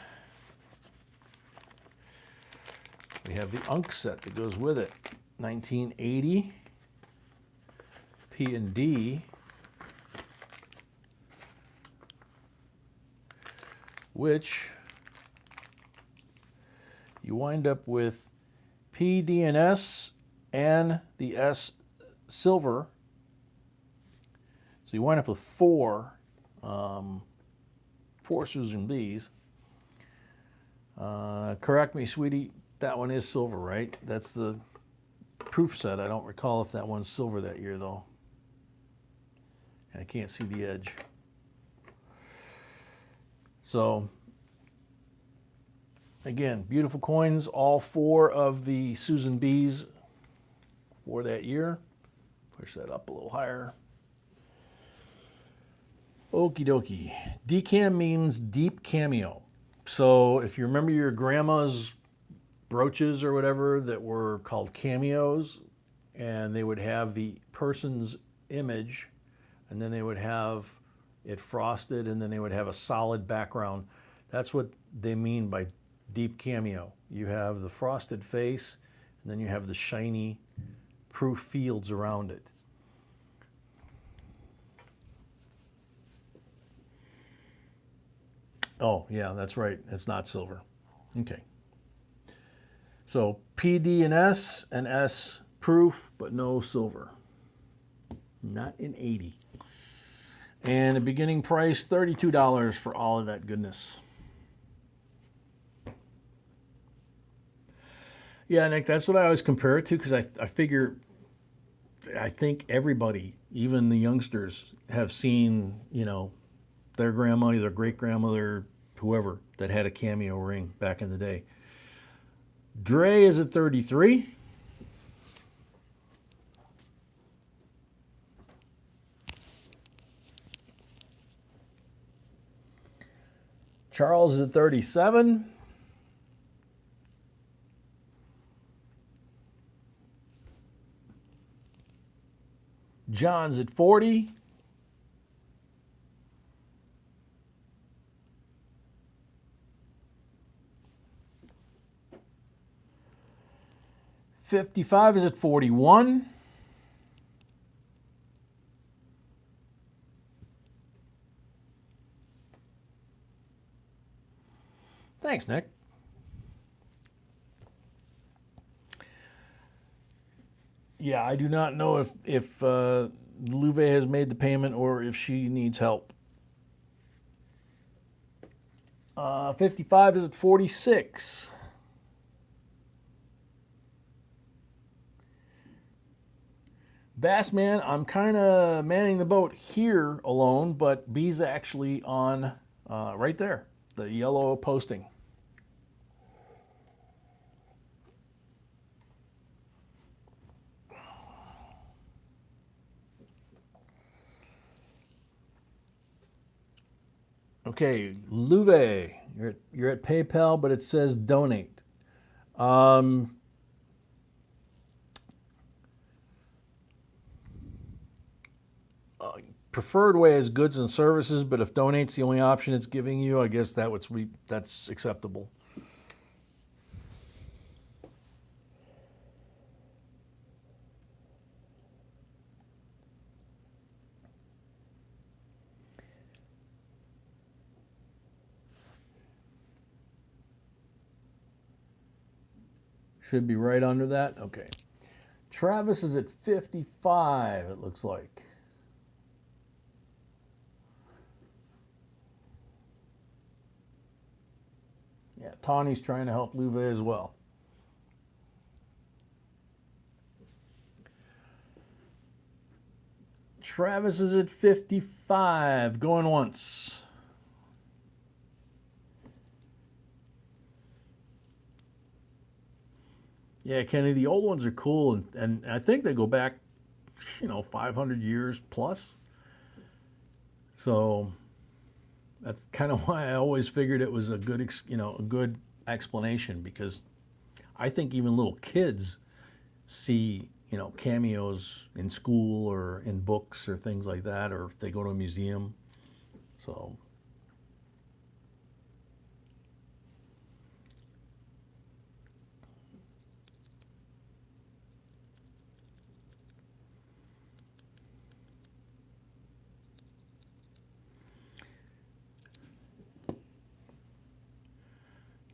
we have the Unc set that goes with it. 1980 P&D, which you wind up with PDNS and the S silver. So you wind up with four Susan B's. Correct me, sweetie, that one is silver, right? That's the proof set. I don't recall if that one's silver that year, though. I can't see the edge. So, again, beautiful coins, all 4 of the Susan B's for that year. Push that up a little higher. Okie dokie. Decam means deep cameo. So if you remember your grandma's brooches or whatever that were called cameos, and they would have the person's image and then they would have it frosted, and then they would have a solid background. That's what they mean by deep cameo. You have the frosted face, and then you have the shiny proof fields around it. Oh, yeah, that's right. It's not silver. Okay. So PD and S proof, but no silver. Not in 80. And the beginning price, $32 for all of that goodness. Yeah, Nick, that's what I always compare it to, because I figure, I think everybody, even the youngsters, have seen, you know, their grandma, their great-grandmother, whoever, that had a cameo ring back in the day. Dre is at 33. Charles is at 37. John's at 40. $55 is at 41. Thanks, Nick. Yeah, I do not know if Louve has made the payment or if she needs help. 55 is at 46. Bassman, I'm kind of manning the boat here alone, but B's actually on right there, the yellow posting. Okay, Louve, you're at PayPal, but it says donate. Preferred way is goods and services, but if donate's the only option it's giving you, I guess that's acceptable. Should be right under that. Okay. Travis is at 55, it looks like. Yeah, Tawny's trying to help Louve as well. Travis is at 55, going once. Yeah, Kenny, the old ones are cool, and I think they go back, 500 years plus. So that's kind of why I always figured it was a good, a good explanation, because I think even little kids see, cameos in school or in books or things like that, or if they go to a museum. So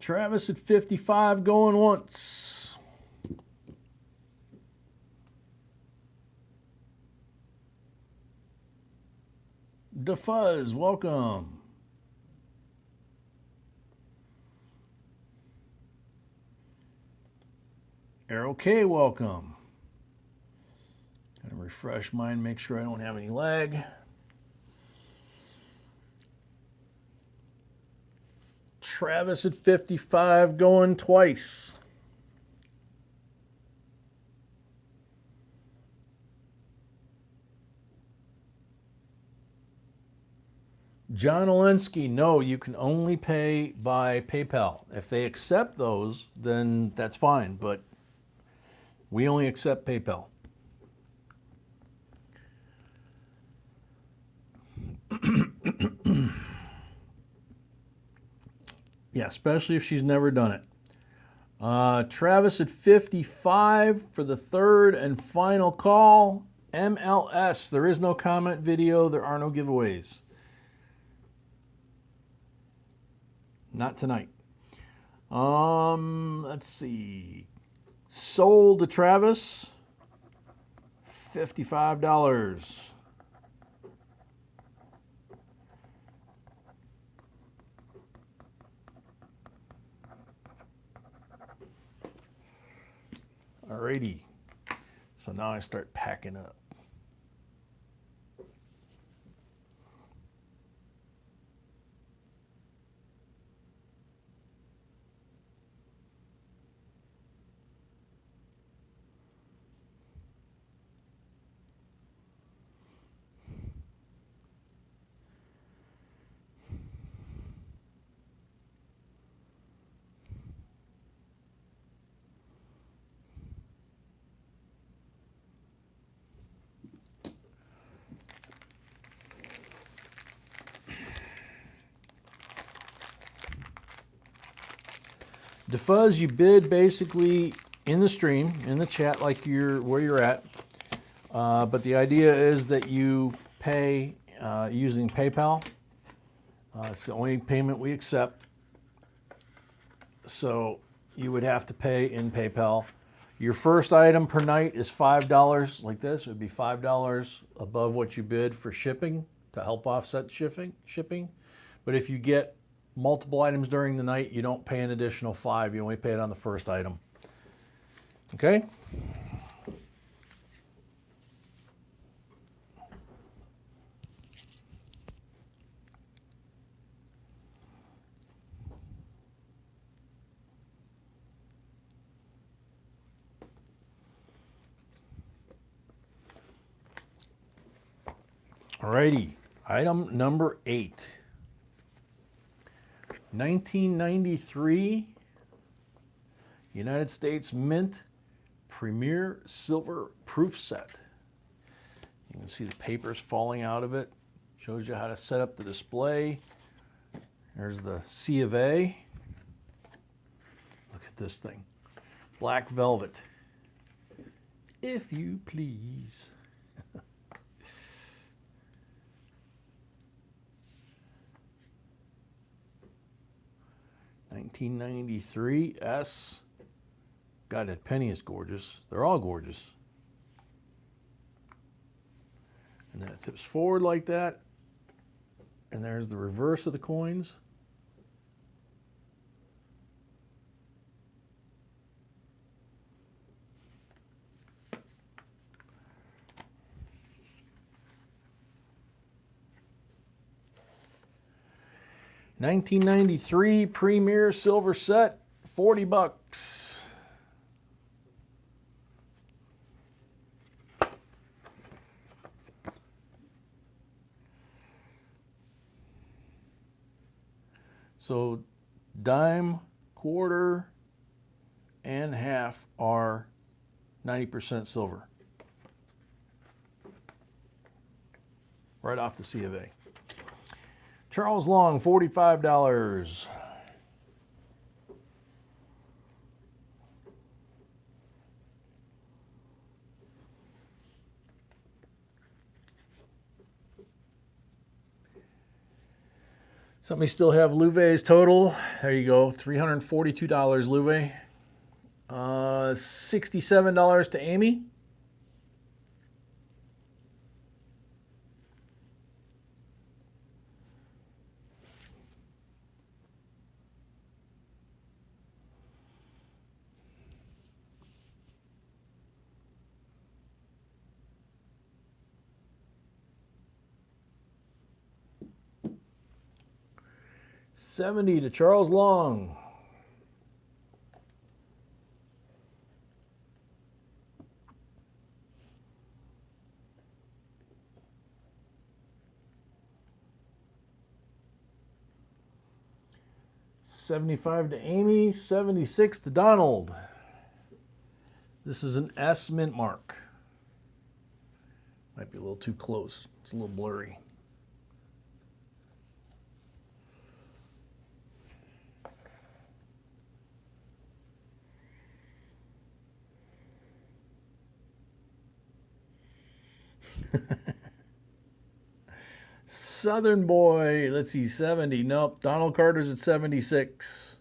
Travis at 55, going once. DeFuzz, welcome. Arrow K, welcome. Gotta refresh mine, make sure I don't have any lag. Travis at 55, going twice. John Olinsky, no, you can only pay by PayPal. If they accept those, then that's fine, but we only accept PayPal. Yeah, especially if she's never done it. Travis at 55 for the third and final call. MLS. There is no comment video. There are no giveaways. Not tonight. Let's see. Sold to Travis. $55. Alrighty. So now I start packing up. Defuzz, you bid basically in the stream, in the chat, like where you're at. But the idea is that you pay using PayPal. It's the only payment we accept. So you would have to pay in PayPal. Your first item per night is $5 like this. It would be $5 above what you bid for shipping to help offset shipping. But if you get multiple items during the night, you don't pay an additional $5. You only pay it on the first item. Okay? Alrighty, item number 8. 1993 United States Mint Premier Silver Proof Set. You can see the papers falling out of it. Shows you how to set up the display. There's the C of A. Look at this thing. Black velvet. If you please. 1993 S. God, that penny is gorgeous. They're all gorgeous. And then it tips forward like that. And there's the reverse of the coins. $1993 Premier Silver Set, $40. So dime, quarter, and half are 90% silver. Right off the C of A. Charles Long, $45. Somebody still have Louvet's total. There you go, $342 Louvet. $67 to Amy. $70 to Charles Long. $75 to Amy, $76 to Donald. This is an S mint mark. Might be a little too close. It's a little blurry. Southern boy. Let's see, 70. Nope. Donald Carter's at 76.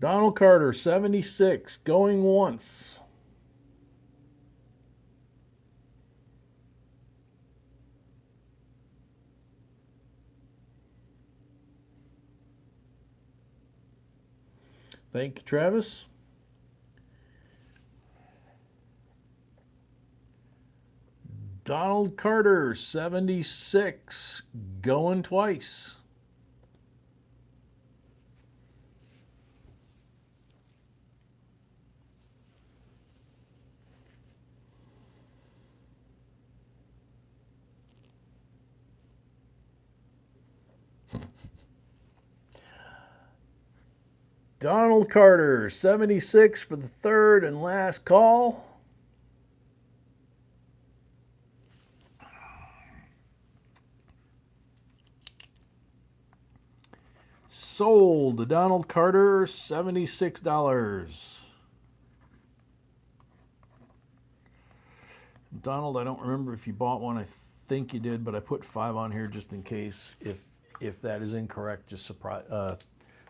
Donald Carter, 76. Going once. Thank you, Travis. Donald Carter, 76. Going twice. Donald Carter, 76 for the third and last call. Sold to Donald Carter, $76. Donald, I don't remember if you bought one. I think you did, but I put 5 on here just in case. If that is incorrect, just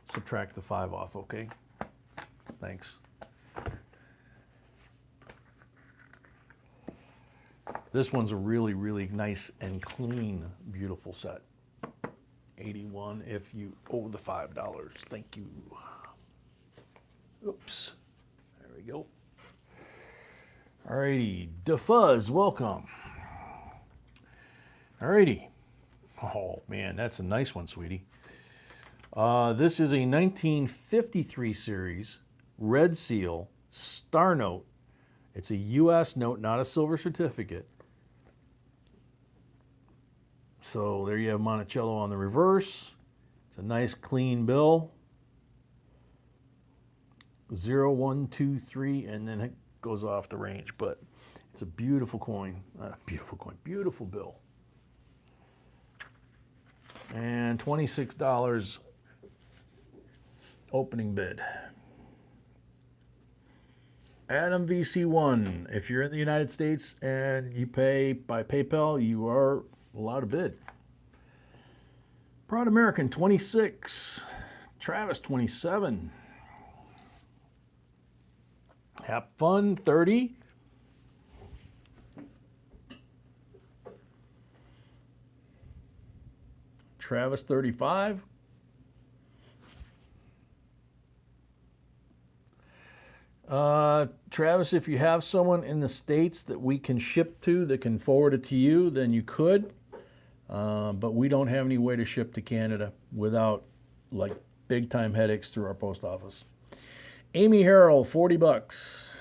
subtract the 5 off, okay? Thanks. This one's a really, really nice and clean, beautiful set. 81 if you owe the $5. Thank you. Oops. There we go. Alrighty. DeFuzz, welcome. Alrighty. Oh, man, that's a nice one, sweetie. This is a 1953 series, red seal, star note. It's a U.S. note, not a silver certificate. So there you have Monticello on the reverse. It's a nice clean bill. 0, 1, 2, 3, and then it goes off the range. But it's a beautiful coin. Beautiful bill. And $26 opening bid. Adam VC1, if you're in the United States and you pay by PayPal, you are allowed to bid. Proud American, 26. Travis, 27. Have Fun, 30. Travis, 35. Travis, if you have someone in the States that we can ship to that can forward it to you, then you could. But we don't have any way to ship to Canada without like big time headaches through our post office. Amy Harrell, $40.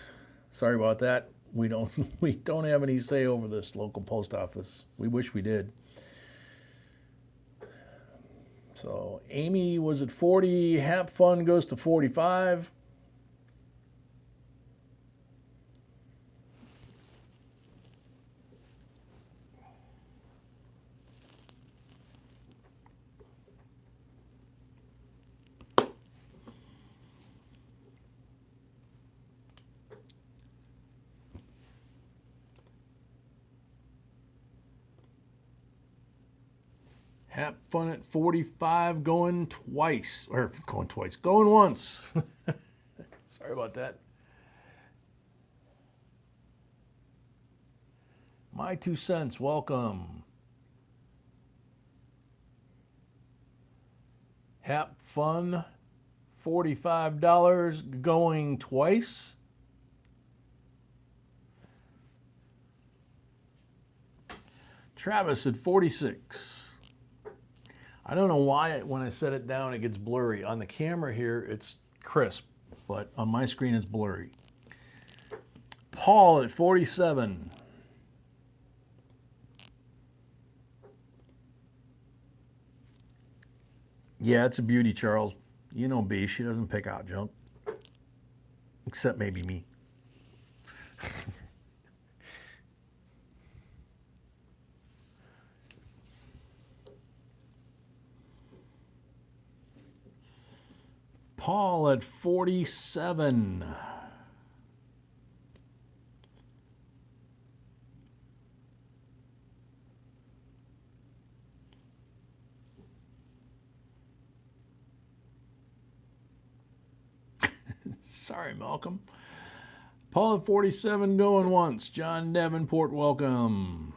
Sorry about that. We don't have any say over this local post office. We wish we did. So Amy was at 40. Have Fun goes to 45. Have Fun at 45, going once. Sorry about that. My 2 cents, welcome. Have Fun, $45, going twice. Travis at 46. I don't know why when I set it down it gets blurry. On the camera here it's crisp, but on my screen it's blurry. Paul at 47. Yeah, it's a beauty, Charles. You know B, she doesn't pick out junk. except maybe me. Paul at 47. Sorry, Malcolm. Paul at 47 going once. John Davenport, welcome.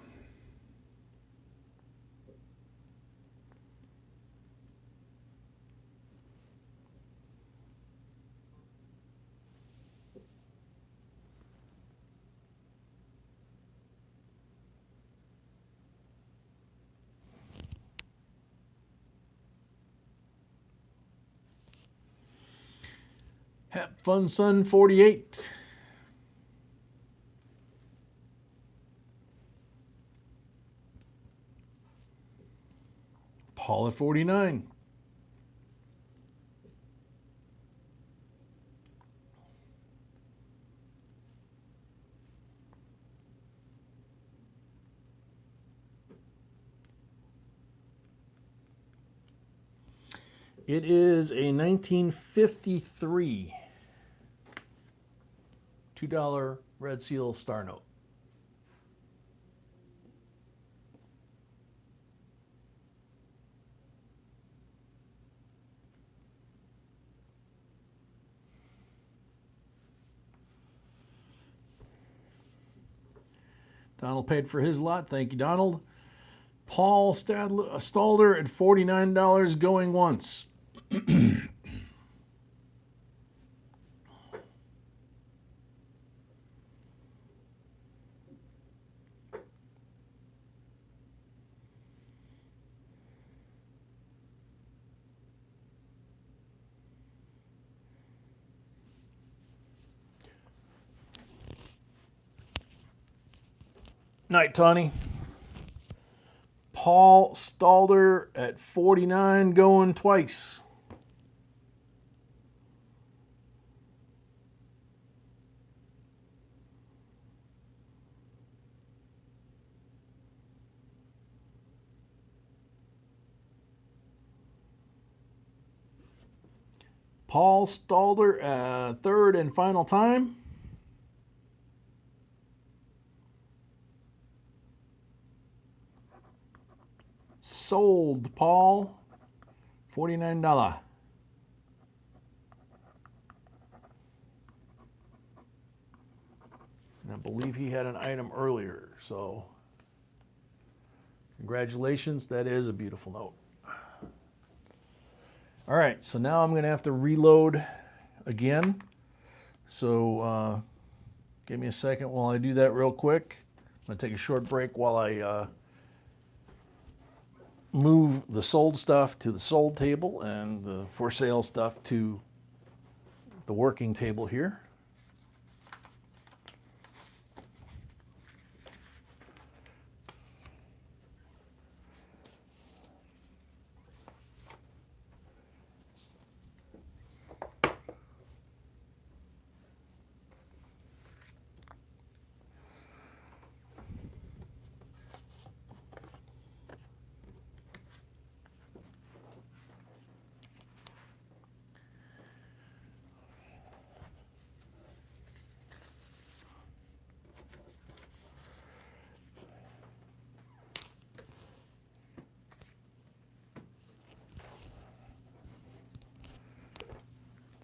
Have Fun Son 48. Paul at 49. It is a 1953 $2 Red Seal Star Note. Donald paid for his lot. Thank you, Donald. Paul Stalder at $49 going once. Night, Tawny. Paul Stalder at 49 going twice. Paul Stalder, third and final time. Sold, Paul. $49. And I believe he had an item earlier, so congratulations. That is a beautiful note. All right, so now I'm going to have to reload again. So give me a second while I do that real quick. I'm going to take a short break while I move the sold stuff to the sold table and the for sale stuff to the working table here.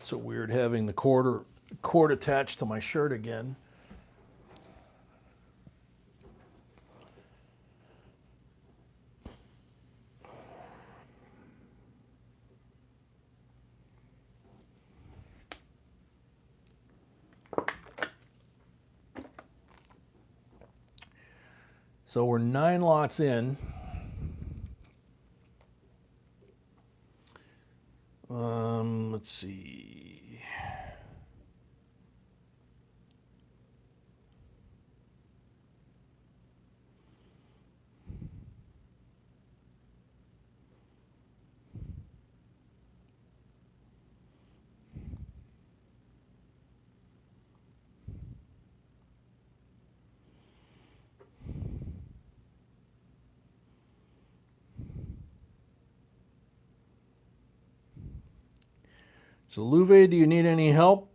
So weird having the cord attached to my shirt again. So we're 9 lots in. Let's see. So Louve, do you need any help?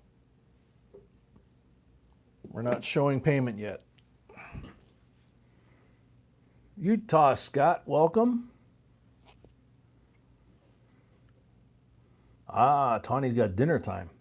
We're not showing payment yet. Utah Scott, welcome. Ah, Tawny's got dinner time.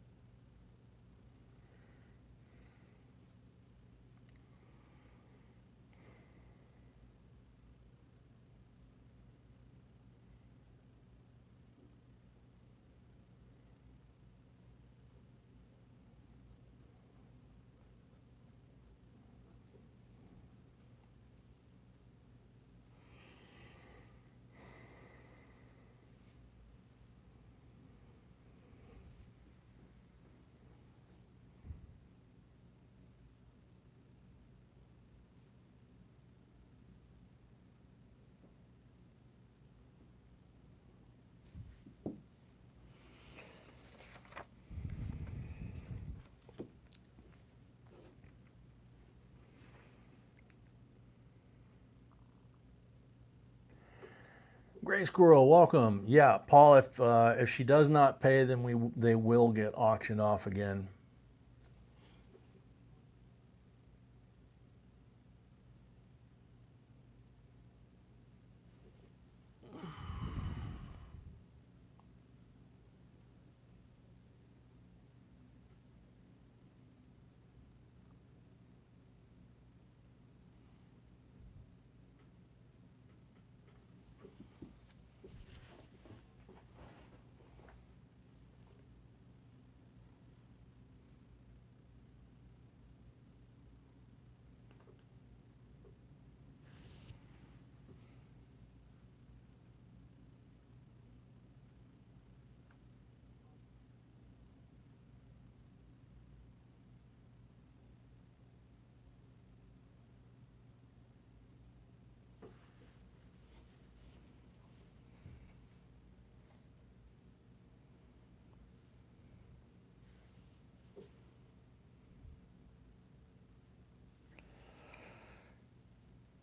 Gray Squirrel, welcome. Yeah, Paul, if she does not pay, then they will get auctioned off again.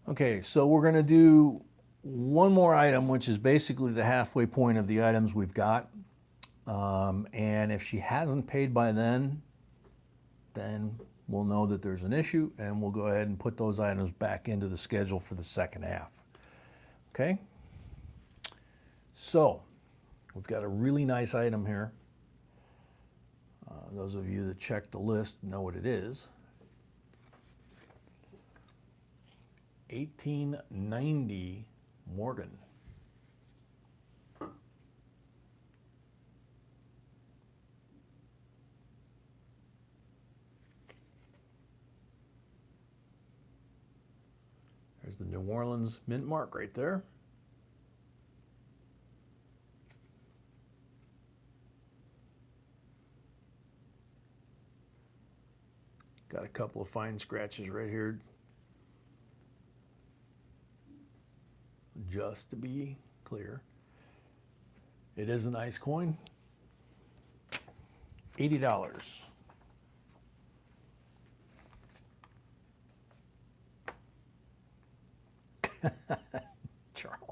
Okay, so we're going to do one more item, which is basically the halfway point of the items we've got. And if she hasn't paid by then we'll know that there's an issue, and we'll go ahead and put those items back into the schedule for the second half. Okay? So, we've got a really nice item here. Those of you that checked the list know what it is. 1890 Morgan. There's the New Orleans mint mark right there. Got a couple of fine scratches right here. Just to be clear, it is a nice coin. $80. Charles.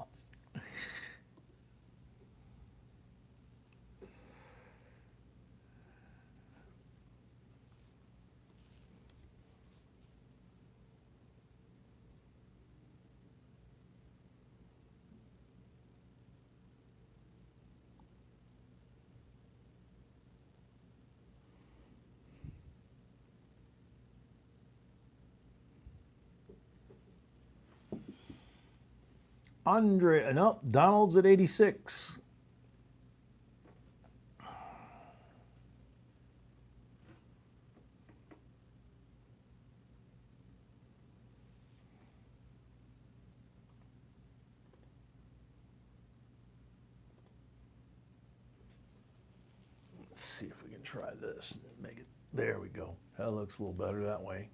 No, Donald's at 86. Let's see if we can try this. Make it, there we go. That looks a little better that way.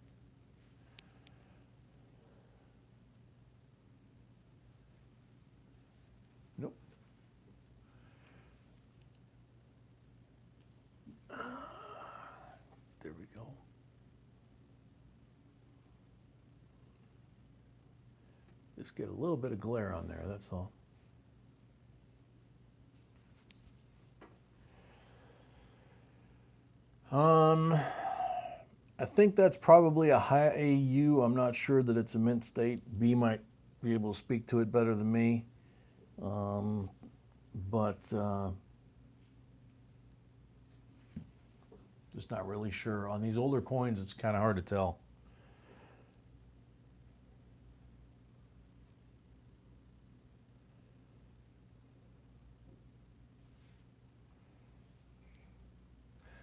Nope. There we go. Just get a little bit of glare on there, that's all. I think that's probably a high AU. I'm not sure that it's a mint state. B might be able to speak to it better than me. But just not really sure. On these older coins, it's kind of hard to tell.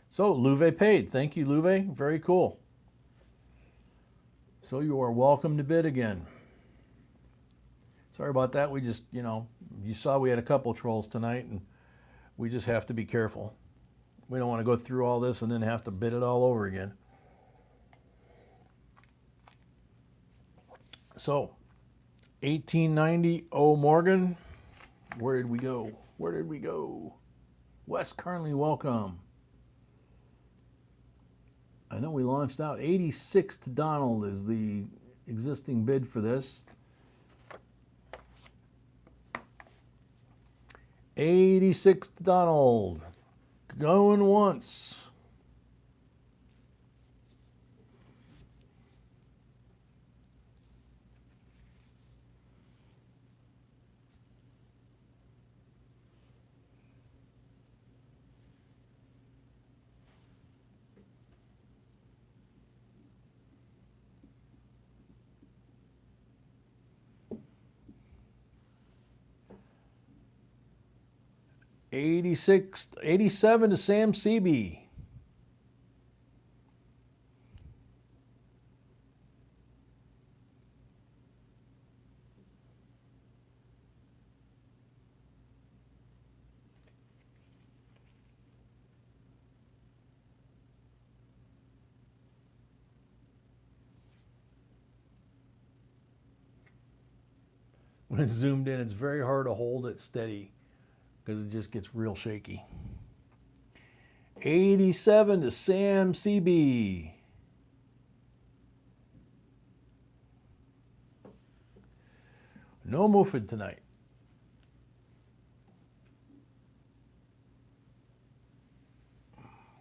So Louvet paid. Thank you, Louvet. Very cool. So you are welcome to bid again. Sorry about that. We just, you saw we had a couple trolls tonight, and we just have to be careful. We don't want to go through all this and then have to bid it all over again. So, 1890 O Morgan. Where did we go? Where did we go? Wes Carnley, welcome. I know we launched out. 86 to Donald is the existing bid for this. 86 to Donald. Going once. $87 to Sam Seaby. When it's zoomed in, it's very hard to hold it steady because it just gets real shaky. 87 to Sam CB. No Muffin tonight.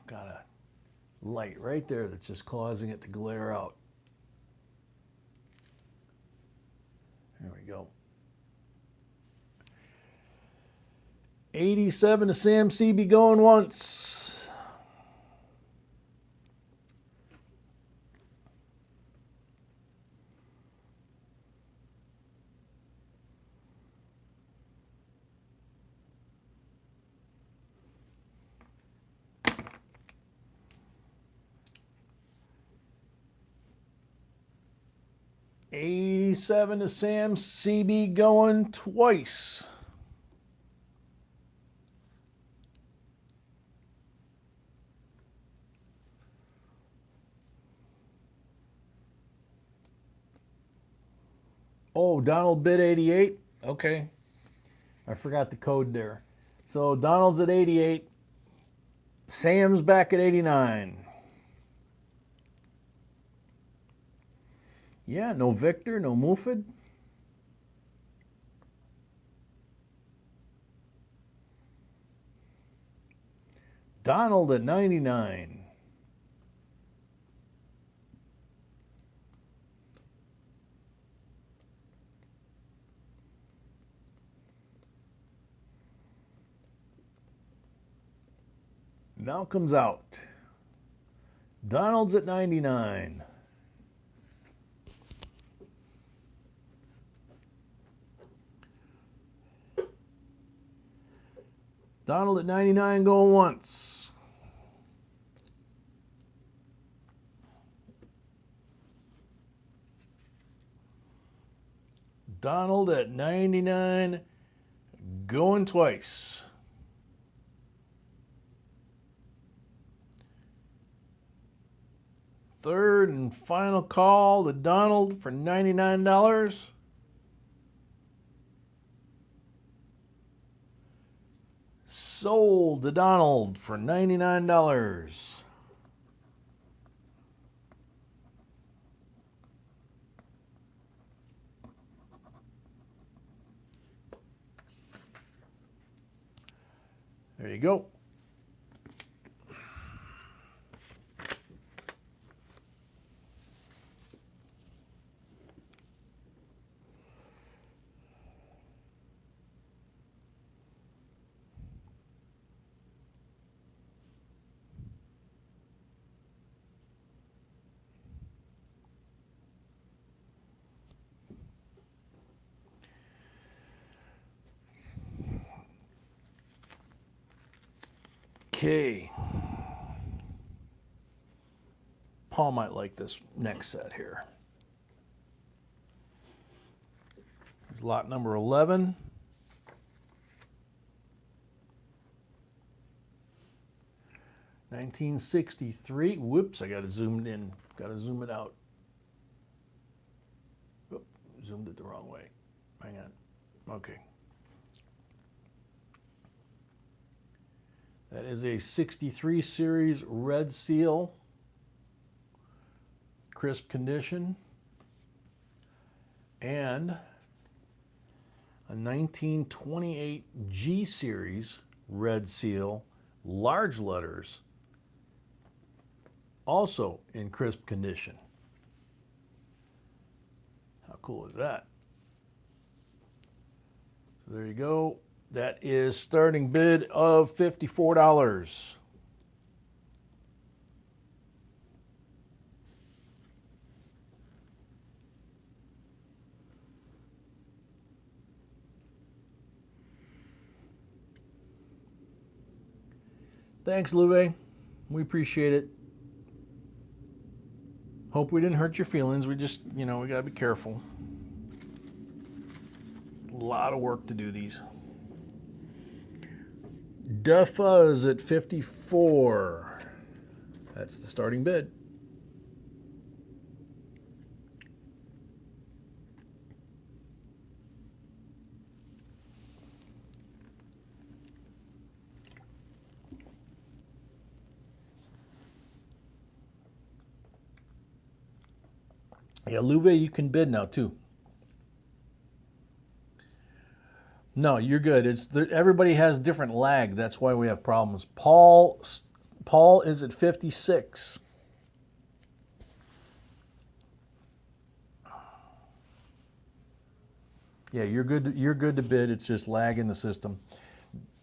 Got a light right there that's just causing it to glare out. There we go. 87 to Sam CB going once. $87 to Sam CB going twice. Oh, Donald bid 88. Okay. I forgot the code there. So Donald's at 88. Sam's back at 89. Yeah, no Victor, no Mufid. Donald at 99. Malcolm's out. Donald's at 99. Donald at 99 going once. Donald at 99 going twice. Third and final call to Donald for $99. Sold to Donald for $99. There you go. Okay. Paul might like this next set here. It's lot number 11. $1963. Whoops, I got it zoomed in. Got to zoom it out. Oh, zoomed it the wrong way. Hang on. Okay. That is a 63 series red seal. Crisp condition. And a 1928 G series red seal, large letters, also in crisp condition. How cool is that? So there you go. That is starting bid of $54. Thanks, Louve. We appreciate it. Hope we didn't hurt your feelings. We just, we got to be careful. A lot of work to do these. Da Fuzz at 54. That's the starting bid. Yeah, Louve, you can bid now too. No, you're good. Everybody has different lag. That's why we have problems. Paul is at 56. Yeah, you're good. You're good to bid. It's just lag in the system.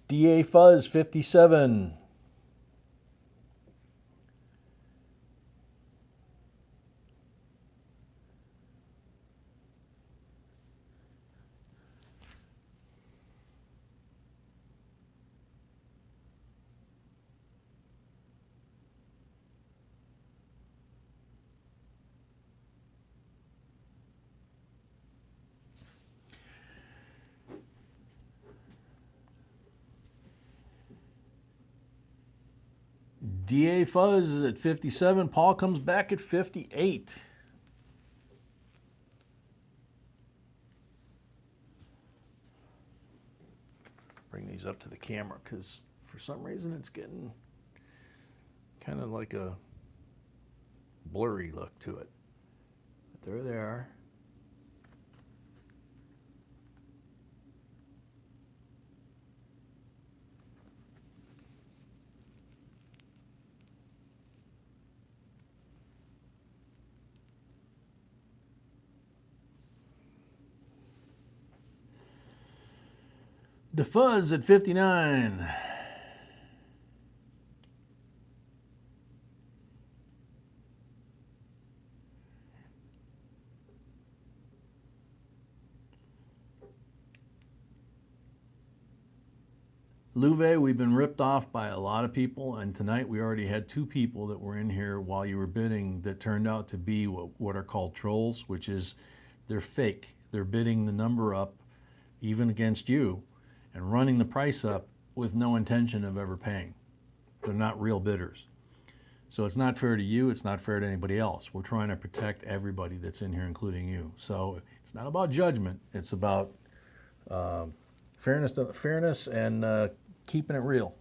DA Fuzz 57. DA Fuzz is at 57. Paul comes back at 58. Bring these up to the camera because for some reason it's getting kind of like a blurry look to it. But there they are. Da Fuzz at 59. Louve, we've been ripped off by a lot of people, and tonight we already had 2 people that were in here while you were bidding that turned out to be what are called trolls, which is they're fake. They're bidding the number up even against you and running the price up with no intention of ever paying. They're not real bidders. So it's not fair to you, it's not fair to anybody else. We're trying to protect everybody that's in here, including you. So it's not about judgment, it's about fairness and keeping it real.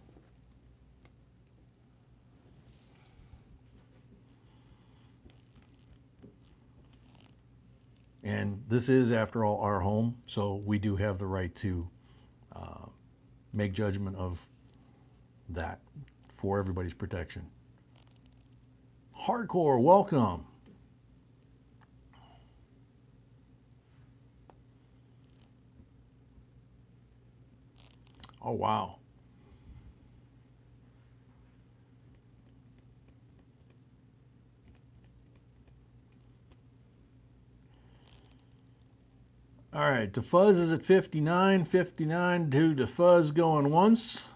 And this is, after all, our home, so we do have the right to make judgment of that for everybody's protection. Hardcore, welcome. Oh, wow. All right, Da Fuzz is at 59. 59 to Da Fuzz going once.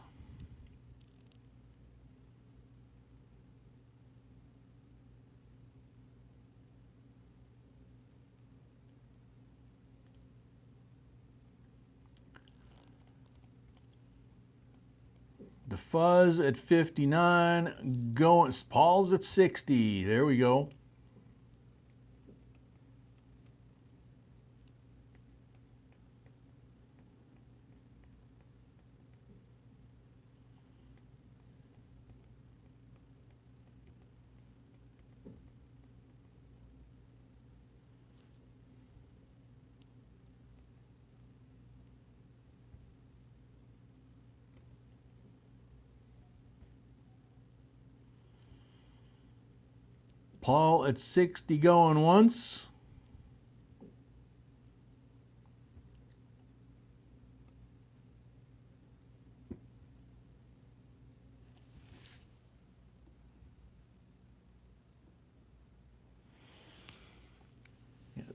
to Fuzz at 59. Going, Paul's at 60. There we go. Paul at 60 going once.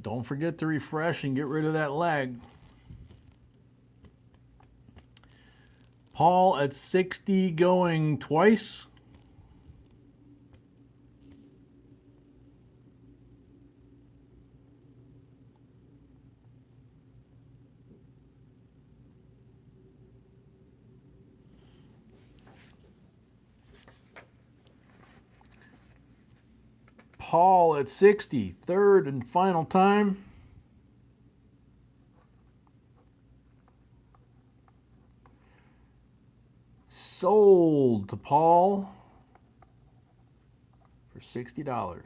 Don't forget to refresh and get rid of that lag. Paul at 60 going twice. Paul at 60, third and final time. Sold to Paul for $60.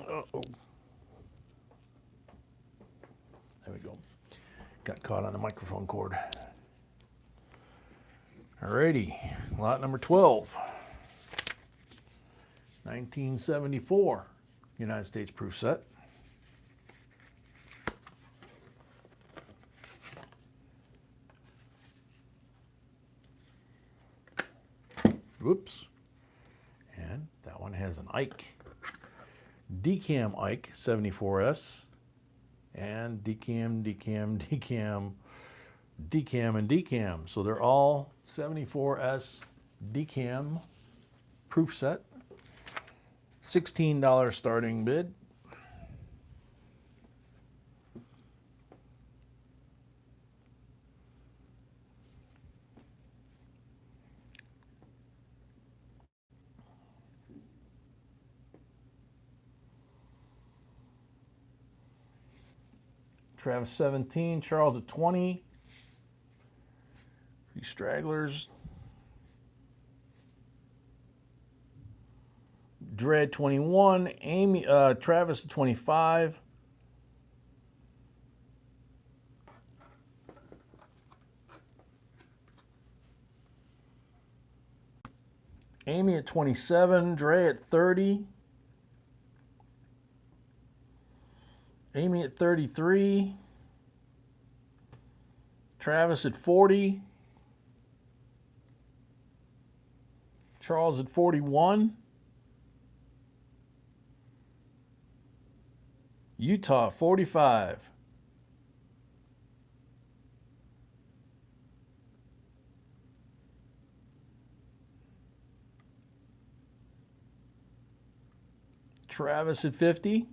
Uh-oh. There we go. Got caught on the microphone cord. Alrighty, lot number 12. 1974 United States proof set. Whoops. And that one has an Ike. Decam Ike 74S. And decam, decam, decam, decam, and decam. So they're all 74S decam proof set. $16 starting bid. Travis 17, Charles at 20. Three stragglers. Dread 21, Travis at 25. Amy at 27, Dre at 30. Amy at 33. Travis at 40. Charles at 41. Utah 45. Travis at 50.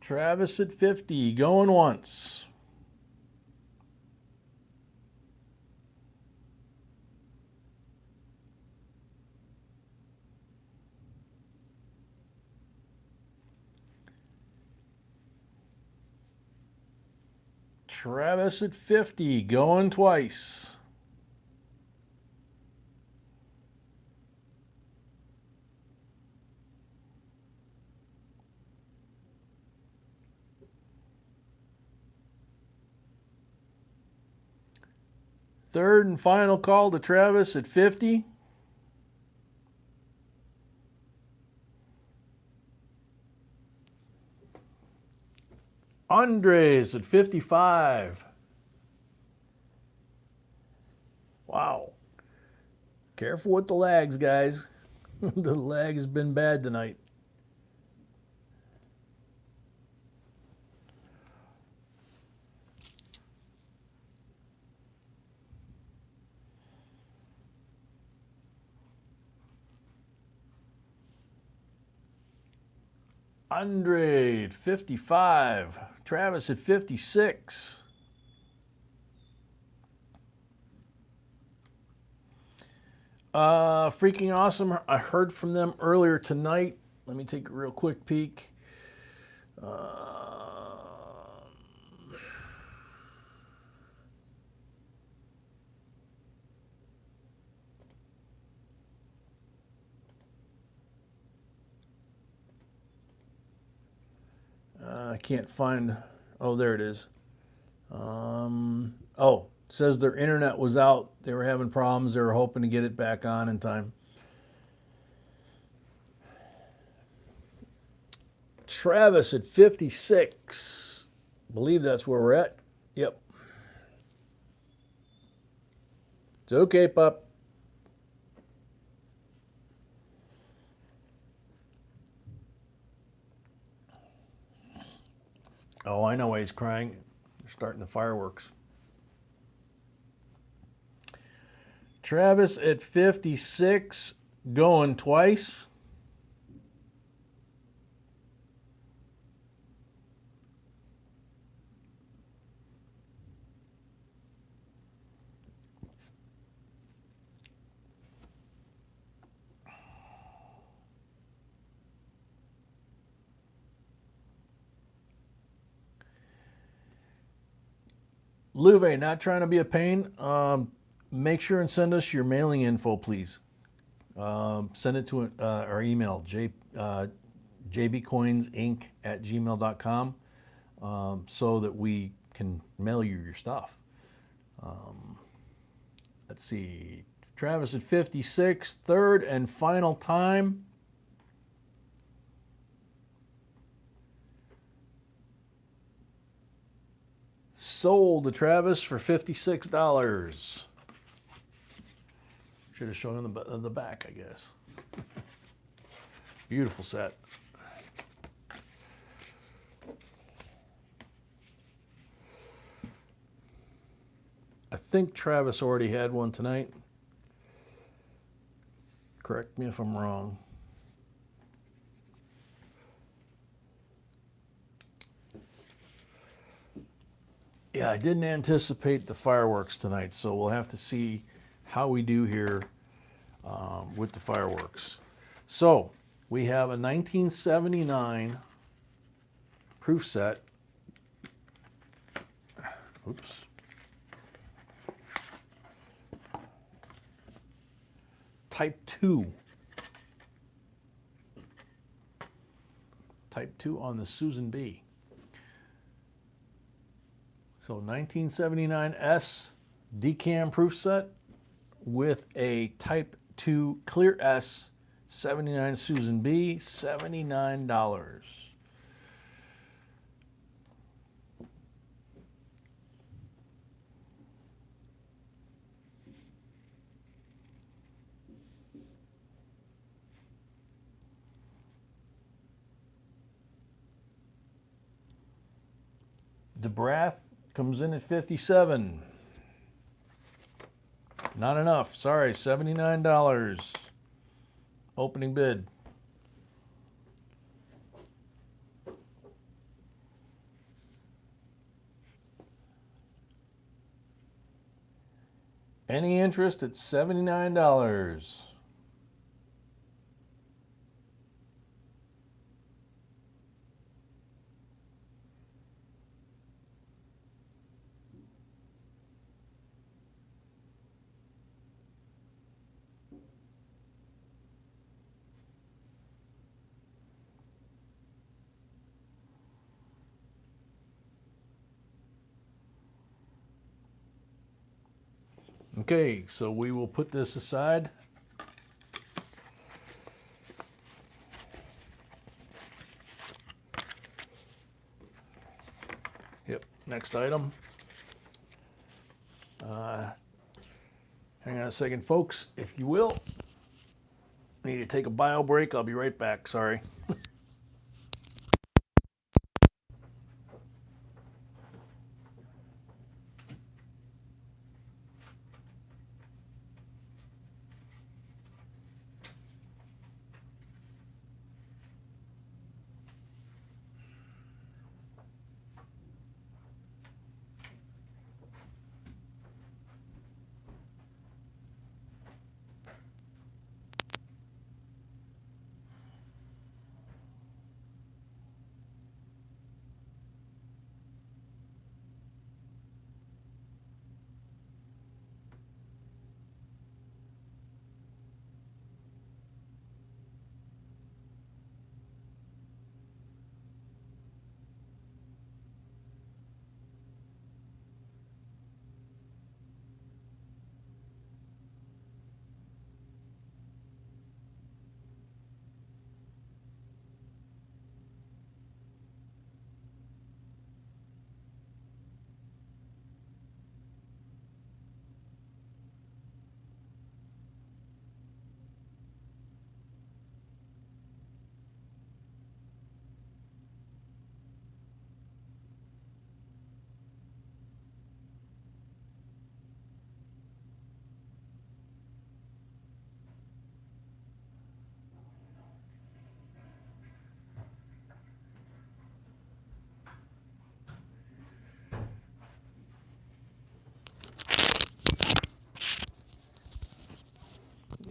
Travis at 50, going once. Travis at 50, going twice. Third and final call to Travis at 50. Andres at 55. Wow. Careful with the lags, guys. The lag has been bad tonight. Andre at 55. Travis at 56. Freaking awesome. I heard from them earlier tonight. Let me take a real quick peek. I can't find. Oh, there it is. Oh, it says their internet was out. They were having problems. They were hoping to get it back on in time. Travis at 56. Believe that's where we're at. Yep. It's okay, pup. Oh, I know why he's crying. They're starting the fireworks. Travis at 56, going twice. Luve, not trying to be a pain. Make sure and send us your mailing info, please. Send it to our email, jbcoinsinc@gmail.com, so that we can mail you your stuff. Let's see. Travis at 56, third and final time. Sold to Travis for $56. Should have shown him the back, I guess. Beautiful set. I think Travis already had one tonight. Correct me if I'm wrong. Yeah, I didn't anticipate the fireworks tonight, so we'll have to see how we do here with the fireworks. So we have a 1979 proof set. Oops. Type 2. Type 2 on the Susan B. So 1979 S decam proof set with a Type 2 Clear S 79 Susan B, $79. DeBrath comes in at 57. Not enough. Sorry, $79. Opening bid. Any interest at $79? Okay, so we will put this aside. next item. Hang on a second, folks, if you will. I need to take a bio break. I'll be right back. Sorry.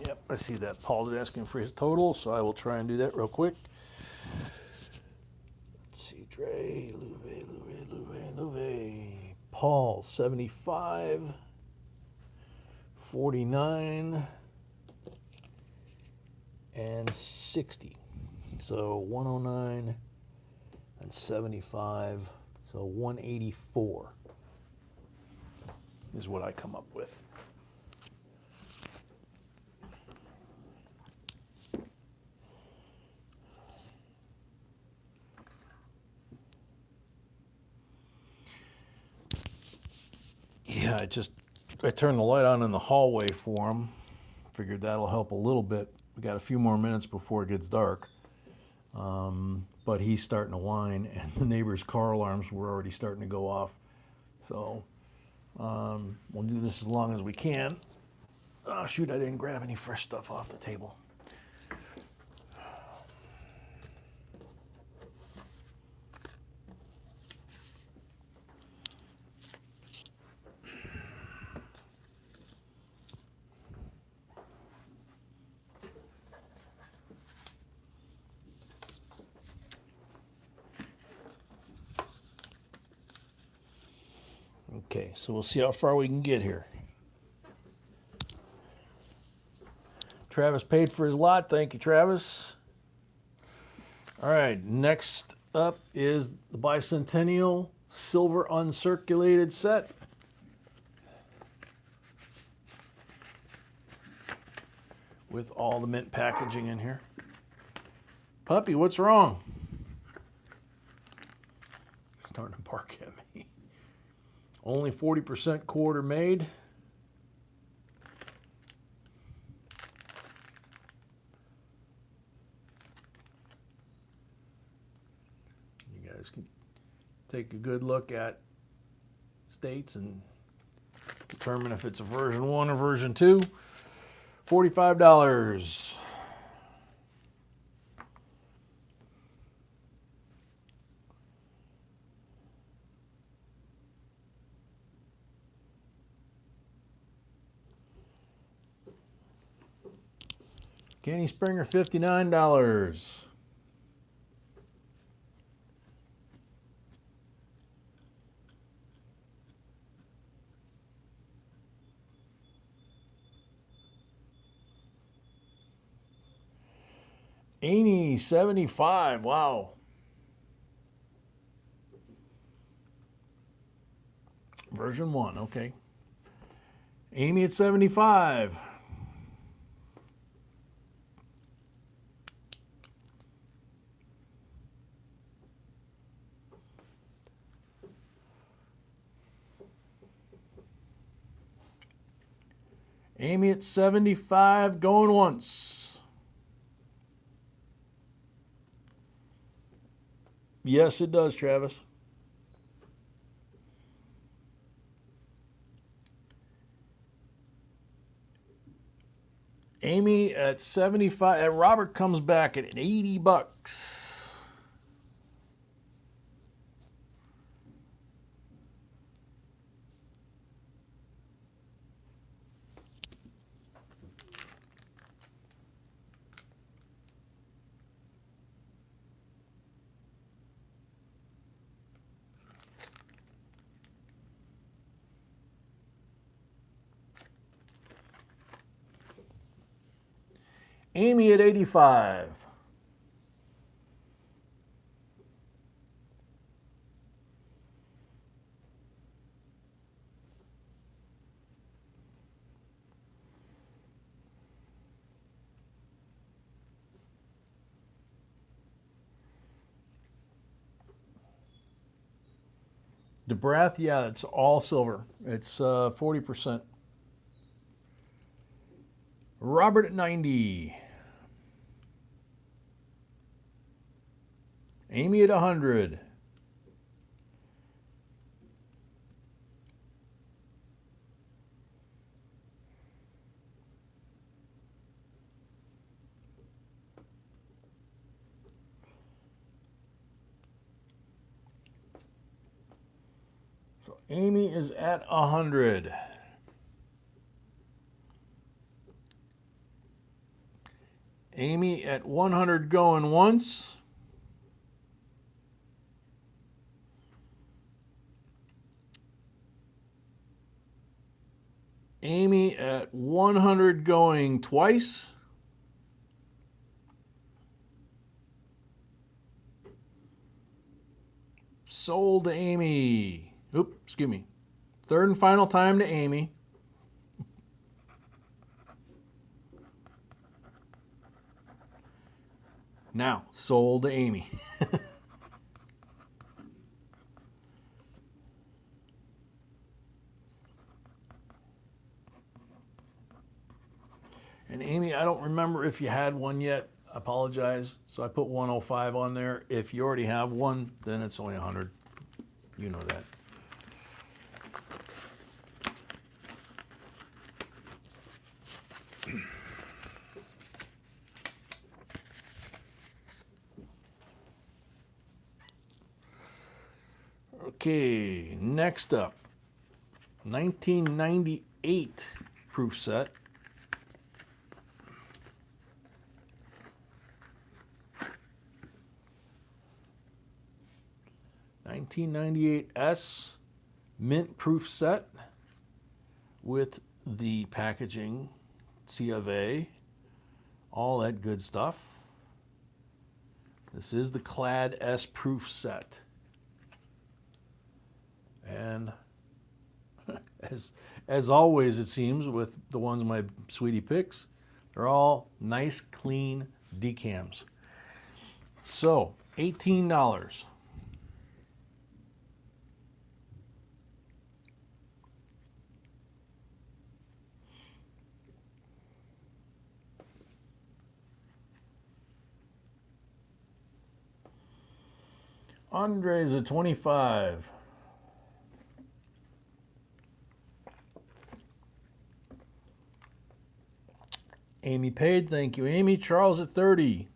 Yep, I see that. Paul's asking for his total, so I will try and do that real quick. Let's see, Dre, Louve. Paul, 75, 49, and 60. So 109 and 75, so 184 is what I come up with. Yeah, I turned the light on in the hallway for him. Figured that'll help a little bit. We got a few more minutes before it gets dark. But he's starting to whine, and the neighbor's car alarms were already starting to go off. So we'll do this as long as we can. Oh, shoot, I didn't grab any fresh stuff off the table. Okay, so we'll see how far we can get here. Travis paid for his lot. Thank you, Travis. All right, next up is the Bicentennial Silver Uncirculated Set. With all the mint packaging in here. Puppy, what's wrong? Starting to bark at me. Only 40% quarter made. You guys can take a good look at states and determine if it's a version 1 or version 2. $45. Kenny Springer, $59. Amy, 75. Wow. Version 1, okay. Amy at 75. Amy at 75, going once. Yes, it does, Travis. Amy at 75. And Robert comes back at 80 bucks. Amy at 85. DeBrath, yeah, it's all silver. It's 40%. Robert at 90. Amy at 100. So Amy is at 100. Amy at 100 going once. Amy at 100 going twice. Sold to Amy. Oops, excuse me. Third and final time to Amy. Now, sold to Amy. And Amy, I don't remember if you had one yet. I apologize. So I put 105 on there. If you already have one, then it's only 100. You know that. Okay, next up, 1998 proof set. $1998 mint proof set with the packaging, C of A, all that good stuff. This is the Clad S proof set. And as always, it seems, with the ones my sweetie picks, they're all nice, clean decams. So, $18. Andre's at 25. Amy paid, thank you, Amy. Charles at 30.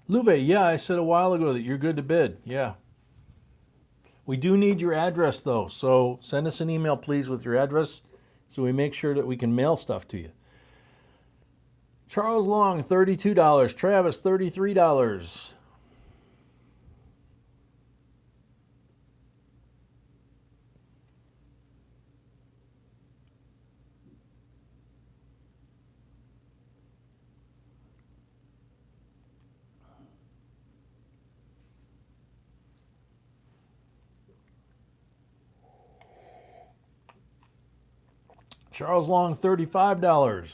Louve, yeah, I said a while ago that you're good to bid. Yeah. We do need your address, though, so send us an email, please, with your address so we make sure that we can mail stuff to you. Charles Long, $32. Travis, $33. Charles Long, $35.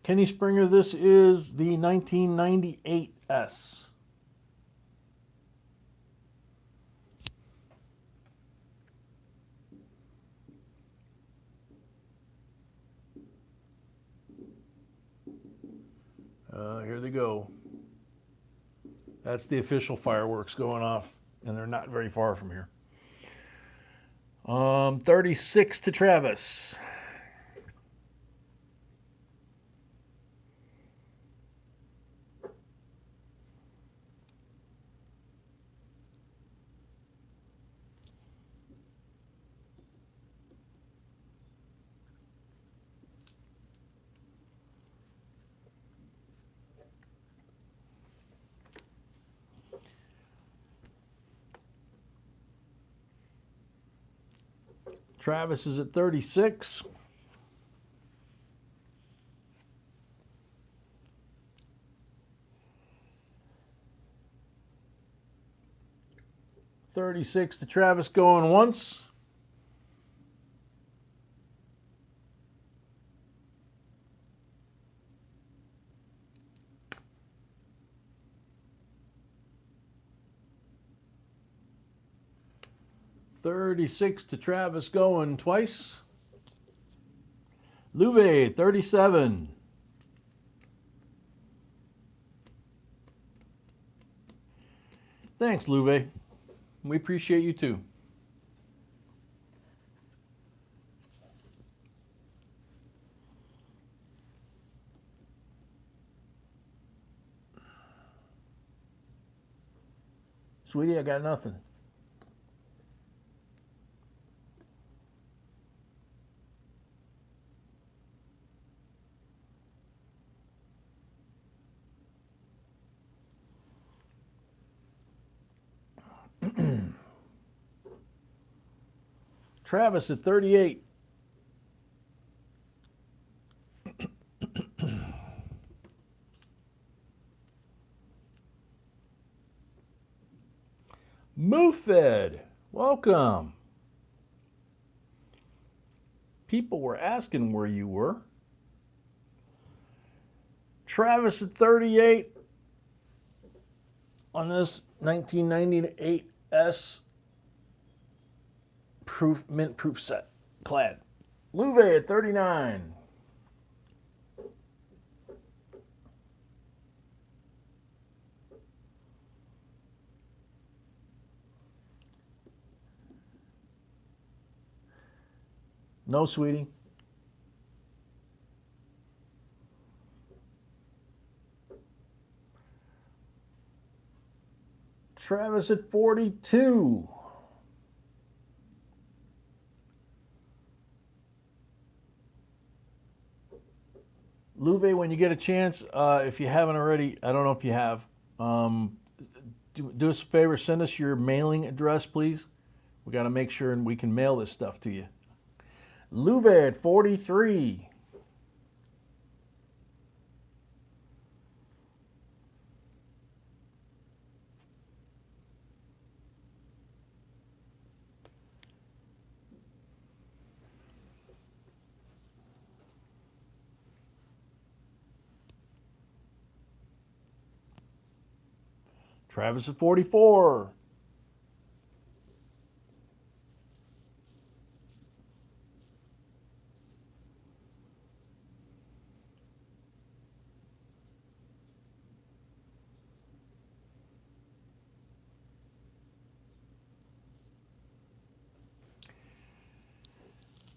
Kenny Springer, this is the 1998 S. Here they go. That's the official fireworks going off, and they're not very far from here. 36 to Travis. Travis is at 36. $36 to Travis going once. $36 to Travis going twice. Louve, 37. Thanks, Louve. We appreciate you too. Sweetie, I got nothing. Travis at 38. Moofed, welcome. People were asking where you were. Travis at 38 on this 1998 S mint proof set clad. Louve at 39. No, sweetie. Travis at 42. Louve, when you get a chance, if you haven't already, I don't know if you have, do us a favor, send us your mailing address, please. We got to make sure we can mail this stuff to you. Louve at 43. Travis at 44.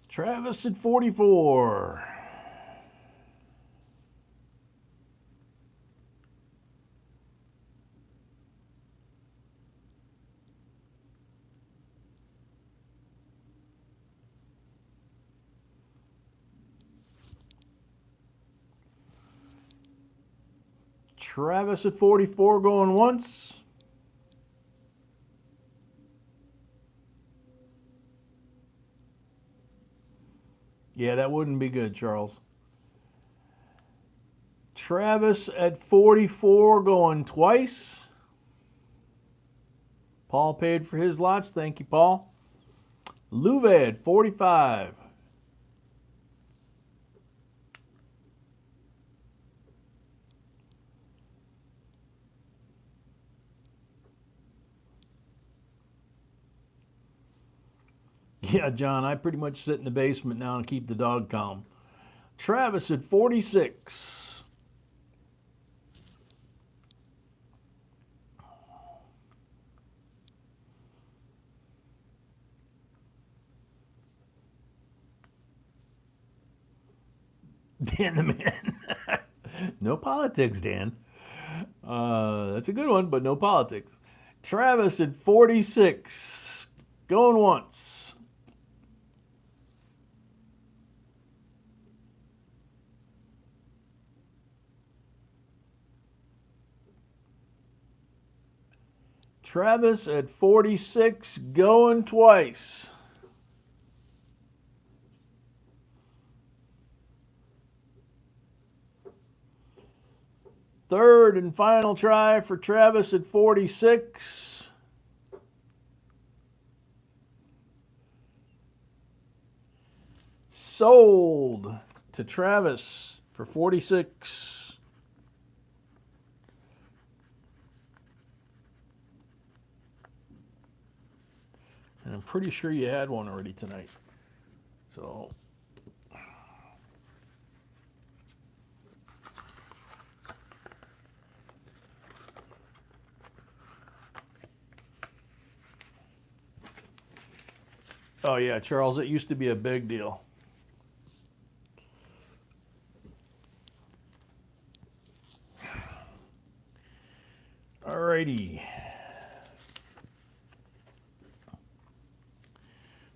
Travis at 44. Travis at 44 going once. Yeah, that wouldn't be good, Charles. Travis at 44 going twice. Paul paid for his lots. Thank you, Paul. Luve at 45. Yeah, John, I pretty much sit in the basement now and keep the dog calm. Travis at 46. Dan the man. No politics, Dan. That's a good one, but no politics. Travis at 46. Going once. Travis at 46, going twice. Third and final try for Travis at 46. Sold to Travis for 46. And I'm pretty sure you had one already tonight. So oh yeah, Charles, it used to be a big deal. Alrighty.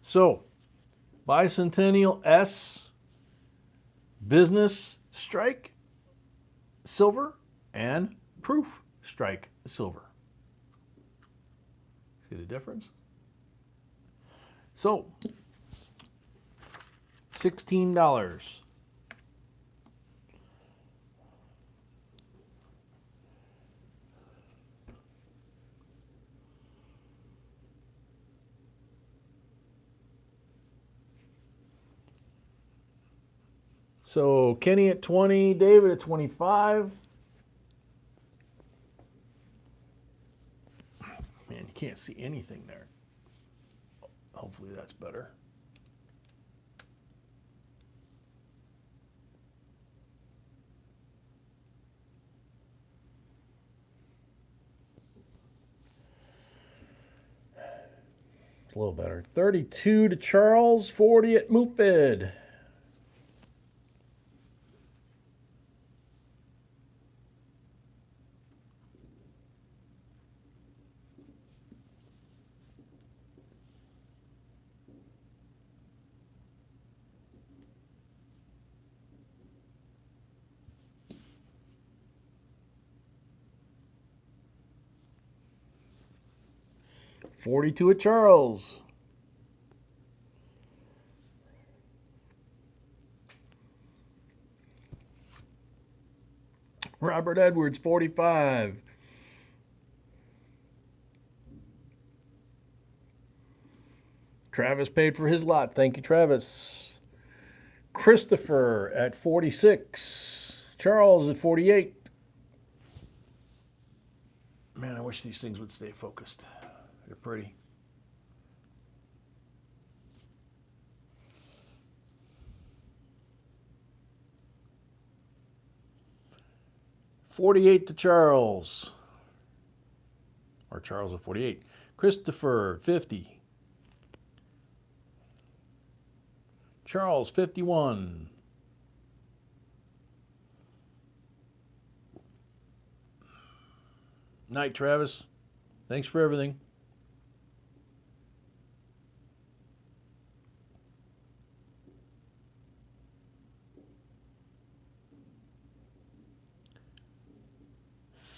So, Bicentennial S, Business Strike Silver, and Proof Strike Silver. See the difference? So, $16. So Kenny at 20, David at 25. Man, you can't see anything there. Hopefully that's better. It's a little better. 32 to Charles, 40 at Mufid. $42 at Charles. Robert Edwards, 45. Travis paid for his lot. Thank you, Travis. Christopher at 46. Charles at 48. Man, I wish these things would stay focused. They're pretty. $48 to Charles. Or Charles at 48. Christopher, 50. Charles, 51. Night, Travis. Thanks for everything.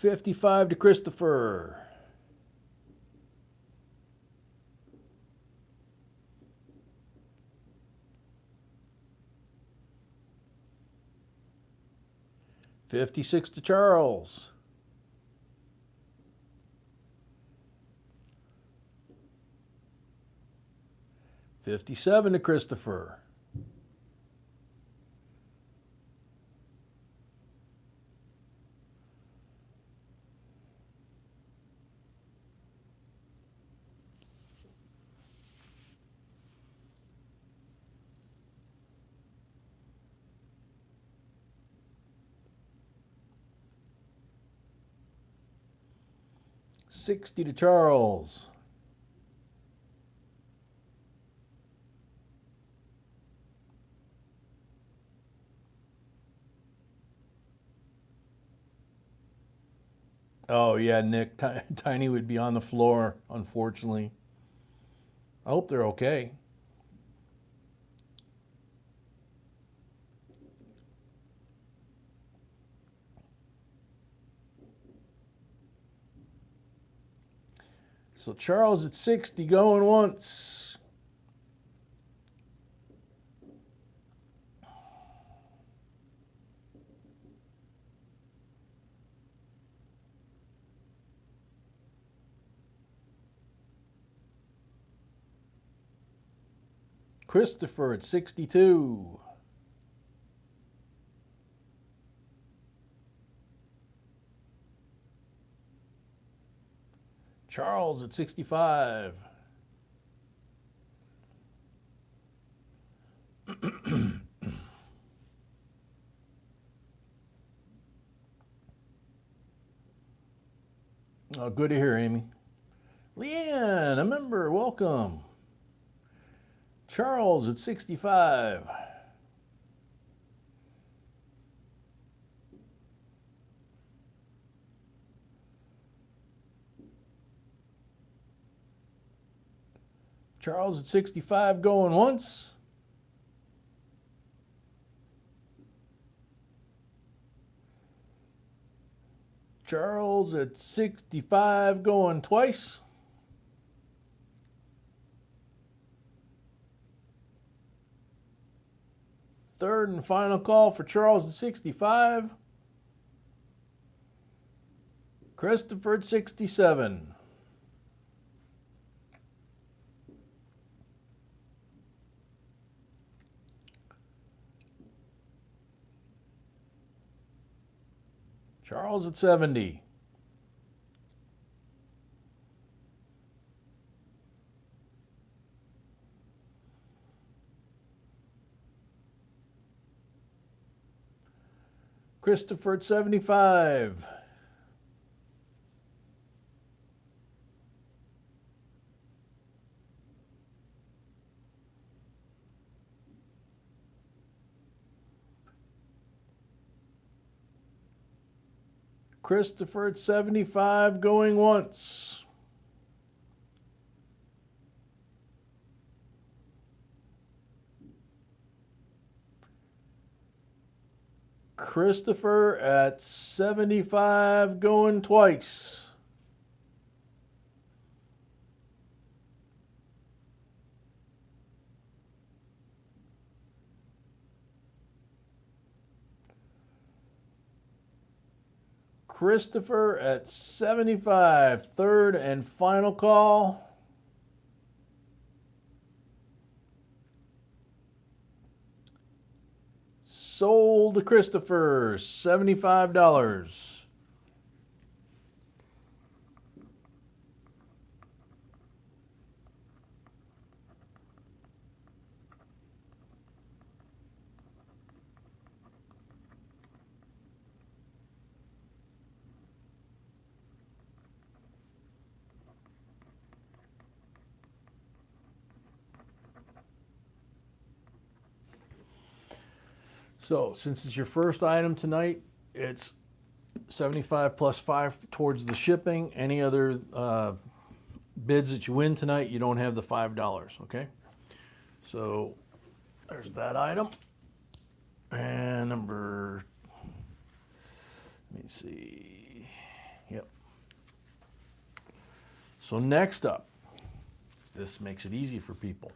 $55 to Christopher. 56 to Charles. 57 to Christopher. 60 to Charles. 'Oh yeah, Nick, Tiny would be on the floor, unfortunately. I hope they're okay. So Charles at 60 going once. Christopher at 62. Charles at 65. Oh, good to hear, Amy. Leanne, a member, welcome. Charles at 65. Charles at 65 going once. Charles at 65 going twice. Third and final call for Charles at 65. Christopher at 67. Charles at 70. Christopher at 75. Christopher at 75 going once. Christopher at 75 going twice. Christopher at 75, third and final call. Sold to Christopher, $75. So, since it's your first item tonight, it's 75 plus 5 towards the shipping. Any other bids that you win tonight, you don't have the $5, okay? So, there's that item. And number, let me see. Yep. So, next up, this makes it easy for people.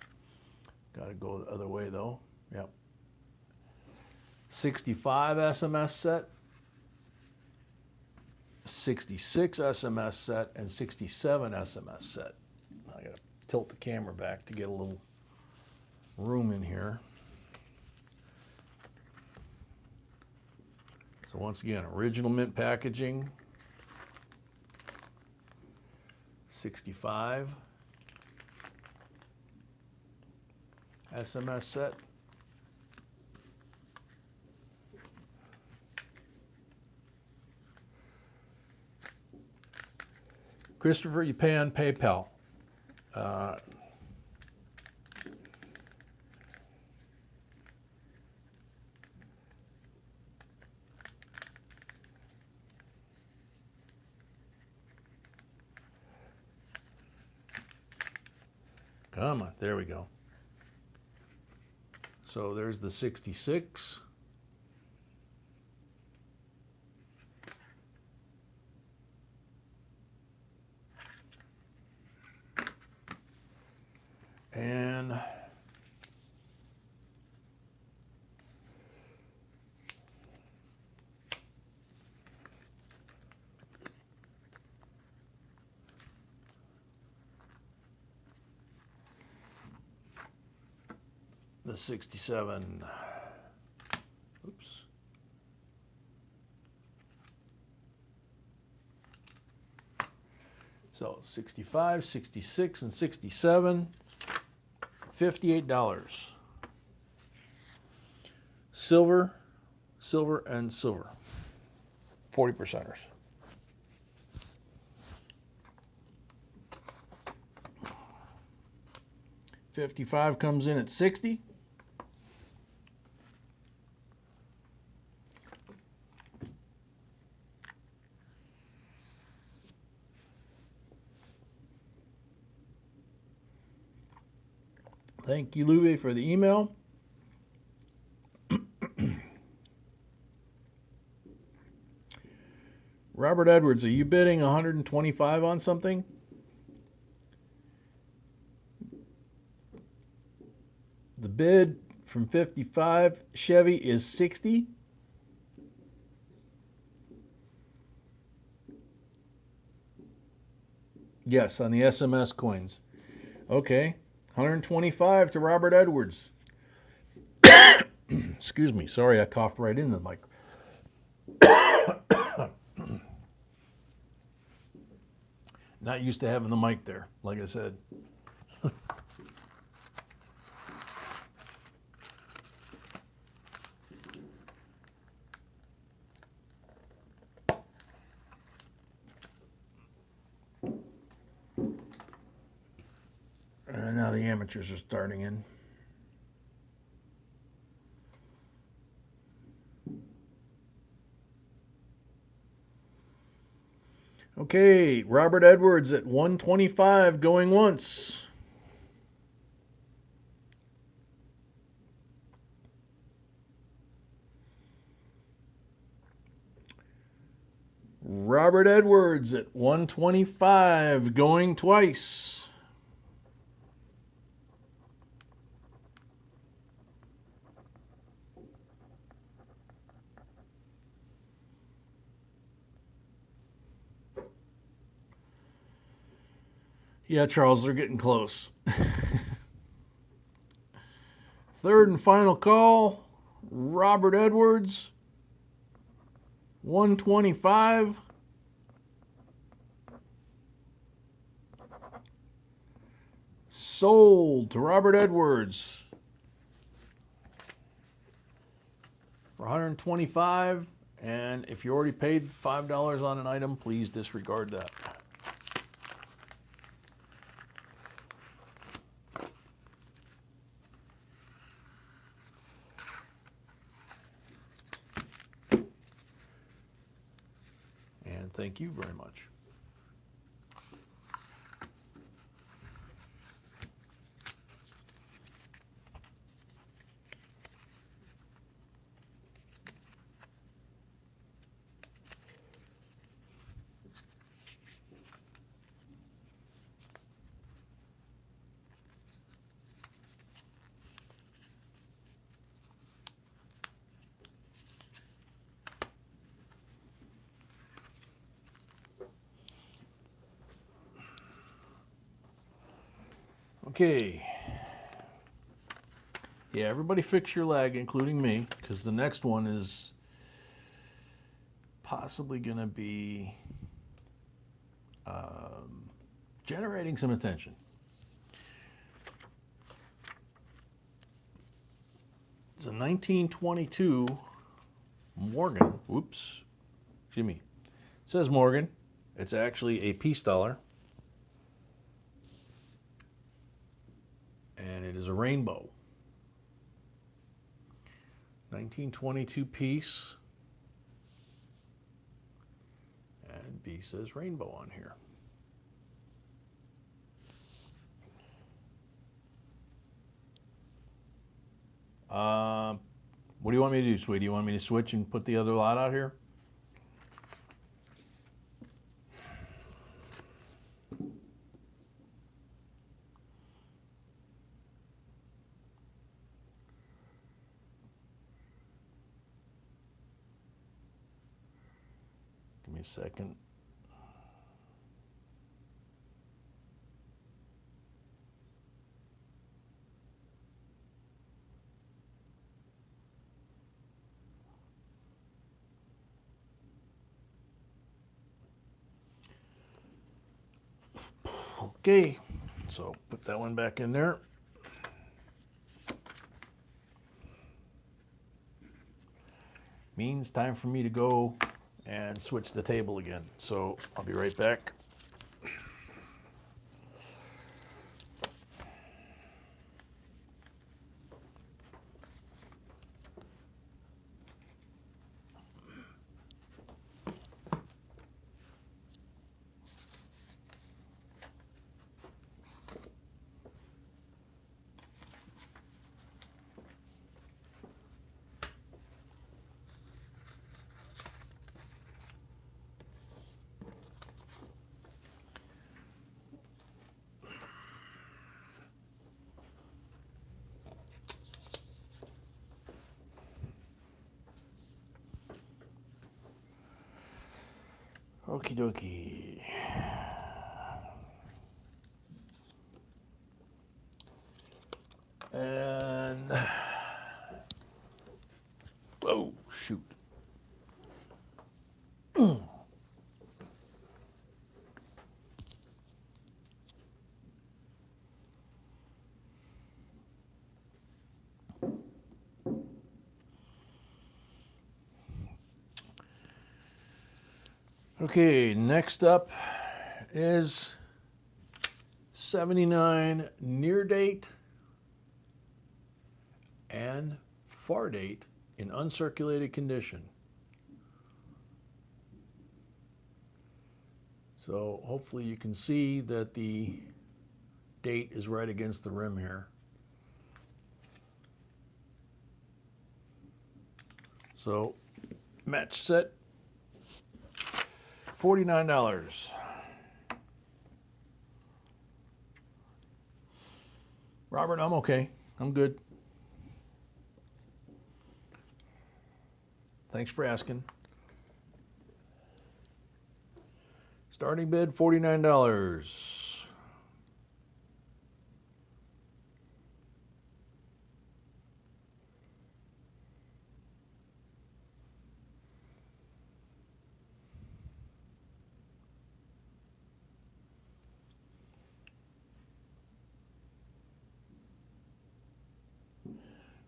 Got to go the other way, though. Yep. 65 SMS set. 66 SMS set and 67 SMS set. I gotta tilt the camera back to get a little room in here. So once again, original mint packaging, 65 SMS set. Christopher, you pay on PayPal. Come on, there we go. So there's the 66. And the 67. Oops. So 65, 66, and 67, $58. Silver, silver, and silver. 40%ers. $55 comes in at 60. Thank you, Louie, for the email. Robert Edwards, are you bidding 125 on something? The bid from 55 Chevy is 60. Yes, on the SMS coins. Okay. 125 to Robert Edwards. Excuse me. Sorry, I coughed right into the mic. Not used to having the mic there, like I said. And now the amateurs are starting in. Okay, Robert Edwards at 125 going once. Robert Edwards at 125 going twice. Yeah, Charles, they're getting close. Third and final call, Robert Edwards, 125. Sold to Robert Edwards for 125. And if you already paid $5 on an item, please disregard that. And thank you very much. Okay. Yeah, everybody fix your leg, including me, because the next one is possibly going to be generating some attention. It's a 1922 Morgan. Whoops. Excuse me. It says Morgan. It's actually a peace dollar. And it is a rainbow. 1922 piece. And B says rainbow on here. What do you want me to do, sweetie? You want me to switch and put the other lot out here? Give me a second. Okay, so put that one back in there. Means time for me to go and switch the table again. So I'll be right back. Okie dokie. And, oh, shoot. Okay, next up is 79 near date and far date in uncirculated condition. So hopefully you can see that the date is right against the rim here. So match set, $49. Robert, I'm okay. I'm good. Thanks for asking. Starting bid, $49.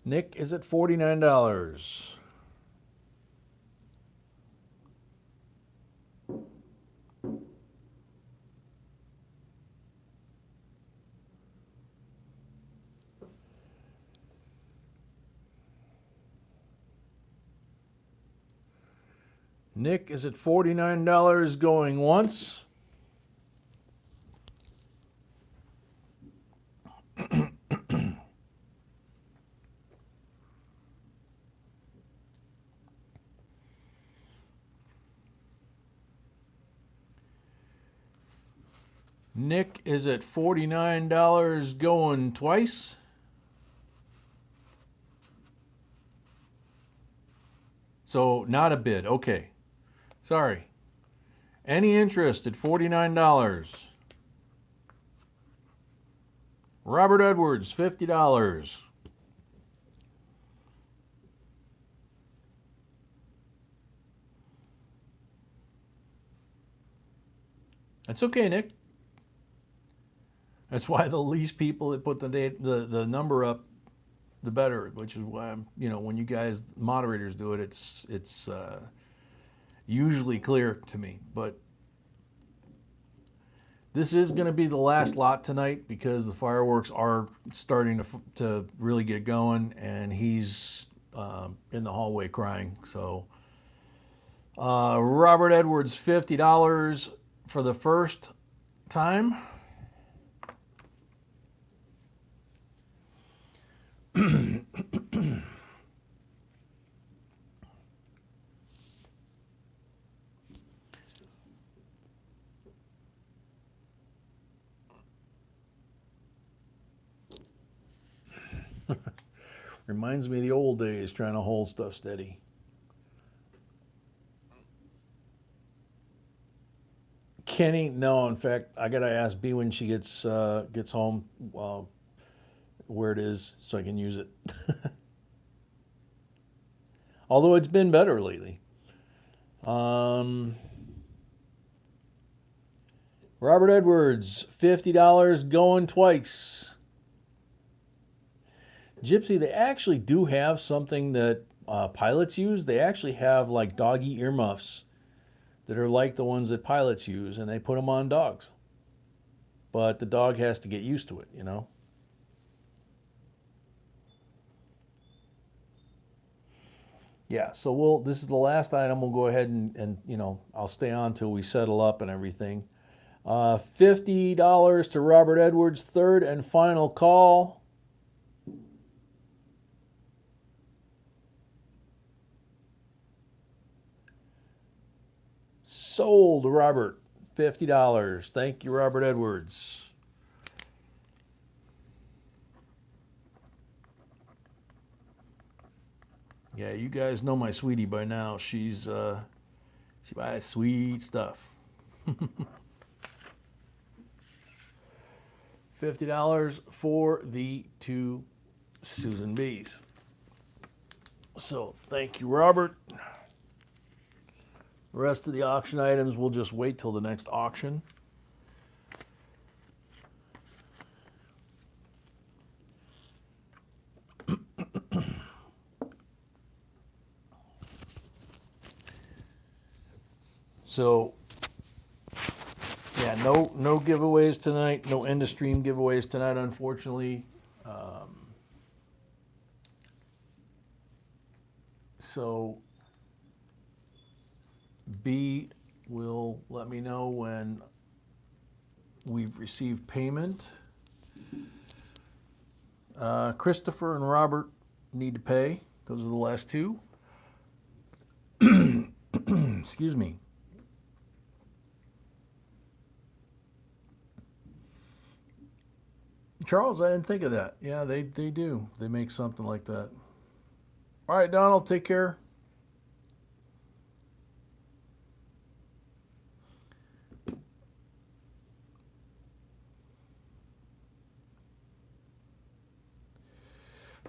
Nick is at $49. Nick is at $49 going once. Nick is at $49 going twice. So not a bid. Okay. Sorry. Any interest at $49? Robert Edwards, $50. That's okay, Nick. That's why the least people that put the number up, the better. Which is why when you guys moderators do it, it's usually clear to me. But this is going to be the last lot tonight because the fireworks are starting to really get going, and he's in the hallway crying. So Robert Edwards, $50 for the first time. Reminds me of the old days trying to hold stuff steady. Kenny, no. In fact, I gotta ask B when she gets home where it is so I can use it. Although it's been better lately. Robert Edwards, $50 going twice. Gypsy, they actually do have something that pilots use. They actually have like doggy earmuffs that are like the ones that pilots use, and they put them on dogs. But the dog has to get used to it, Yeah, so this is the last item. We'll go ahead and I'll stay on till we settle up and everything. $50 to Robert Edwards, third and final call. Sold, Robert. $50. Thank you, Robert Edwards. Yeah, you guys know my sweetie by now. She buys sweet stuff. $50 for the two Susan B's. So thank you, Robert. The rest of the auction items, we'll just wait till the next auction. So, yeah, no giveaways tonight. No end of stream giveaways tonight, unfortunately. So B will let me know when we've received payment. Christopher and Robert need to pay. Those are the last two. Excuse me. Charles, I didn't think of that. Yeah, they do. They make something like that. All right, Donald, take care.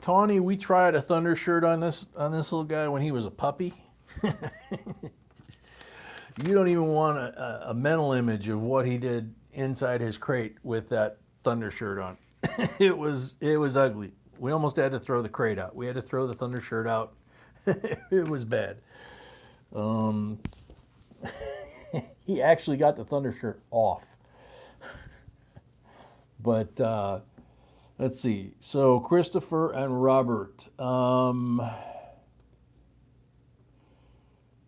Tawny, we tried a Thunder shirt on this little guy when he was a puppy. You don't even want a mental image of what he did inside his crate with that Thunder shirt on. It was ugly. We almost had to throw the crate out. We had to throw the Thunder shirt out. It was bad. He actually got the Thunder shirt off. But let's see. So Christopher and Robert.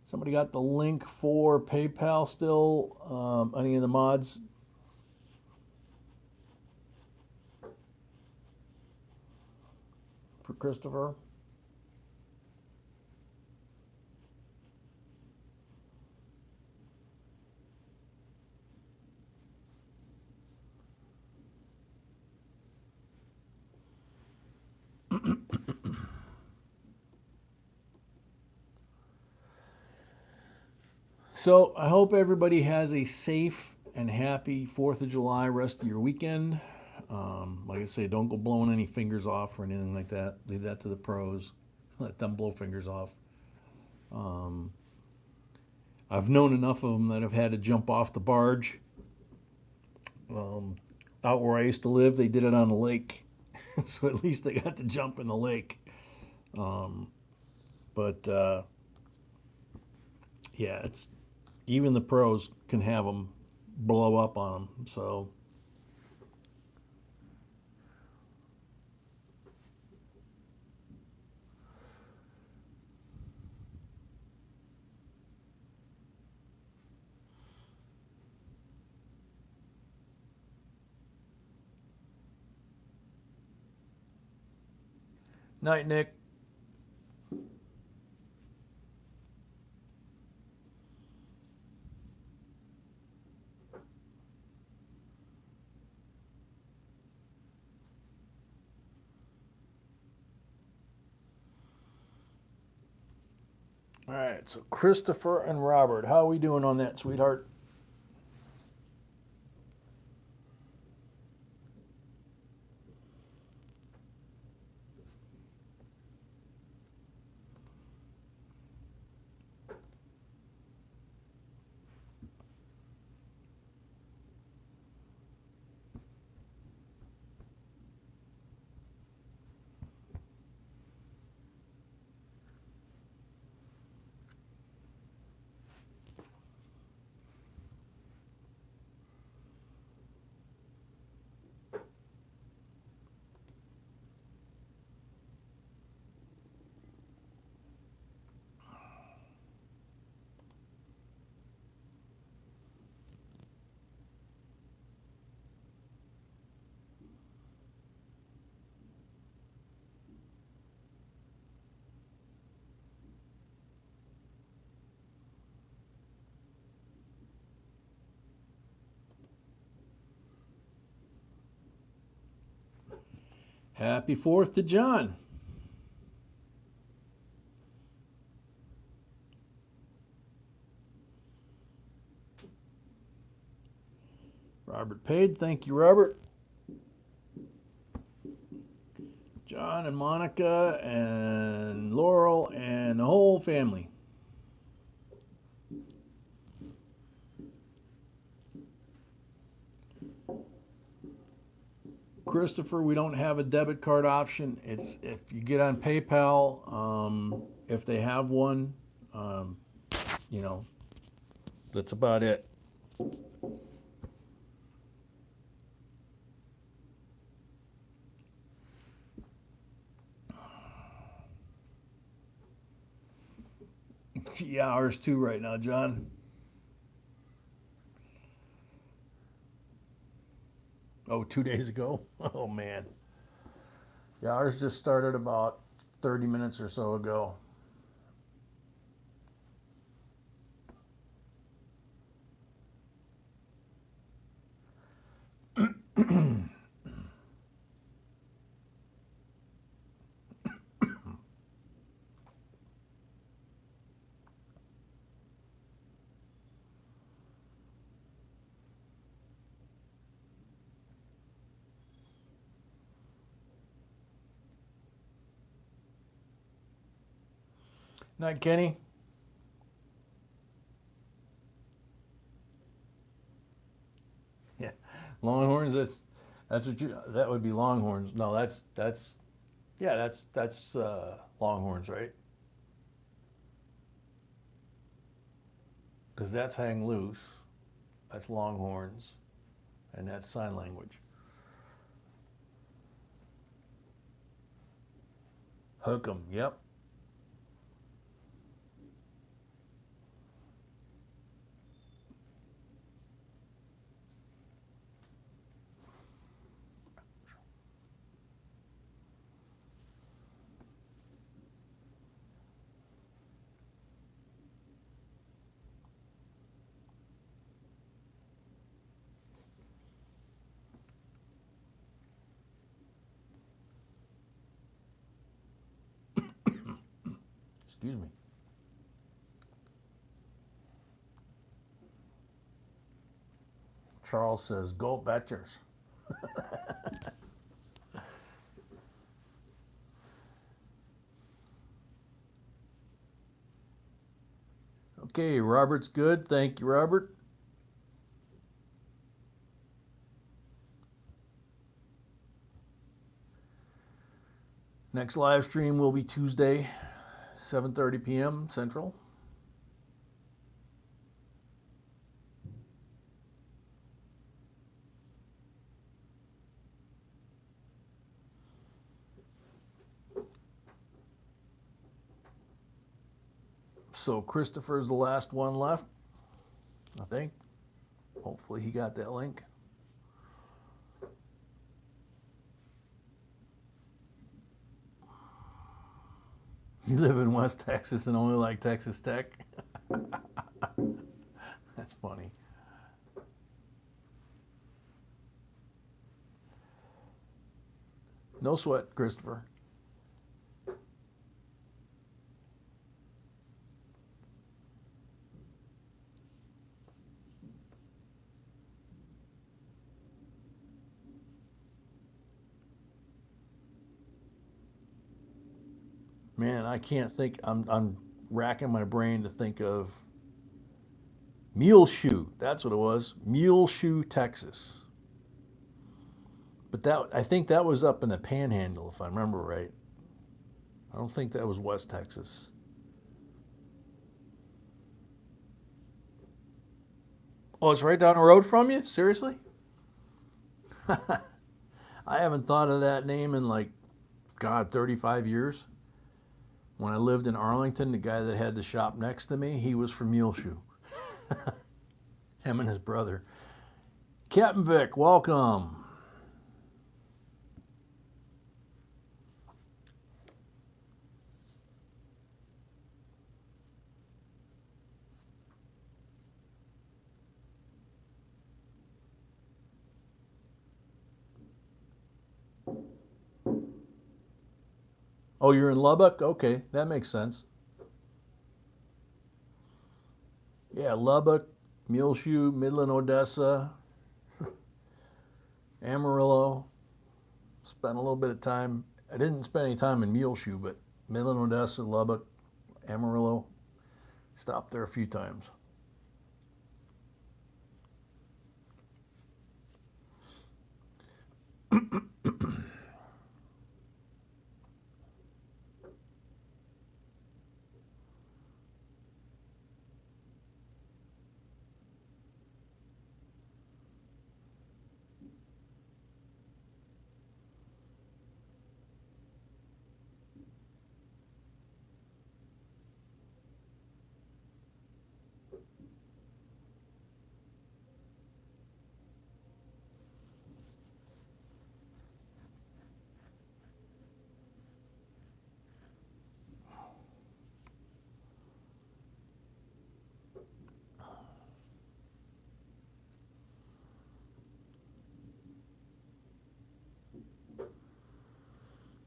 Somebody got the link for PayPal still? Any of the mods? For Christopher? So I hope everybody has a safe and happy 4th of July rest of your weekend. Like I say, don't go blowing any fingers off or anything like that. Leave that to the pros. Let them blow fingers off. I've known enough of them that have had to jump off the barge. Out where I used to live, they did it on the lake, so at least they got to jump in the lake. But yeah, it's even the pros can have them blow up on them. So night, Nick. All right, so Christopher and Robert, how are we doing on that, sweetheart? Happy 4th to John. Robert paid. Thank you, Robert. John and Monica and Laurel and the whole family. Christopher, we don't have a debit card option. It's if you get on PayPal, if they have one, you know, that's about it. Yeah, ours too right now, John. Oh, 2 days ago? Oh, man. Yeah, ours just started about 30 minutes or so ago. Night, Kenny. Yeah, Longhorns. That's what you. That would be Longhorns. No, that's yeah, that's Longhorns, right? Because that's hang loose. That's Longhorns, and that's sign language. Hook 'em. Yep. Excuse me. Charles says, "Go Betchers." Okay, Robert's good. Thank you, Robert. Next live stream will be Tuesday, 7:30 p.m. Central. So Christopher's the last one left, I think. Hopefully he got that link. You live in West Texas and only like Texas Tech? That's funny. No sweat, Christopher. Man, I can't think. I'm racking my brain to think of Muleshoe. That's what it was. Muleshoe, Texas. But that I think that was up in the Panhandle, if I remember right. I don't think that was West Texas. Oh, it's right down the road from you? Seriously? I haven't thought of that name in like, God, 35 years. When I lived in Arlington, the guy that had the shop next to me, he was from Muleshoe. Him and his brother. Captain Vic, welcome. Oh, you're in Lubbock? Okay, that makes sense. Yeah, Lubbock, Muleshoe, Midland, Odessa, Amarillo. Spent a little bit of time. I didn't spend any time in Muleshoe, but Midland, Odessa, Lubbock, Amarillo. Stopped there a few times.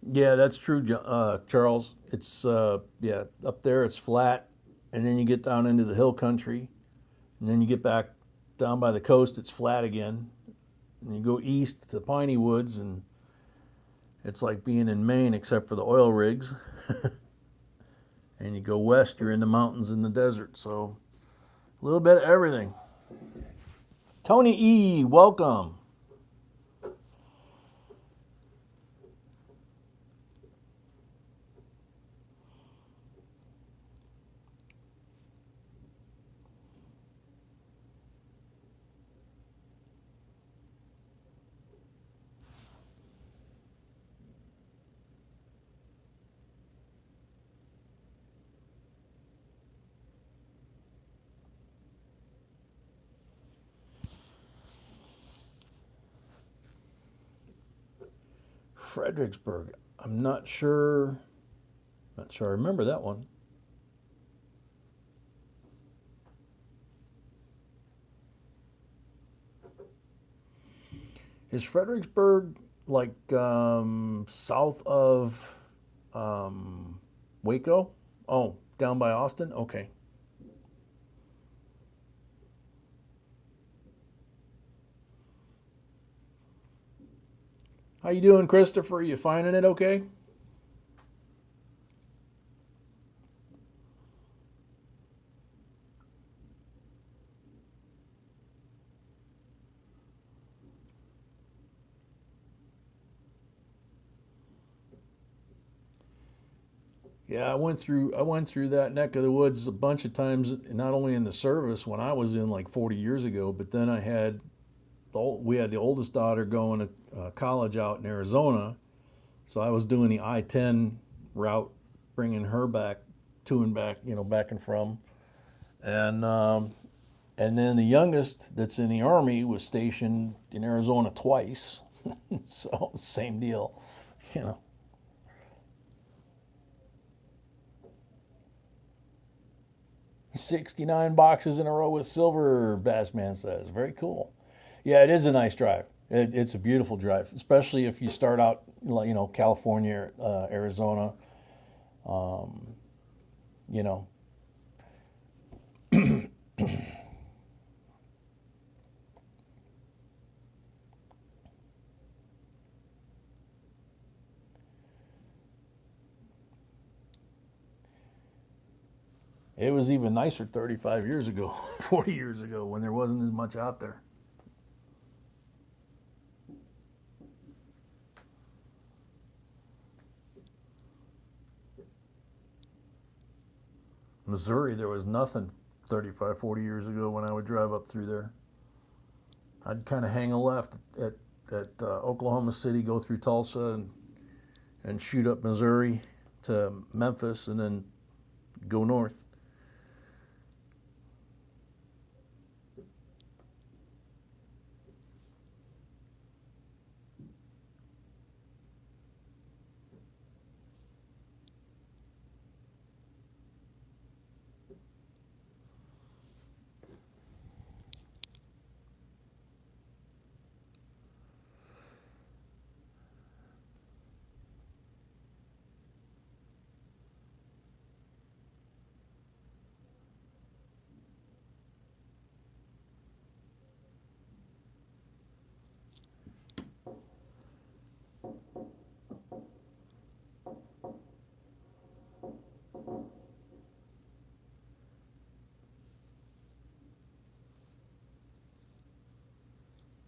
Yeah, that's true, Charles. It's yeah, up there it's flat, and then you get down into the hill country, and then you get back down by the coast, it's flat again, and you go east to the piney woods, and it's like being in Maine except for the oil rigs, and you go west, you're in the mountains and the desert. So a little bit of everything. Tony E, welcome. Fredericksburg. I'm not sure. Not sure I remember that one. Is Fredericksburg like south of Waco? Oh, down by Austin? Okay. How you doing, Christopher? You finding it okay? Yeah, I went through that neck of the woods a bunch of times, not only in the service when I was in like 40 years ago, but then we had the oldest daughter going to college out in Arizona, so I was doing the I-10 route, bringing her back to and back, back and from, and and then the youngest that's in the army was stationed in Arizona twice, so same deal, you know. 69 boxes in a row with silver, Bassman says. Very cool. Yeah, it is a nice drive. It's a beautiful drive, especially if you start out, California, Arizona. You know, it was even nicer 35 years ago, 40 years ago, when there wasn't as much out there. Missouri, there was nothing 35, 40 years ago when I would drive up through there. I'd kind of hang a left at Oklahoma City, go through Tulsa, and shoot up Missouri to Memphis, and then go north.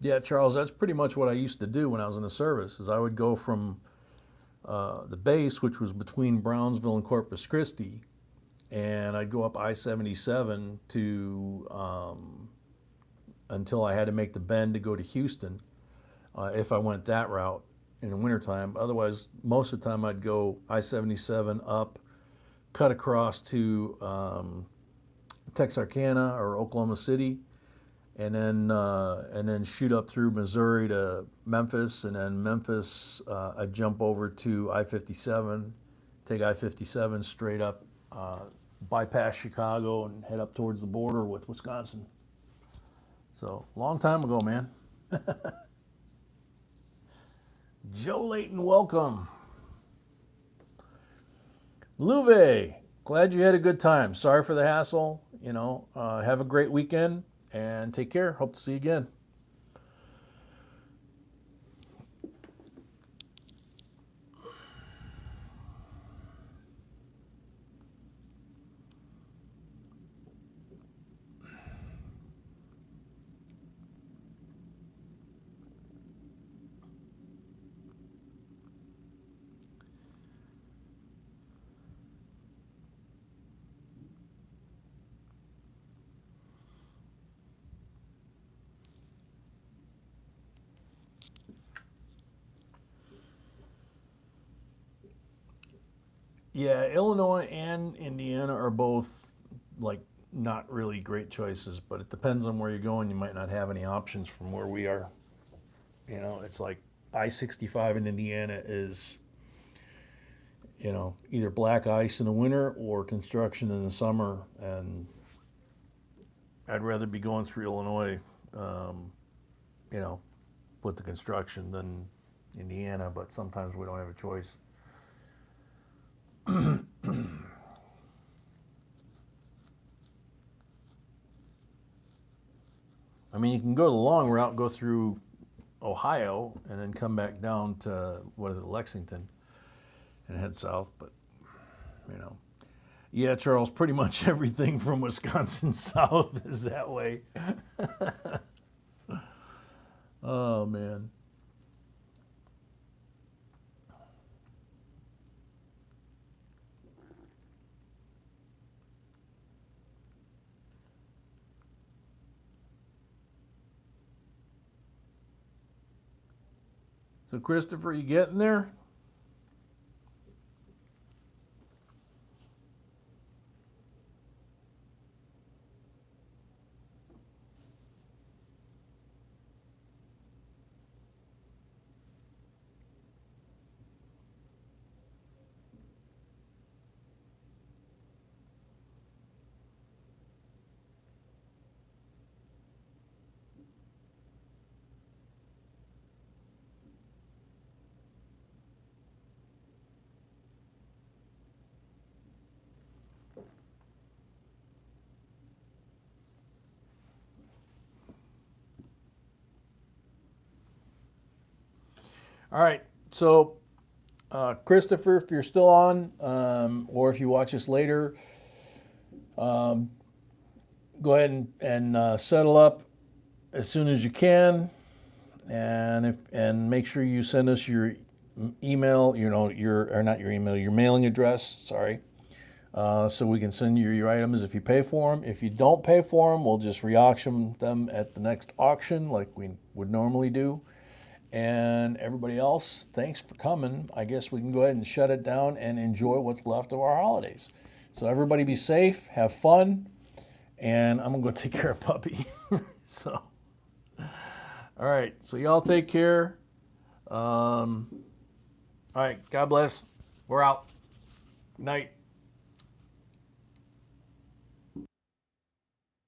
Yeah, Charles, that's pretty much what I used to do when I was in the service. Is I would go from the base, which was between Brownsville and Corpus Christi, and I'd go up I-77 to until I had to make the bend to go to Houston, if I went that route in the wintertime. Otherwise, most of the time I'd go I-77 up, cut across to Texarkana or Oklahoma City, and then shoot up through Missouri to Memphis, and then Memphis, I'd jump over to I-57, take I-57 straight up, bypass Chicago, and head up towards the border with Wisconsin. So long time ago, man. Joe Layton, welcome. Louve, glad you had a good time. Sorry for the hassle. Have a great weekend and take care. Hope to see you again. Yeah, Illinois and Indiana are both like not really great choices, but it depends on where you're going. You might not have any options from where we are. It's like I-65 in Indiana is, either black ice in the winter or construction in the summer, and I'd rather be going through Illinois, um, you know, with the construction than Indiana, but sometimes we don't have a choice. I mean, you can go the long route, go through Ohio, and then come back down to, what is it, Lexington, and head south. But, you know, yeah, Charles, pretty much everything from Wisconsin south is that way. Oh, man. So Christopher, you getting there? All right. So Christopher, if you're still on, or if you watch us later, go ahead and settle up as soon as you can, and make sure you send us your email, your mailing address. Sorry, so we can send you your items if you pay for them. If you don't pay for them, we'll just re-auction them at the next auction like we would normally do. And everybody else, thanks for coming. I guess we can go ahead and shut it down and enjoy what's left of our holidays. So everybody be safe, have fun, and I'm gonna go take care of Puppy. So, all right. So y'all take care. All right. God bless. We're out. Night.